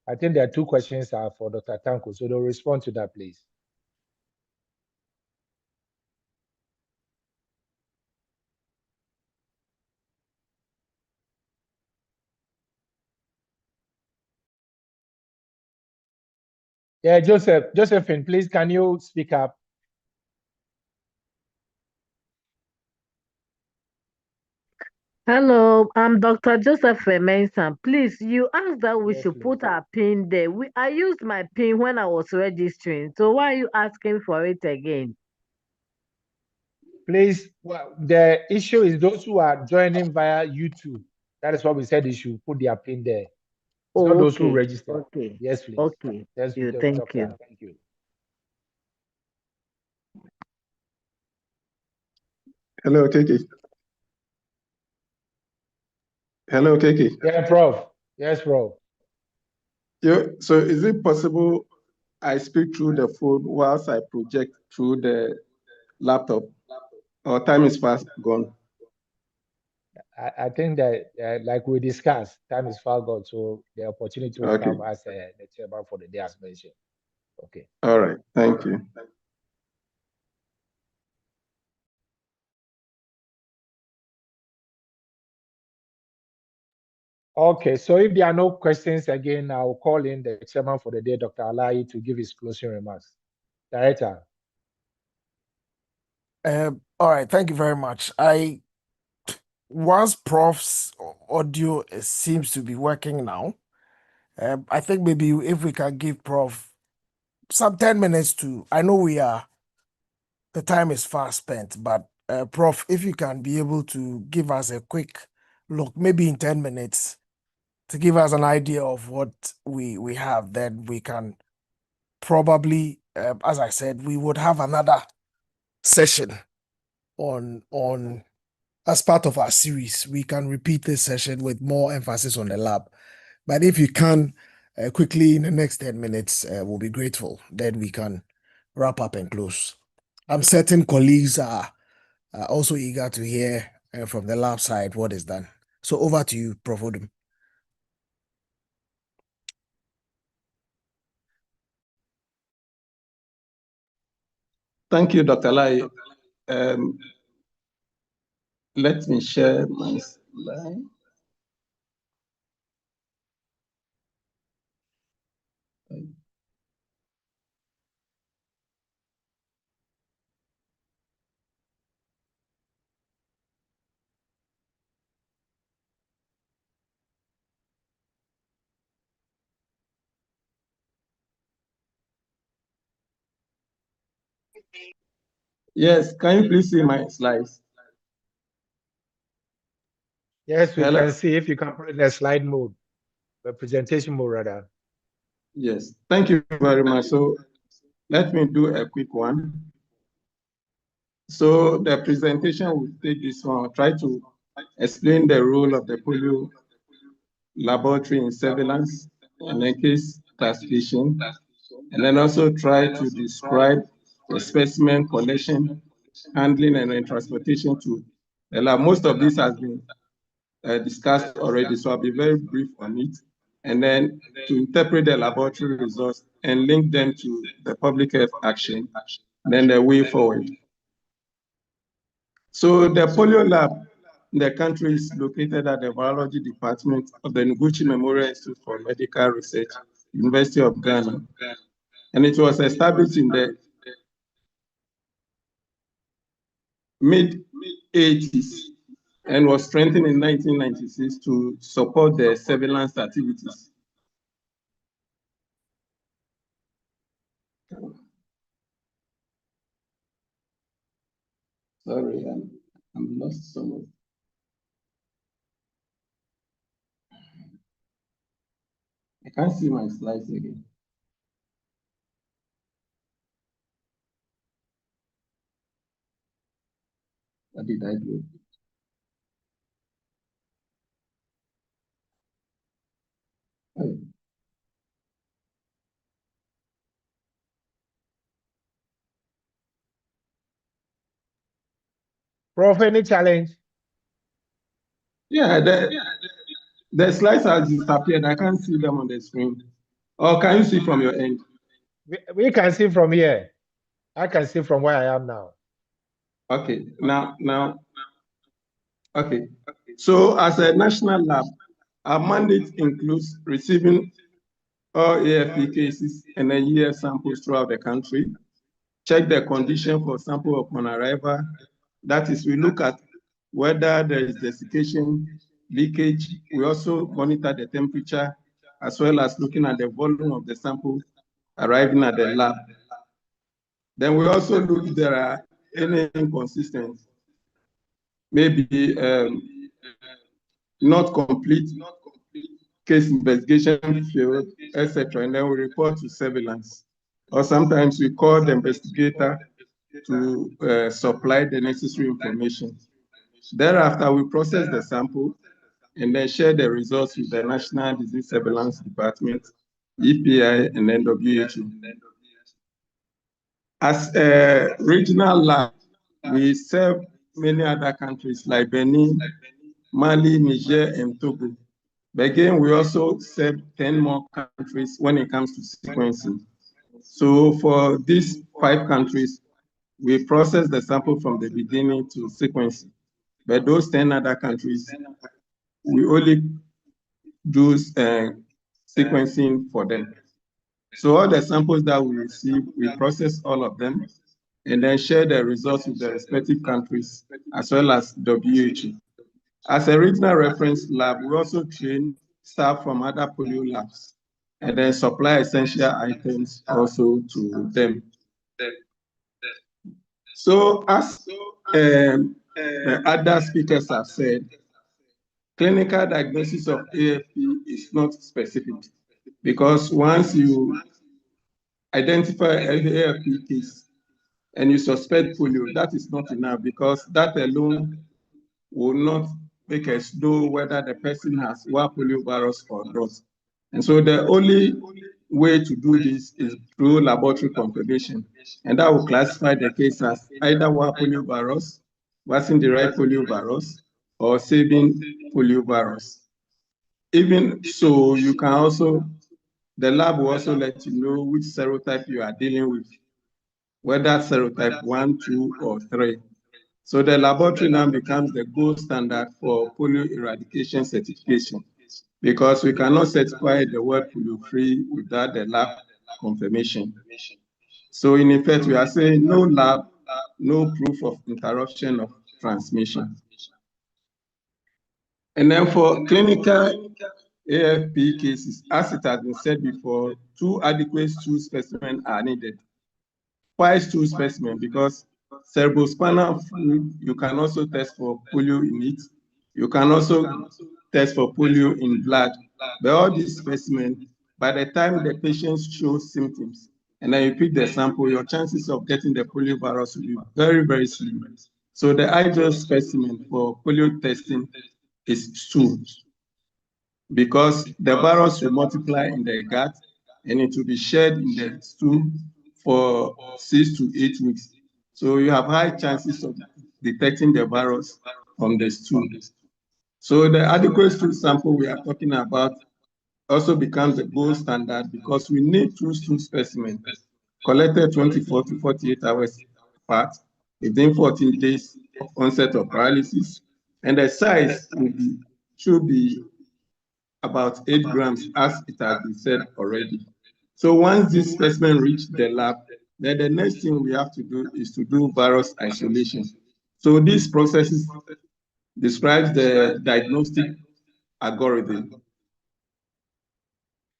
I think there are 2 questions for Dr. Tanko. So they'll respond to that, please. Yeah, Josephine, please, can you speak up? Hello, I'm Dr. Joseph Mensa. Please, you asked that we should put our PIN there. I used my PIN when I was registering. So why are you asking for it again? Please, the issue is those who are joining via YouTube. That is what we said they should put their PIN there. It's not those who register. Okay. Yes, please. Okay. Yes, Thank you. Thank you. Hello, Kiki. Hello, Kiki. Yeah, Prof. Yes, Prof. So is it possible I speak through the phone whilst I project through the laptop? Or time is fast gone? I think that, like we discussed, time is far gone, so the opportunity will come as the chairman for the day has mentioned. Okay. All right. Thank you. Okay, so if there are no questions again, I'll call in the chairman for the day, Dr. Alayi, to give his closing remarks. Director. All right, thank you very much. once Prof's audio seems to be working now, I think maybe if we can give Prof some 10 minutes to, I know the time is fast spent, but Prof, if you can be able to give us a quick look, maybe in 10 minutes, to give us an idea of what we have, then we can probably, as I said, we would have another session on as part of our series. We can repeat this session with more emphasis on the lab. But if you can quickly in the next 10 minutes, we'll be grateful. Then we can wrap up and close. I'm certain colleagues are also eager to hear from the lab side what is done. So over to you, Prof. Odum. Thank you, Dr. Lai. Let me share my slide. Yes, can you please see my slides? Yes, we Hello? can see if you can put it in a slide mode, the presentation mode rather. Yes, thank you very much. So let me do a quick one. So the presentation will take this one. I'll try to explain the role of the polio laboratory in surveillance and then case classification, and then also try to describe the specimen collection, handling, and then transportation to the lab. Most of this has been discussed already, so I'll be very brief on it. And then to interpret the laboratory results and link them to the public health action, then the way forward. So the polio lab in the country is located at the biology department of the Noguchi Memorial Institute for Medical Research, University of Ghana. And it was established in the mid-80s and was strengthened in 1996 to support the surveillance activities. Sorry, I'm lost somewhere. I can't see my slides again. What did I do? Oh. Prof, any challenge? Yeah, the slides have disappeared. I can't see them on the screen. Or can you see from your end? We can see from here. I can see from where I am now. Okay, okay. So as a national lab, our mandate includes receiving all AFP cases and then EF samples throughout the country, check the condition for sample upon arrival. That is, we look at whether there is desiccation, leakage. We also monitor the temperature, as well as looking at the volume of the sample arriving at the lab. Then we also look if there are any inconsistencies, maybe not complete case investigation field, etc. And then we report to surveillance. Or sometimes we call the investigator to supply the necessary information. Thereafter, we process the sample and then share the results with the National Disease Surveillance Department, EPI, and then WHO. As a regional lab, we serve many other countries like Benin, Mali, Niger, and Togo. But again, we also serve 10 more countries when it comes to sequencing. So for these 5 countries, we process the sample from the beginning to sequencing. But those 10 other countries, we only do sequencing for them. So all the samples that we receive, we process all of them and then share the results with the respective countries as well as WHO. As a regional reference lab, we also train staff from other polio labs and then supply essential items also to them. So as the other speakers have said, clinical diagnosis of AFP is not specific because once you identify an AFP case and you suspect polio, that is not enough because that alone will not make us know whether the person has wild polio virus or not. And so the only way to do this is through laboratory confirmation, and that will classify the case as either wild polio virus, vaccine-derived polio virus, or sabin polio virus. Even so, you can also, the lab will also let you know which serotype you are dealing with, whether serotype 1, 2, or 3. So the laboratory now becomes the gold standard for polio eradication certification because we cannot certify the word polio-free without the lab confirmation. So in effect, we are saying no lab, no proof of interruption of transmission. And then for clinical AFP cases, as it has been said before, 2 adequate stool specimens are needed. Why stool specimen? Because cerebrospinal fluid, you can also test for polio in it. You can also test for polio in blood. But all these specimens, by the time the patient shows symptoms, and then you pick the sample, your chances of getting the polio virus will be very, very slim. So the ideal specimen for polio testing is stool, because the virus will multiply in the gut and it will be shared in the stool for 6 to 8 weeks. So you have high chances of detecting the virus from the stool. So the adequate stool sample we are talking about also becomes the gold standard because we need 2 stool specimens collected 24 to 48 hours apart within 14 days of onset of paralysis, and the size should be about 8 grams, as it has been said already. So once this specimen reaches the lab, then the next thing we have to do is to do virus isolation. So this process describes the diagnostic algorithm.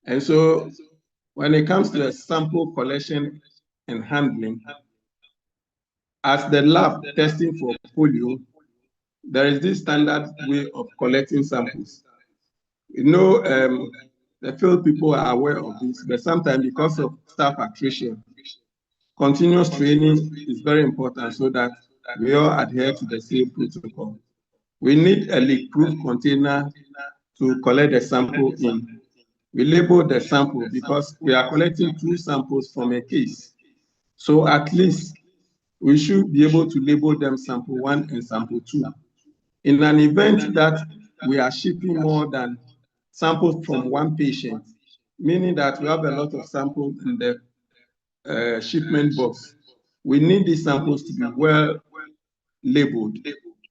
And so when it comes to the sample collection and handling, as the lab testing for polio, there is this standard way of collecting samples. You know, the field people are aware of this, but sometimes because of staff attrition, continuous training is very important so that we all adhere to the same protocol. We need a leak-proof container to collect the sample in. We label the sample because we are collecting 2 samples from a case. So at least we should be able to label them sample 1 and sample 2. In an event that we are shipping more than samples from 1 patient, meaning that we have a lot of samples in the shipment box, we need these samples to be well labeled.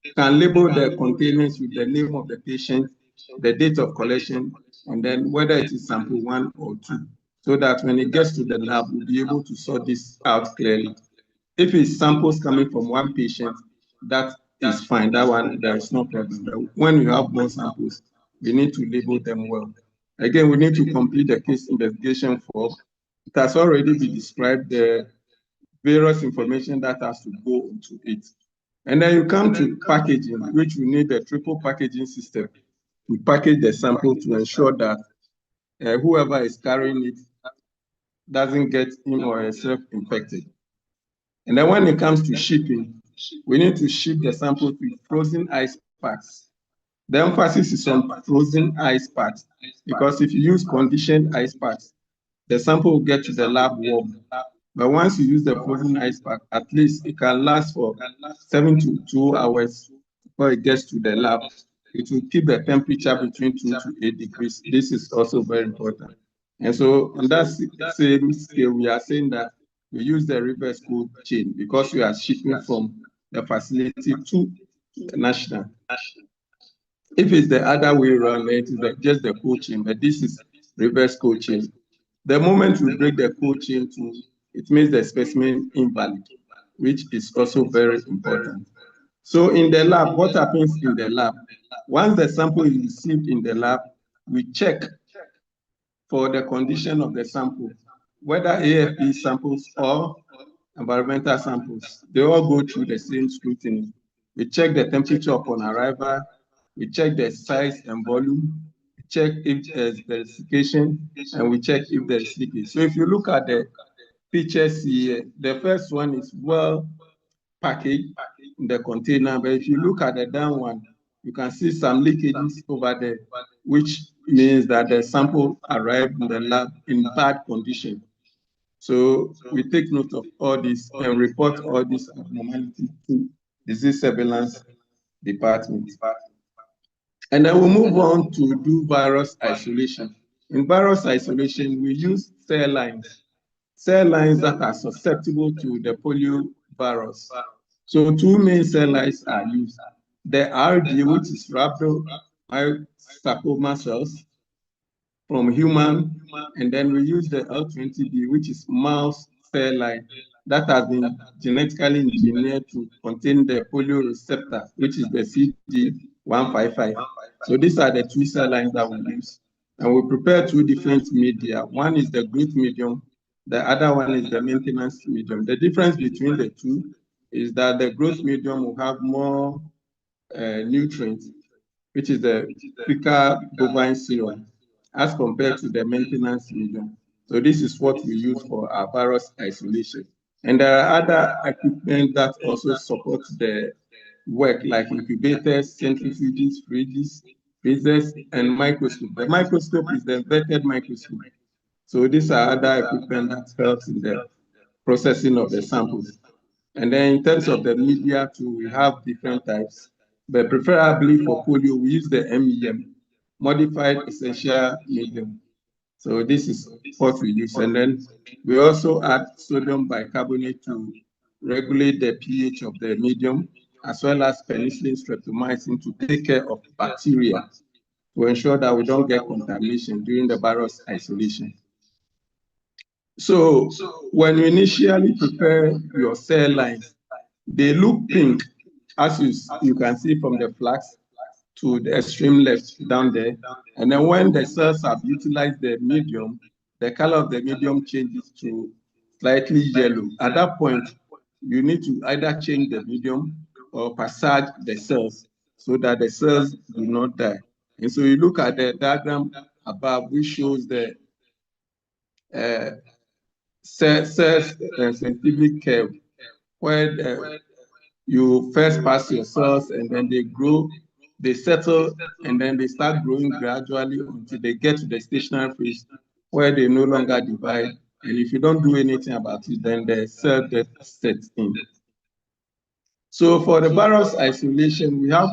You can label the containers with the name of the patient, the date of collection, and then whether it is sample 1 or 2, so that when it gets to the lab, we'll be able to sort this out clearly. If it's samples coming from 1 patient, that is fine. That one, there is no problem. But when you have more samples, we need to label them well. Again, we need to complete the case investigation form. It has already been described the various information that has to go into it. And then you come to packaging, which we need a triple packaging system to package the sample to ensure that whoever is carrying it doesn't get him or herself infected. And then when it comes to shipping, we need to ship the samples with frozen ice packs. The emphasis is on frozen ice packs because if you use conditioned ice packs, the sample will get to the lab warm. But once you use the frozen ice pack, at least it can last for 7 to 2 hours before it gets to the lab. It will keep the temperature between 2 to 8 degrees. This is also very important. And so on that same scale, we are saying that we use the reverse cold chain because we are shipping from the facility to the national. If it's the other way around, it is just the cold chain, but this is reverse cold chain. The moment we break the cold chain, it makes the specimen invalid, which is also very important. So in the lab, what happens in the lab? Once the sample is received in the lab, we check for the condition of the sample, whether AFP samples or environmental samples. They all go through the same scrutiny. We check the temperature upon arrival, we check the size and volume, we check if there's desiccation, and we check if there's leakage. So if you look at the pictures here, the first one is well packaged in the container, but if you look at the down one, you can see some leakages over there, which means that the sample arrived in the lab in bad condition. So we take note of all this and report all these abnormalities to disease surveillance department. And then we move on to do virus isolation. In virus isolation, we use cell lines that are susceptible to the polio virus. So two main cell lines are used. The RD, which is rhabdomyosarcoma cells from human, and then we use the L20B, which is mouse cell line that has been genetically engineered to contain the polio receptor, which is the CD155. So these are the two cell lines that we use. And we prepare two different media. One is the growth medium, the other one is the maintenance medium. The difference between the two is that the growth medium will have more nutrients, which is the thicker bovine serum, as compared to the maintenance medium. So this is what we use for our virus isolation. And there are other equipment that also support the work, like incubators, centrifuges, freezers, and microscope. The microscope is the inverted microscope. So these are other equipment that helps in the processing of the samples. And then in terms of the media too, we have different types, but preferably for polio, we use the MEM, modified essential medium. So this is what we use. And then we also add sodium bicarbonate to regulate the pH of the medium, as well as penicillin streptomycin to take care of bacteria to ensure that we don't get contamination during the virus isolation. So when you initially prepare your cell lines, they look pink, as you can see from the flags to the extreme left down there. And then when the cells have utilized the medium, the color of the medium changes to slightly yellow. At that point, you need to either change the medium or passage the cells so that the cells do not die. And so you look at the diagram above, which shows the scientific curve, where you first pass your cells and then they grow, they settle, and then they start growing gradually until they get to the stationary phase where they no longer divide. And if you don't do anything about it, then the cell death sets in. So for the virus isolation, we have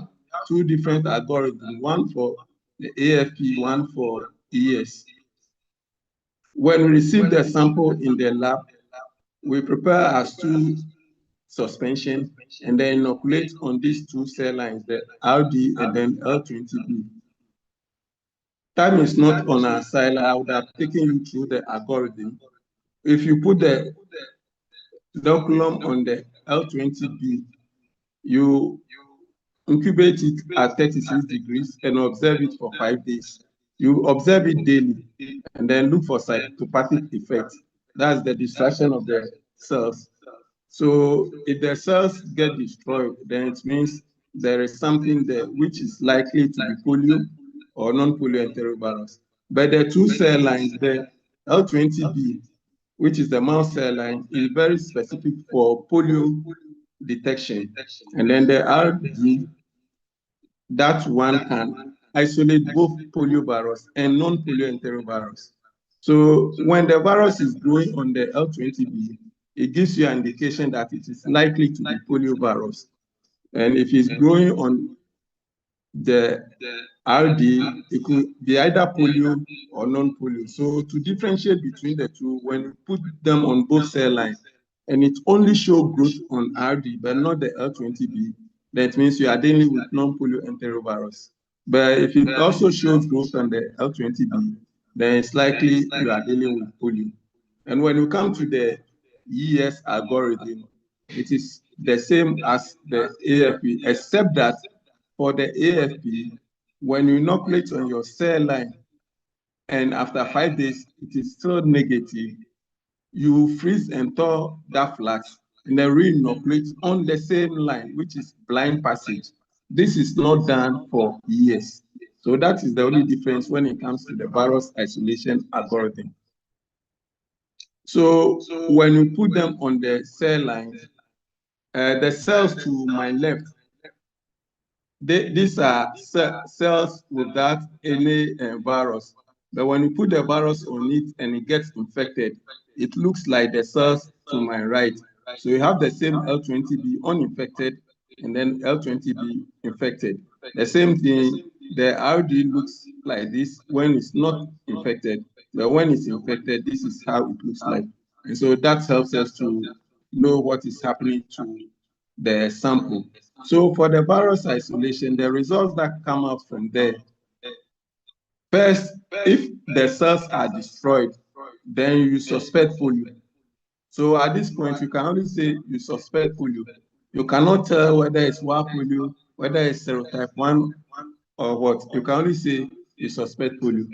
two different algorithms, one for the AFP, one for ES. When we receive the sample in the lab, we prepare our stool suspension and then inoculate on these two cell lines, the RD and then L20B. Time is not on our side. I would have taken you through the algorithm. If you put the inoculum on the L20B, you incubate it at 36 degrees and observe it for 5 days. You observe it daily and then look for cytopathic effect. That's the destruction of the cells. So if the cells get destroyed, then it means there is something there which is likely to be polio or non-polio enterovirus. But the two cell lines, the L20B, which is the mouse cell line, is very specific for polio detection. And then the RD, that one can isolate both poliovirus and non-polio enterovirus. So when the virus is growing on the L20B, it gives you an indication that it is likely to be poliovirus. And if it's growing on the RD, it could be either polio or non-polio. So to differentiate between the two, when you put them on both cell lines, and it only shows growth on RD, but not the L20B, that means you are dealing with non-polio enterovirus. But if it also shows growth on the L20B, then it's likely you are dealing with polio. And when you come to the ES algorithm, it is the same as the AFP, except that for the AFP, when you inoculate on your cell line, and after 5 days, it is still negative, you freeze and thaw that flask and then re-inoculate on the same line, which is blind passage. This is not done for years. So that is the only difference when it comes to the virus isolation algorithm. So when you put them on the cell lines, the cells to my left, these are cells without any virus. But when you put the virus on it and it gets infected, it looks like the cells to my right. So you have the same L20B uninfected and then L20B infected. The same thing, the RD looks like this when it's not infected. But when it's infected, this is how it looks like. And so that helps us to know what is happening to the sample. So for the virus isolation, the results that come out from there, first, if the cells are destroyed, then you suspect polio. So at this point, you can only say you suspect polio. You cannot tell whether it's wild polio, whether it's serotype 1 or what. You can only say you suspect polio.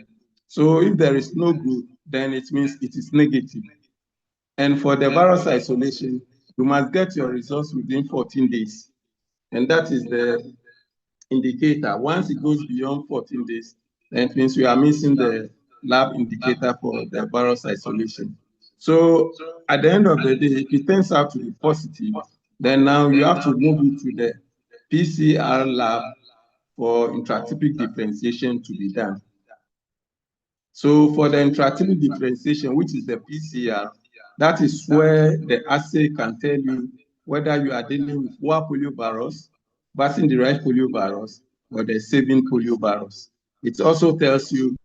So if there is no group, then it means it is negative. And for the virus isolation, you must get your results within 14 days. And that is the indicator. Once it goes beyond 14 days, then it means we are missing the lab indicator for the virus isolation. So at the end of the day, if it turns out to be positive, then now you have to move it to the PCR lab for intratypic differentiation to be done. So for the intratypic differentiation, which is the PCR, that is where the assay can tell you whether you are dealing with wild poliovirus, vaccine-derived poliovirus, or the saving poliovirus. It also tells you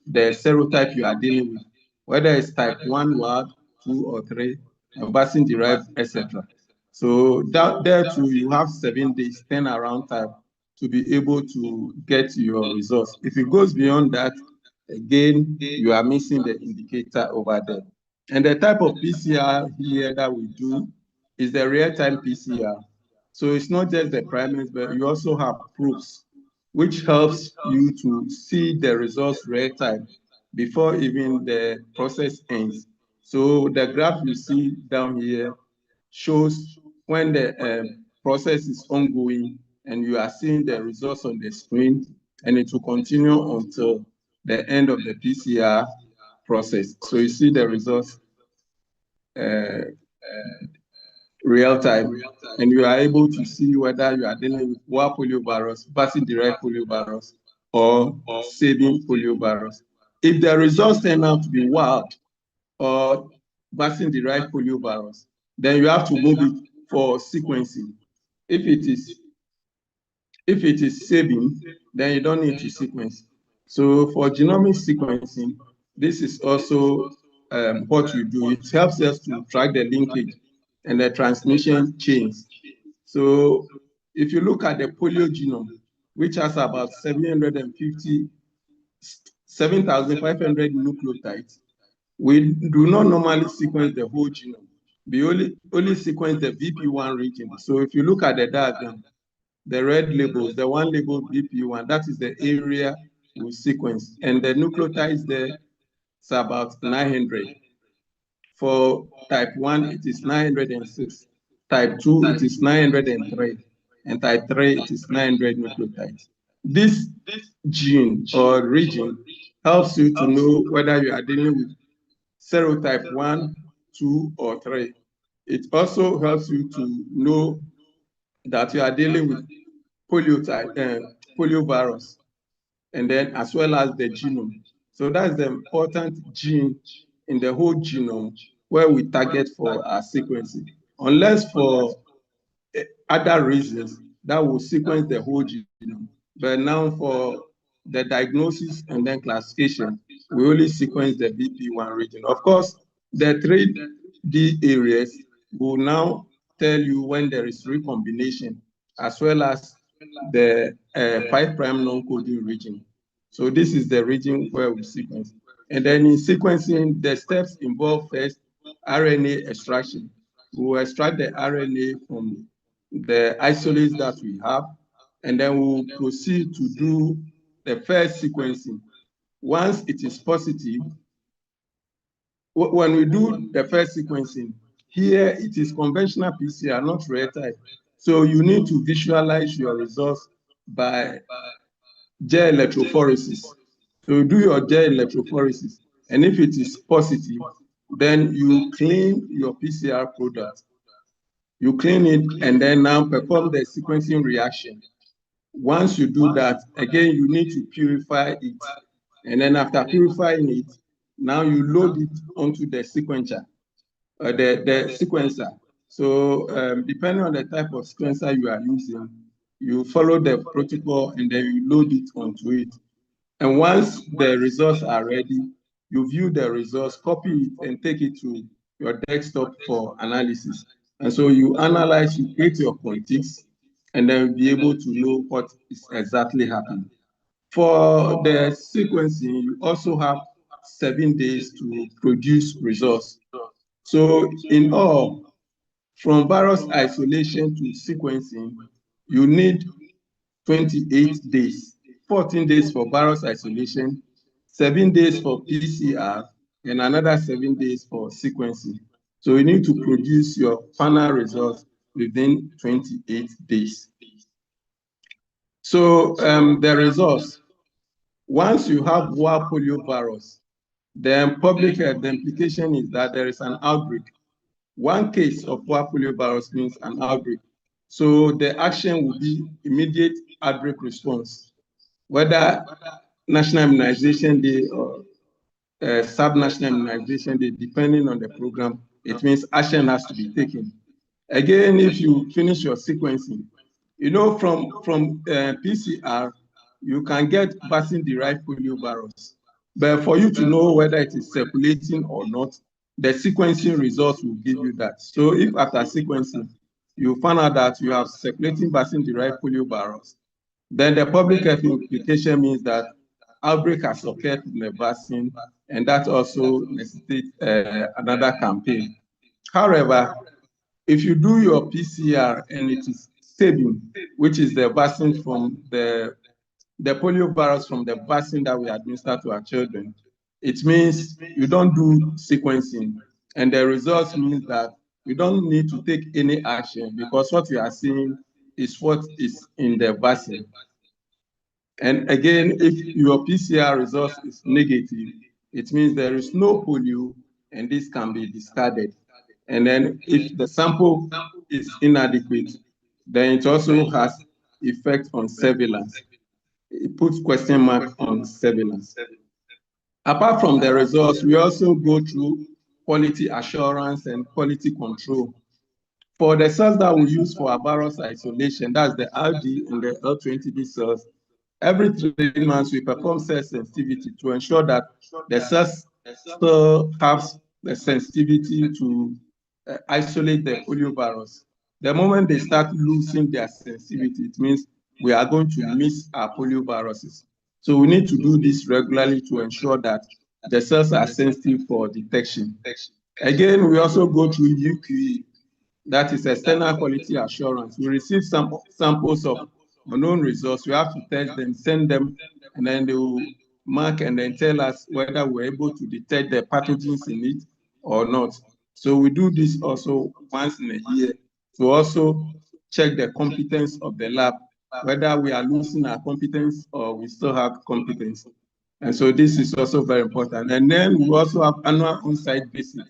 the serotype you are dealing with, whether it's type 1 wild, 2 or 3, vaccine-derived, etc. So there too, you have 7 days turnaround time to be able to get your results. If it goes beyond that, again, you are missing the indicator over there. And the type of PCR here that we do is the real-time PCR. So it's not just the primaries, but you also have proofs, which helps you to see the results real-time before even the process ends. So the graph you see down here shows when the process is ongoing and you are seeing the results on the screen, and it will continue until the end of the PCR process. So you see the results real time, and you are able to see whether you are dealing with wild poliovirus, vaccine-derived poliovirus, or saving poliovirus. If the results turn out to be wild or vaccine-derived poliovirus, then you have to move it for sequencing. If it is saving, then you don't need to sequence. So for genomic sequencing, this is also what we do. It helps us to track the linkage and the transmission chains. So if you look at the polio genome, which has about 7,500 nucleotides, we do not normally sequence the whole genome. We only sequence the VP1 region. So if you look at the diagram, the red labels, the one labeled VP1, that is the area we sequence. And the nucleotides there, it's about 900. For type 1, it is 906. Type 2, it is 903. And type 3, it is 900 nucleotides. This gene or region helps you to know whether you are dealing with serotype 1, 2, or 3. It also helps you to know that you are dealing with poliovirus, and then as well as the genome. So that's the important gene in the whole genome where we target for our sequencing. Unless for other reasons, that will sequence the whole genome. But now for the diagnosis and then classification, we only sequence the BP1 region. Of course, the 3D areas will now tell you when there is recombination, as well as the 5' non-coding region. So this is the region where we sequence. And then in sequencing, the steps involve first RNA extraction. We will extract the RNA from the isolates that we have, and then we'll proceed to do the first sequencing. Once it is positive, when we do the first sequencing, here it is conventional PCR, not rare type. So you need to visualize your results by gel electrophoresis. So you do your gel electrophoresis, and if it is positive, then you clean your PCR product. You clean it and then now perform the sequencing reaction. Once you do that, again, you need to purify it. And then after purifying it, now you load it onto the sequencer, the sequencer. So depending on the type of sequencer you are using, you follow the protocol and then you load it onto it. And once the results are ready, you view the results, copy it, and take it to your desktop for analysis. And so you analyze, you create your politics, and then be able to know what is exactly happening. For the sequencing, you also have 7 days to produce results. So in all, from virus isolation to sequencing, you need 28 days, 14 days for virus isolation, 7 days for PCR, and another 7 days for sequencing. So you need to produce your final results within 28 days. So the results, once you have wild polio virus, then public health, the implication is that there is an outbreak. One case of wild polio virus means an outbreak. So the action will be immediate outbreak response, whether National Immunization Day or sub-national immunization day, depending on the program, it means action has to be taken. Again, if you finish your sequencing, you know, from PCR, you can get vaccine-derived polio virus. But for you to know whether it is circulating or not, the sequencing results will give you that. So if after sequencing, you find out that you have circulating vaccine-derived polio virus, then the public health implication means that outbreak has occurred in the vaccine, and that also necessitates another campaign. However, if you do your PCR and it is stable, which is the vaccine from the polio virus from the vaccine that we administer to our children, it means you don't do sequencing. And the results means that you don't need to take any action because what you are seeing is what is in the vaccine. And again, if your PCR result is negative, it means there is no polio and this can be discarded. And then if the sample is inadequate, then it also has effect on surveillance. It puts question mark on surveillance. Apart from the results, we also go through quality assurance and quality control. For the cells that we use for our virus isolation, that's the RD and the L20B cells, every 3 months we perform cell sensitivity to ensure that the cells still have the sensitivity to isolate the polio virus. The moment they start losing their sensitivity, it means we are going to miss our polio viruses. So we need to do this regularly to ensure that the cells are sensitive for detection. Again, we also go through UQE, that is external quality assurance. We receive some samples of unknown results. We have to test them, send them, and then they will mark and then tell us whether we're able to detect the pathogens in it or not. So we do this also once in a year to also check the competence of the lab, whether we are losing our competence or we still have competence. And so this is also very important. And then we also have annual on-site visits,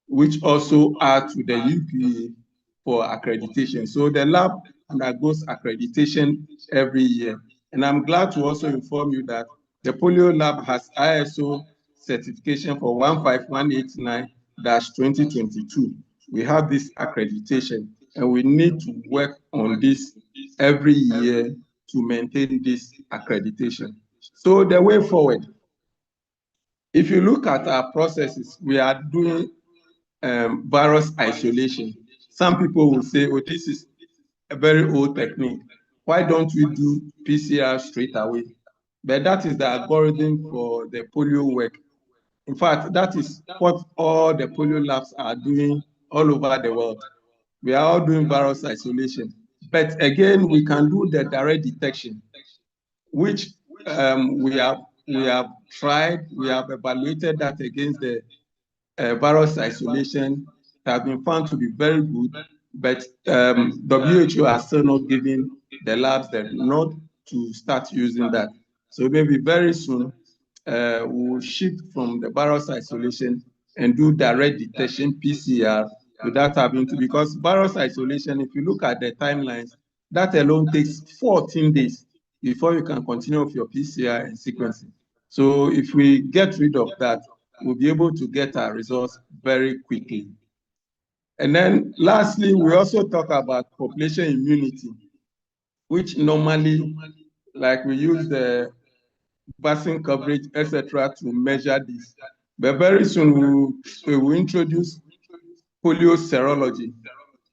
which also add to the UPA for accreditation. So the lab undergoes accreditation every year. And I'm glad to also inform you that the polio lab has ISO certification for 15189-2022. We have this accreditation and we need to work on this every year to maintain this accreditation. So the way forward, if you look at our processes, we are doing virus isolation. Some people will say, oh, this is a very old technique. Why don't we do PCR straight away? But that is the algorithm for the polio work. In fact, that is what all the polio labs are doing all over the world. We are all doing virus isolation. But again, we can do the direct detection, which we have tried, we have evaluated that against the virus isolation. It has been found to be very good, but WHO are still not giving the labs the nod to start using that. So maybe very soon we'll shift from the virus isolation and do direct detection PCR without having to, because virus isolation, if you look at the timelines, that alone takes 14 days before you can continue with your PCR and sequencing. So if we get rid of that, we'll be able to get our results very quickly. And then lastly, we also talk about population immunity, which normally, like we use the vaccine coverage, etc., to measure this. But very soon we will introduce polio serology,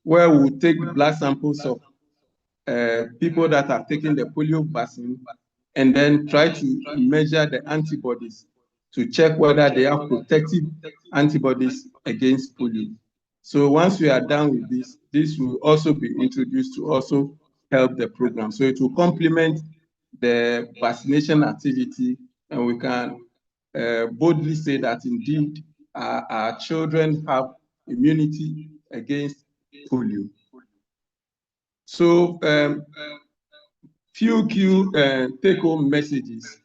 where we'll take blood samples of people that are taking the polio vaccine and then try to measure the antibodies to check whether they have protective antibodies against polio. So once we are done with this, this will also be introduced to also help the program. So it will complement the vaccination activity, and we can boldly say that indeed our children have immunity against polio. So few key take-home messages: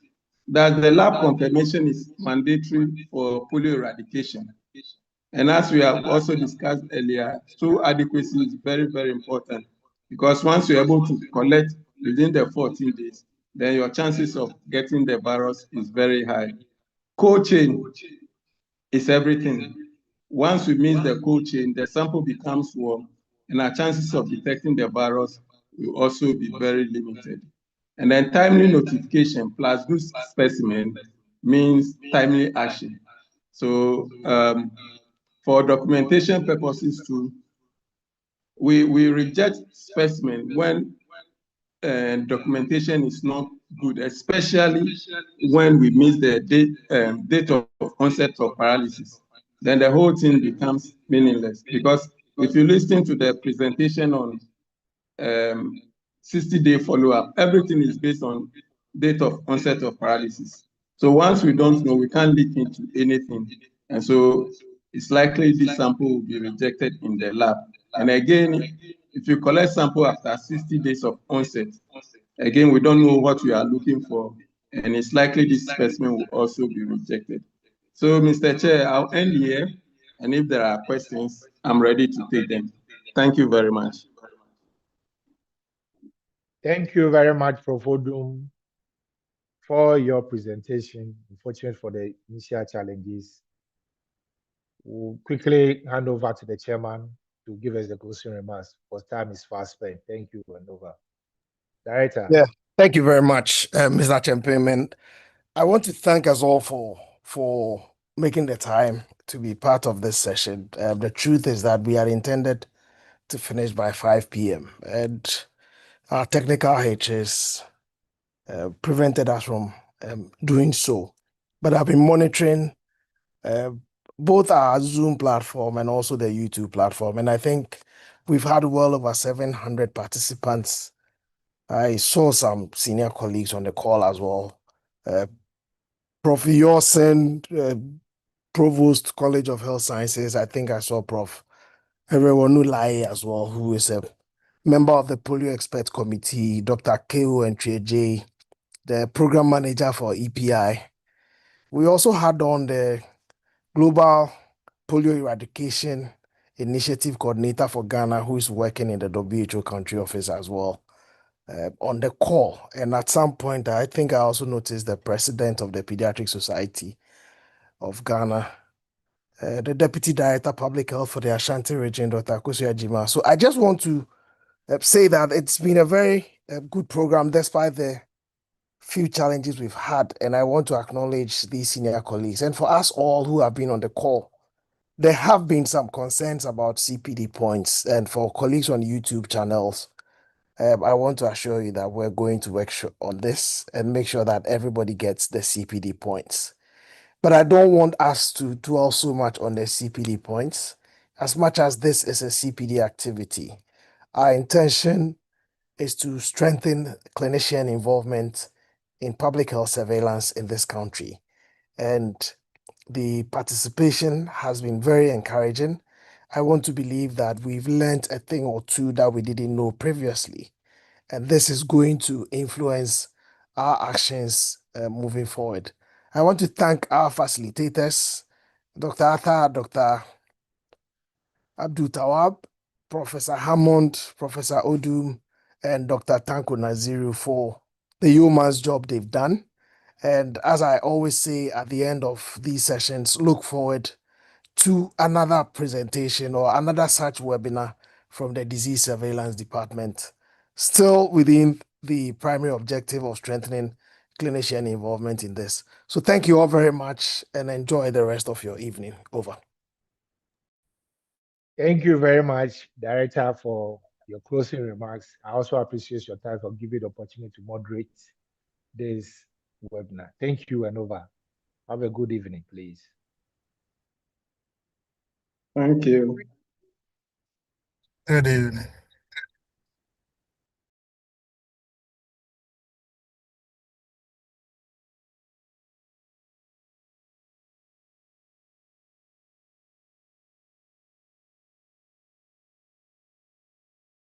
that the lab confirmation is mandatory for polio eradication. And as we have also discussed earlier, stool adequacy is very, very important, because once you're able to collect within the 14 days, then your chances of getting the virus is very high. Cold chain is everything. Once we miss the cold chain, the sample becomes warm, and our chances of detecting the virus will also be very limited. And then timely notification plus good specimen means timely action. So for documentation purposes too, we reject specimen when documentation is not good, especially when we miss the date of onset of paralysis. Then the whole thing becomes meaningless, because if you listen to the presentation on 60-day follow-up, everything is based on date of onset of paralysis. So once we don't know, we can't leak into anything. And so it's likely this sample will be rejected in the lab. And again, if you collect sample after 60 days of onset, again, we don't know what we are looking for, and it's likely this specimen will also be rejected. So, Mr. Chair, I'll end here, and if there are questions, I'm ready to take them. Thank you very much. Thank you very much, Prof. Odum, for your presentation. Unfortunately for the initial challenges, we'll quickly hand over to the chairman to give us the closing remarks, because time is fast spent. Thank you, and over. Director. Yeah, thank you very much, Mr. Champagne. I want to thank us all for making the time to be part of this session. The truth is that we had intended to finish by 5 p.m. and our technical hitches prevented us from doing so. But I've been monitoring both our Zoom platform and also the YouTube platform, and I think we've had well over 700 participants. I saw some senior colleagues on the call as well. Prof. Yorsen, Provost, College of Health Sciences. I think I saw Prof. Erewonulai as well, who is a member of the Polio Expert Committee, Dr. Keo and J, the Program Manager for EPI. We also had on the Global Polio Eradication Initiative Coordinator for Ghana, who is working in the WHO country office as well, on the call. And at some point, I think I also noticed the president of the Pediatric Society of Ghana, the Deputy Director Public Health for the Ashanti region, Dr. Akosia Jima. So I just want to say that it's been a very good program despite the few challenges we've had. And I want to acknowledge these senior colleagues. And for us all who have been on the call, there have been some concerns about CPD points. And for colleagues on YouTube channels, I want to assure you that we're going to work on this and make sure that everybody gets the CPD points. But I don't want us to dwell so much on the CPD points. As much as this is a CPD activity, our intention is to strengthen clinician involvement in public health surveillance in this country. And the participation has been very encouraging. I want to believe that we've learned a thing or two that we didn't know previously. And this is going to influence our actions moving forward. I want to thank our facilitators, Dr. Arthur, Dr. Abdul Tawab, Professor Hammond, Professor Odum, and Dr. Tanko Naziru for the yeoman's job they've done. And as I always say at the end of these sessions, look forward to another presentation or another such webinar from the Disease Surveillance Department, still within the primary objective of strengthening clinician involvement in this. So thank you all very much and enjoy the rest of your evening. Over. Thank you very much, Director, for your closing remarks. I also appreciate your time for giving the opportunity to moderate this webinar. Thank you and over. Have a good evening, please. Thank you. Good evening.